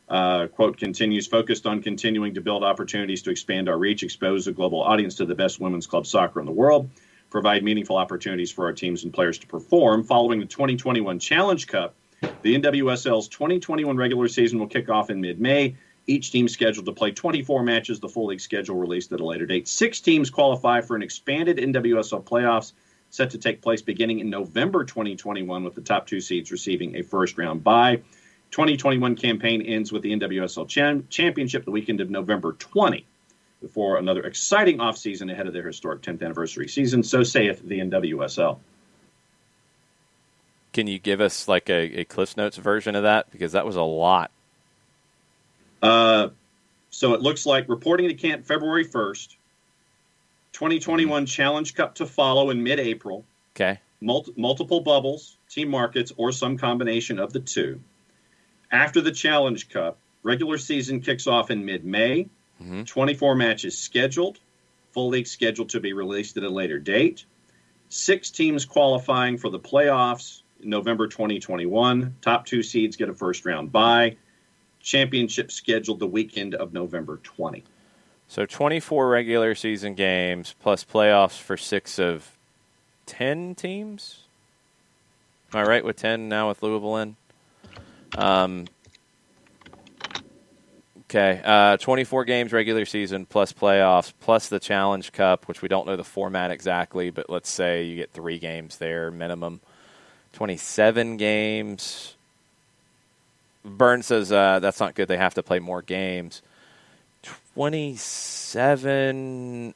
Quote continues, focused on continuing to build opportunities to expand our reach, expose a global audience to the best women's club soccer in the world, provide meaningful opportunities for our teams and players to perform. Following the 2021 Challenge Cup, the NWSL's 2021 regular season will kick off in mid-May. Each team scheduled to play 24 matches, the full league schedule released at a later date. 6 teams qualify for an expanded NWSL playoffs set to take place beginning in November 2021, with the top 2 seeds receiving a first-round bye. 2021 campaign ends with the NWSL Championship the weekend of November 20, before another exciting offseason ahead of their historic 10th anniversary season. So saith the NWSL. Can you give us like a Cliff Notes version of that? Because that was a lot. So it looks like reporting to camp February 1st, 2021 Challenge Cup to follow in mid-April. Okay. Multiple bubbles, team markets, or some combination of the two. After the Challenge Cup, regular season kicks off in mid-May. 24 matches scheduled. Full league scheduled to be released at a later date. 6 teams qualifying for the playoffs in November 2021. Top 2 seeds get a first-round bye. Championship scheduled the weekend of November 20. So 24 regular season games plus playoffs for 6 of 10 teams? Am I right with 10 now with Louisville in? Okay, 24 games regular season plus playoffs plus the Challenge Cup, which we don't know the format exactly, but let's say you get 3 games there minimum. 27 games. Burns says that's not good. They have to play more games. 27,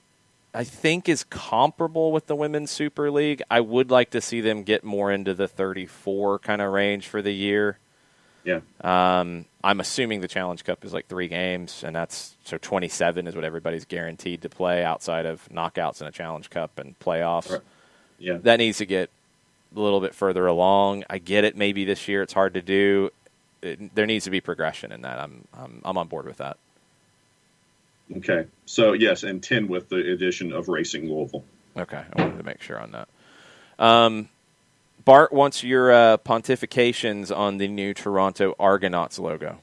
I think, is comparable with the Women's Super League. I would like to see them get more into the 34 kind of range for the year. Yeah. I'm assuming the Challenge Cup is like 3 games, and so 27 is what everybody's guaranteed to play outside of knockouts in a Challenge Cup and playoffs. Right. Yeah. That needs to get a little bit further along. I get it. Maybe this year it's hard to do. There needs to be progression in that. I'm on board with that. Okay. So, yes, and 10 with the addition of Racing Louisville. Okay. I wanted to make sure on that. Bart wants your pontifications on the new Toronto Argonauts logo.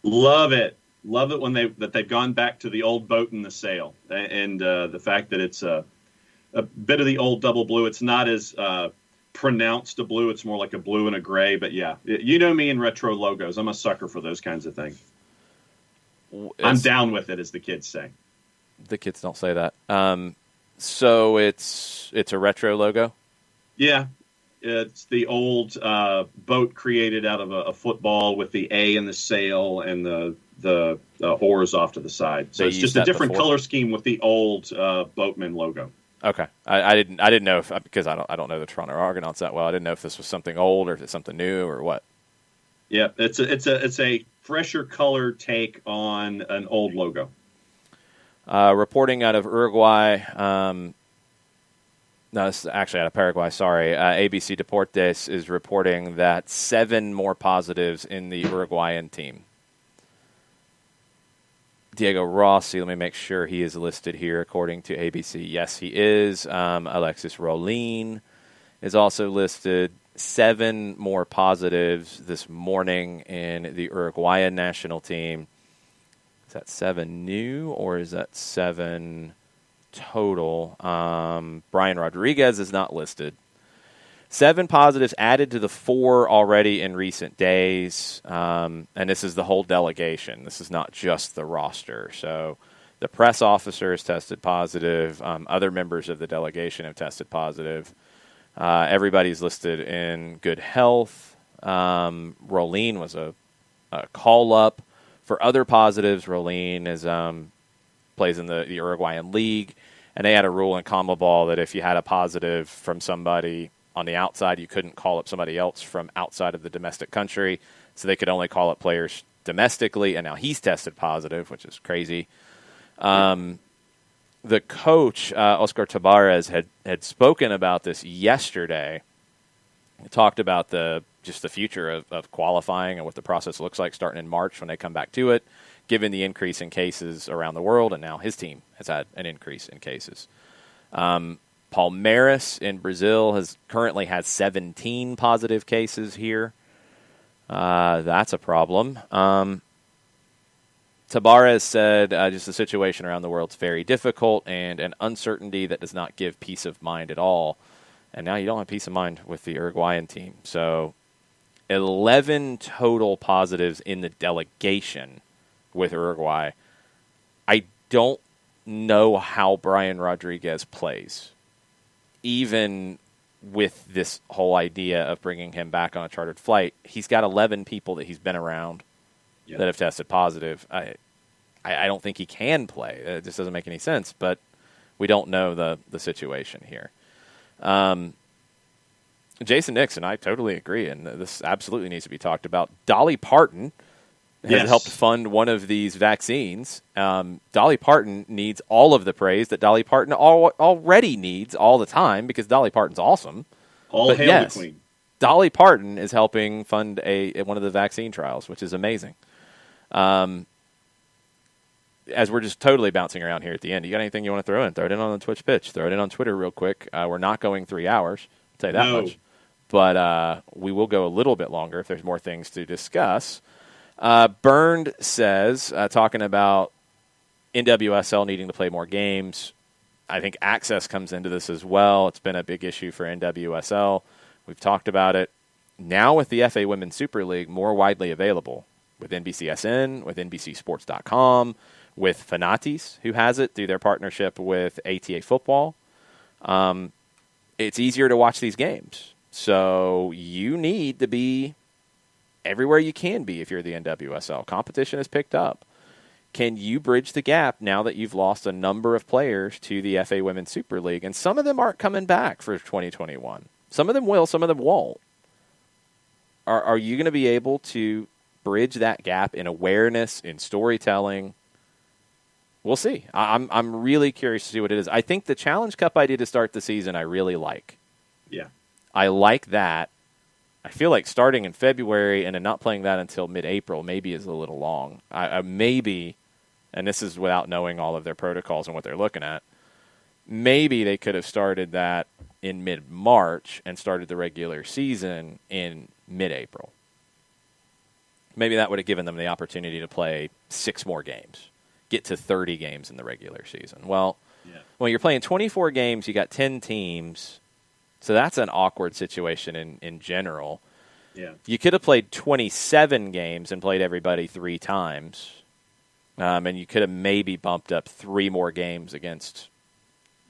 Love it. Love it when they've gone back to the old boat in the sail, and the fact that it's a bit of the old double blue. It's not as pronounced a blue. It's more like a blue and a gray. But yeah, you know me and retro logos. I'm a sucker for those kinds of things. I'm down with it, as the kids say. The kids don't say that. So it's a retro logo? Yeah. It's the old boat created out of a football with the A in the sail and the oars off to the side. So it's just a different color scheme with the old boatman logo. Okay, I didn't know if, because I don't know the Toronto Argonauts that well. I didn't know if this was something old or if it's something new or what. Yeah, it's a fresher color take on an old logo. Reporting out of Uruguay. No, this is actually out of Paraguay, sorry. ABC Deportes is reporting that 7 more positives in the Uruguayan team. Diego Rossi, let me make sure he is listed here according to ABC. Yes, he is. Alexis Rolin is also listed. 7 more positives this morning in the Uruguayan national team. Is that 7 new or is that 7... total? Brian Rodriguez is not listed. 7 positives added to the 4 already in recent days, and this is the whole delegation. This is not just the roster. So the press officer has tested positive. Other members of the delegation have tested positive. Everybody's listed in good health. Rolin was a call-up. For other positives, Rolin is plays in the Uruguayan League, and they had a rule in CONMEBOL that if you had a positive from somebody on the outside, you couldn't call up somebody else from outside of the domestic country, so they could only call up players domestically, and now he's tested positive, which is crazy. The coach, Oscar Tabarez, had spoken about this yesterday. He talked about the future of qualifying and what the process looks like starting in March when they come back to it, given the increase in cases around the world, and now his team has had an increase in cases. Palmeiras in Brazil currently has 17 positive cases here. That's a problem. Tabarez said just the situation around the world is very difficult and an uncertainty that does not give peace of mind at all. And now you don't have peace of mind with the Uruguayan team. So 11 total positives in the delegation with Uruguay. I don't know how Brian Rodriguez plays, even with this whole idea of bringing him back on a chartered flight. He's got 11 people that he's been around that have tested positive. I don't think he can play. It just doesn't make any sense, but we don't know the situation here. Jason Nixon, I totally agree, and this absolutely needs to be talked about. Dolly Parton has helped fund one of these vaccines. Dolly Parton needs all of the praise that Dolly Parton already needs all the time, because Dolly Parton's awesome. All hail the queen. Dolly Parton is helping fund one of the vaccine trials, which is amazing. As we're just totally bouncing around here at the end, you got anything you want to throw in? Throw it in on the Twitch pitch. Throw it in on Twitter real quick. We're not going 3 hours. I'll tell you that much. But we will go a little bit longer if there's more things to discuss. Burned says, talking about NWSL needing to play more games, I think access comes into this as well. It's been a big issue for NWSL. We've talked about it. Now with the FA Women's Super League more widely available, with NBCSN, with NBCSports.com, with Fanatis, who has it through their partnership with ATA Football, it's easier to watch these games. So you need to be everywhere you can be if you're the NWSL. Competition has picked up. Can you bridge the gap now that you've lost a number of players to the FA Women's Super League? And some of them aren't coming back for 2021. Some of them will, some of them won't. Are you going to be able to bridge that gap in awareness, in storytelling. We'll see. I'm really curious to see what it is. I think the Challenge Cup idea to start the season I really like. Yeah. I like that. I feel like starting in February and then not playing that until mid-April maybe is a little long. I maybe, and this is without knowing all of their protocols and what they're looking at, maybe they could have started that in mid-March and started the regular season in mid-April. Maybe that would have given them the opportunity to play 6 more games, get to 30 games in the regular season. Well, when you're playing 24 games, you got 10 teams. So that's an awkward situation in general. Yeah. You could have played 27 games and played everybody 3 times. And you could have maybe bumped up 3 more games against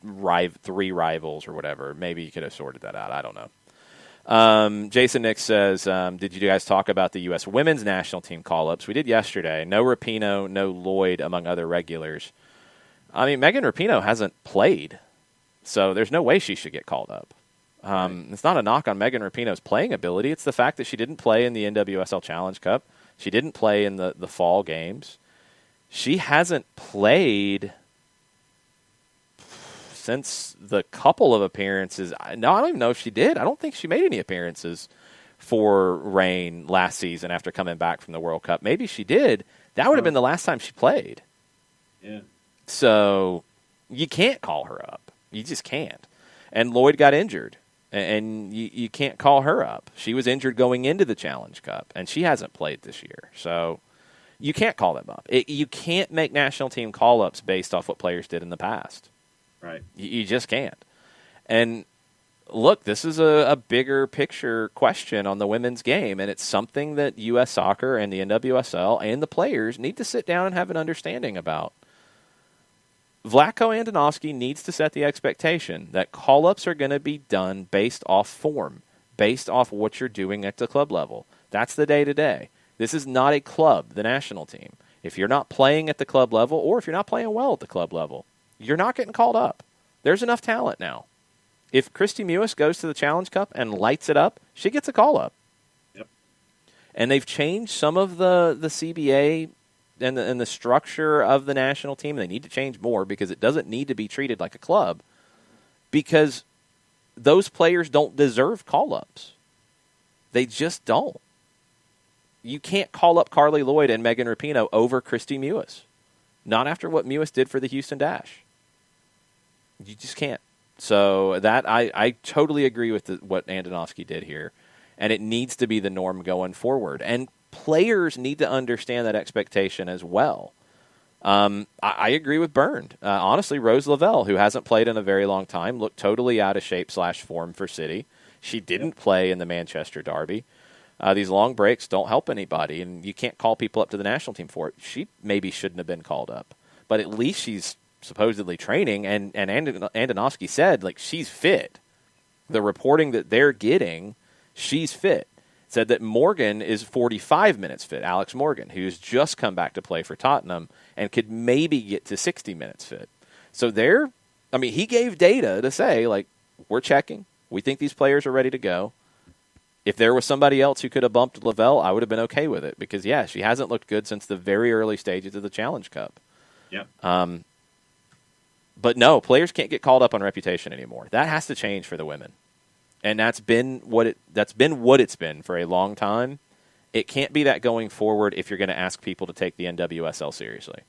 3 rivals or whatever. Maybe you could have sorted that out. I don't know. Jason Nix says, did you guys talk about the U.S. women's national team call-ups? We did yesterday. No Rapinoe, no Lloyd, among other regulars. I mean, Megan Rapinoe hasn't played, so there's no way she should get called up. It's not a knock on Megan Rapinoe's playing ability. It's the fact that she didn't play in the NWSL Challenge Cup. She didn't play in the fall games. She hasn't played since the couple of appearances. No, I don't even know if she did. I don't think she made any appearances for Reign last season after coming back from the World Cup. Maybe she did. That would have been the last time she played. Yeah. So you can't call her up. You just can't. And Lloyd got injured. And you can't call her up. She was injured going into the Challenge Cup, and she hasn't played this year. So you can't call them up. You can't make national team call-ups based off what players did in the past. Right. You just can't. And look, this is a bigger picture question on the women's game, and it's something that U.S. Soccer and the NWSL and the players need to sit down and have an understanding about. Vlatko Andonovski needs to set the expectation that call-ups are going to be done based off form, based off what you're doing at the club level. That's the day-to-day. This is not a club, the national team. If you're not playing at the club level, or if you're not playing well at the club level, you're not getting called up. There's enough talent now. If Christy Mewis goes to the Challenge Cup and lights it up, she gets a call-up. Yep. And they've changed some of the CBA and the structure of the national team. They need to change more because it doesn't need to be treated like a club, because those players don't deserve call-ups. They just don't. You can't call up Carly Lloyd and Megan Rapinoe over Christy Mewis. Not after what Mewis did for the Houston Dash. You just can't. So that I totally agree with what Andonovski did here, and it needs to be the norm going forward. And players need to understand that expectation as well. I agree with Bernd. Honestly, Rose Lavelle, who hasn't played in a very long time, looked totally out of shape / form for City. She didn't play in the Manchester Derby. These long breaks don't help anybody, and you can't call people up to the national team for it. She maybe shouldn't have been called up, but at least she's supposedly training, and Andonovski said, like, she's fit. The reporting that they're getting, she's fit. Said that Morgan is 45 minutes fit, Alex Morgan, who's just come back to play for Tottenham and could maybe get to 60 minutes fit. So he gave data to say, like, we're checking. We think these players are ready to go. If there was somebody else who could have bumped Lavelle, I would have been okay with it because, yeah, she hasn't looked good since the very early stages of the Challenge Cup. Yeah. But no, players can't get called up on reputation anymore. That has to change for the women. And that's been what it's been for a long time. It can't be that going forward if you're going to ask people to take the NWSL seriously.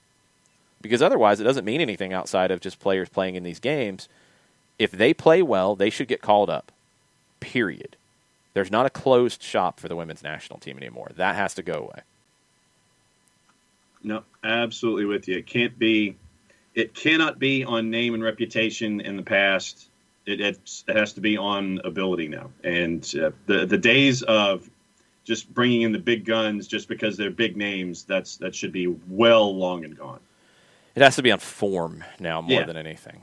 Because otherwise it doesn't mean anything outside of just players playing in these games. If they play well, they should get called up. Period. There's not a closed shop for the women's national team anymore. That has to go away. No, absolutely with you. It cannot be on name and reputation in the past. It has to be on ability now. And the days of just bringing in the big guns just because they're big names, that should be well long and gone. It has to be on form now more than anything.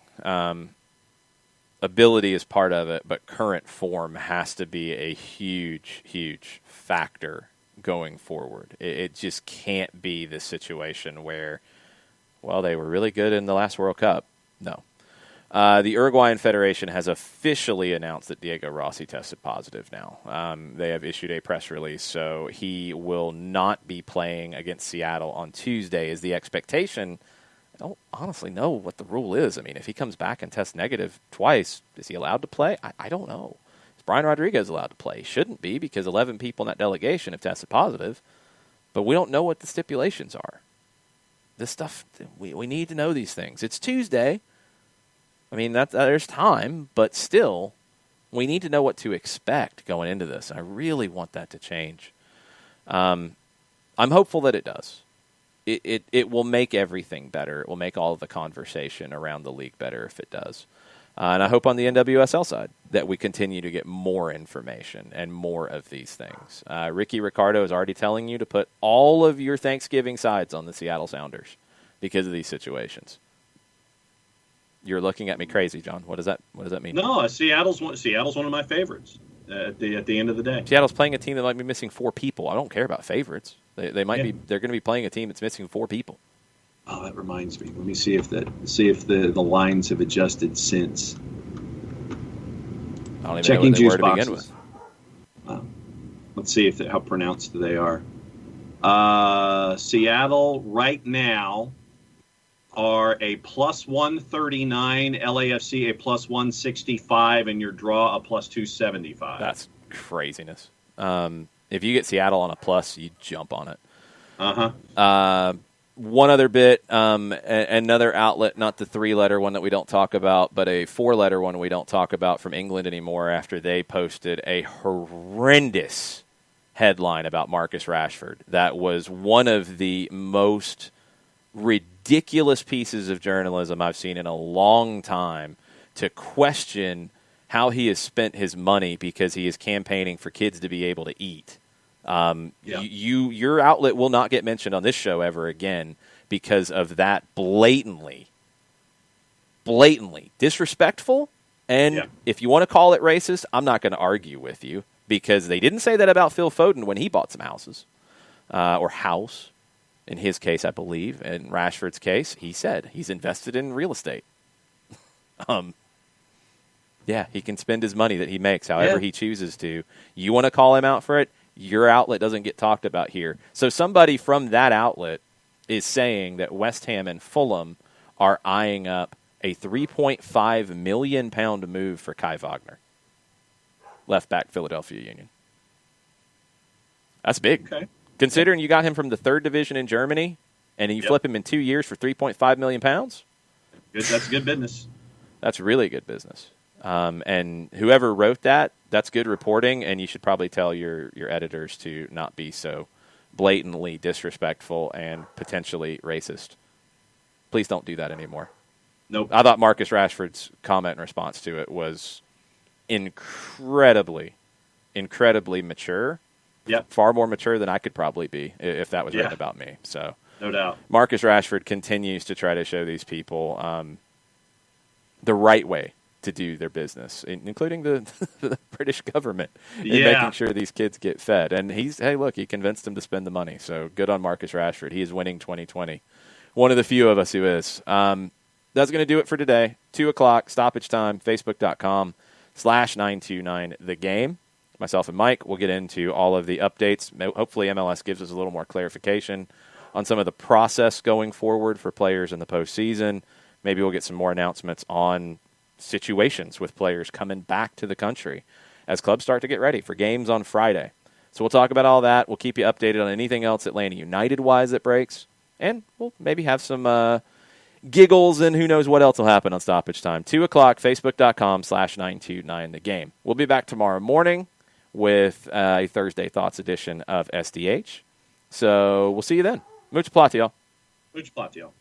Ability is part of it, but current form has to be a huge, huge factor going forward. It just can't be this situation where, well, they were really good in the last World Cup. No. The Uruguayan Federation has officially announced that Diego Rossi tested positive now. They have issued a press release, so he will not be playing against Seattle on Tuesday. Is the expectation? I don't honestly know what the rule is. I mean, if he comes back and tests negative twice, is he allowed to play? I don't know. Is Brian Rodriguez allowed to play? He shouldn't be because 11 people in that delegation have tested positive, but we don't know what the stipulations are. This stuff, we need to know these things. It's Tuesday. I mean, there's time, but still, we need to know what to expect going into this. I really want that to change. I'm hopeful that it does. It will make everything better. It will make all of the conversation around the league better if it does. And I hope on the NWSL side that we continue to get more information and more of these things. Ricky Ricardo is already telling you to put all of your Thanksgiving sides on the Seattle Sounders because of these situations. You're looking at me crazy, John. What does that mean? No, Seattle's one of my favorites at the end of the day. Seattle's playing a team that might be missing 4 people. I don't care about favorites. They might be. They're going to be playing a team that's missing 4 people. Oh, that reminds me. Let me see if the lines have adjusted since. I don't even Checking know juice where to begin boxes. with. Let's see how pronounced they are. Seattle right now are a plus 139, LAFC a plus 165, and your draw a plus 275. That's craziness. If you get Seattle on a plus, you jump on it. One other bit, another outlet, not the 3-letter one that we don't talk about, but a 4-letter one we don't talk about from England anymore after they posted a horrendous headline about Marcus Rashford. That was one of the most ridiculous pieces of journalism I've seen in a long time to question how he has spent his money because he is campaigning for kids to be able to eat. Your outlet will not get mentioned on this show ever again because of that blatantly disrespectful. And if you want to call it racist, I'm not going to argue with you because they didn't say that about Phil Foden when he bought some houses or house. In his case, I believe. In Rashford's case, he said he's invested in real estate. He can spend his money that he makes however he chooses to. You want to call him out for it? Your outlet doesn't get talked about here. So somebody from that outlet is saying that West Ham and Fulham are eyeing up a £3.5 million move for Kai Wagner. Left back, Philadelphia Union. That's big. Okay. Considering you got him from the 3rd division in Germany, and you flip him in 2 years for £3.5 million. That's good business. That's really good business. And whoever wrote that, that's good reporting, and you should probably tell your editors to not be so blatantly disrespectful and potentially racist. Please don't do that anymore. Nope. I thought Marcus Rashford's comment in response to it was incredibly mature. Yep. Far more mature than I could probably be if that was written about me. So, no doubt. Marcus Rashford continues to try to show these people the right way to do their business, including the British government, in making sure these kids get fed. And he convinced them to spend the money. So good on Marcus Rashford. He is winning 2020. One of the few of us who is. That's going to do it for today. 2:00 stoppage time, facebook.com/929thegame. Myself and Mike will get into all of the updates. Hopefully MLS gives us a little more clarification on some of the process going forward for players in the postseason. Maybe we'll get some more announcements on situations with players coming back to the country as clubs start to get ready for games on Friday. So we'll talk about all that. We'll keep you updated on anything else Atlanta United-wise that breaks. And we'll maybe have some giggles and who knows what else will happen on stoppage time. 2:00, facebook.com/929thegame. We'll be back tomorrow morning with a Thursday Thoughts edition of SDH. So we'll see you then. Much plot, y'all. Much plot, y'all.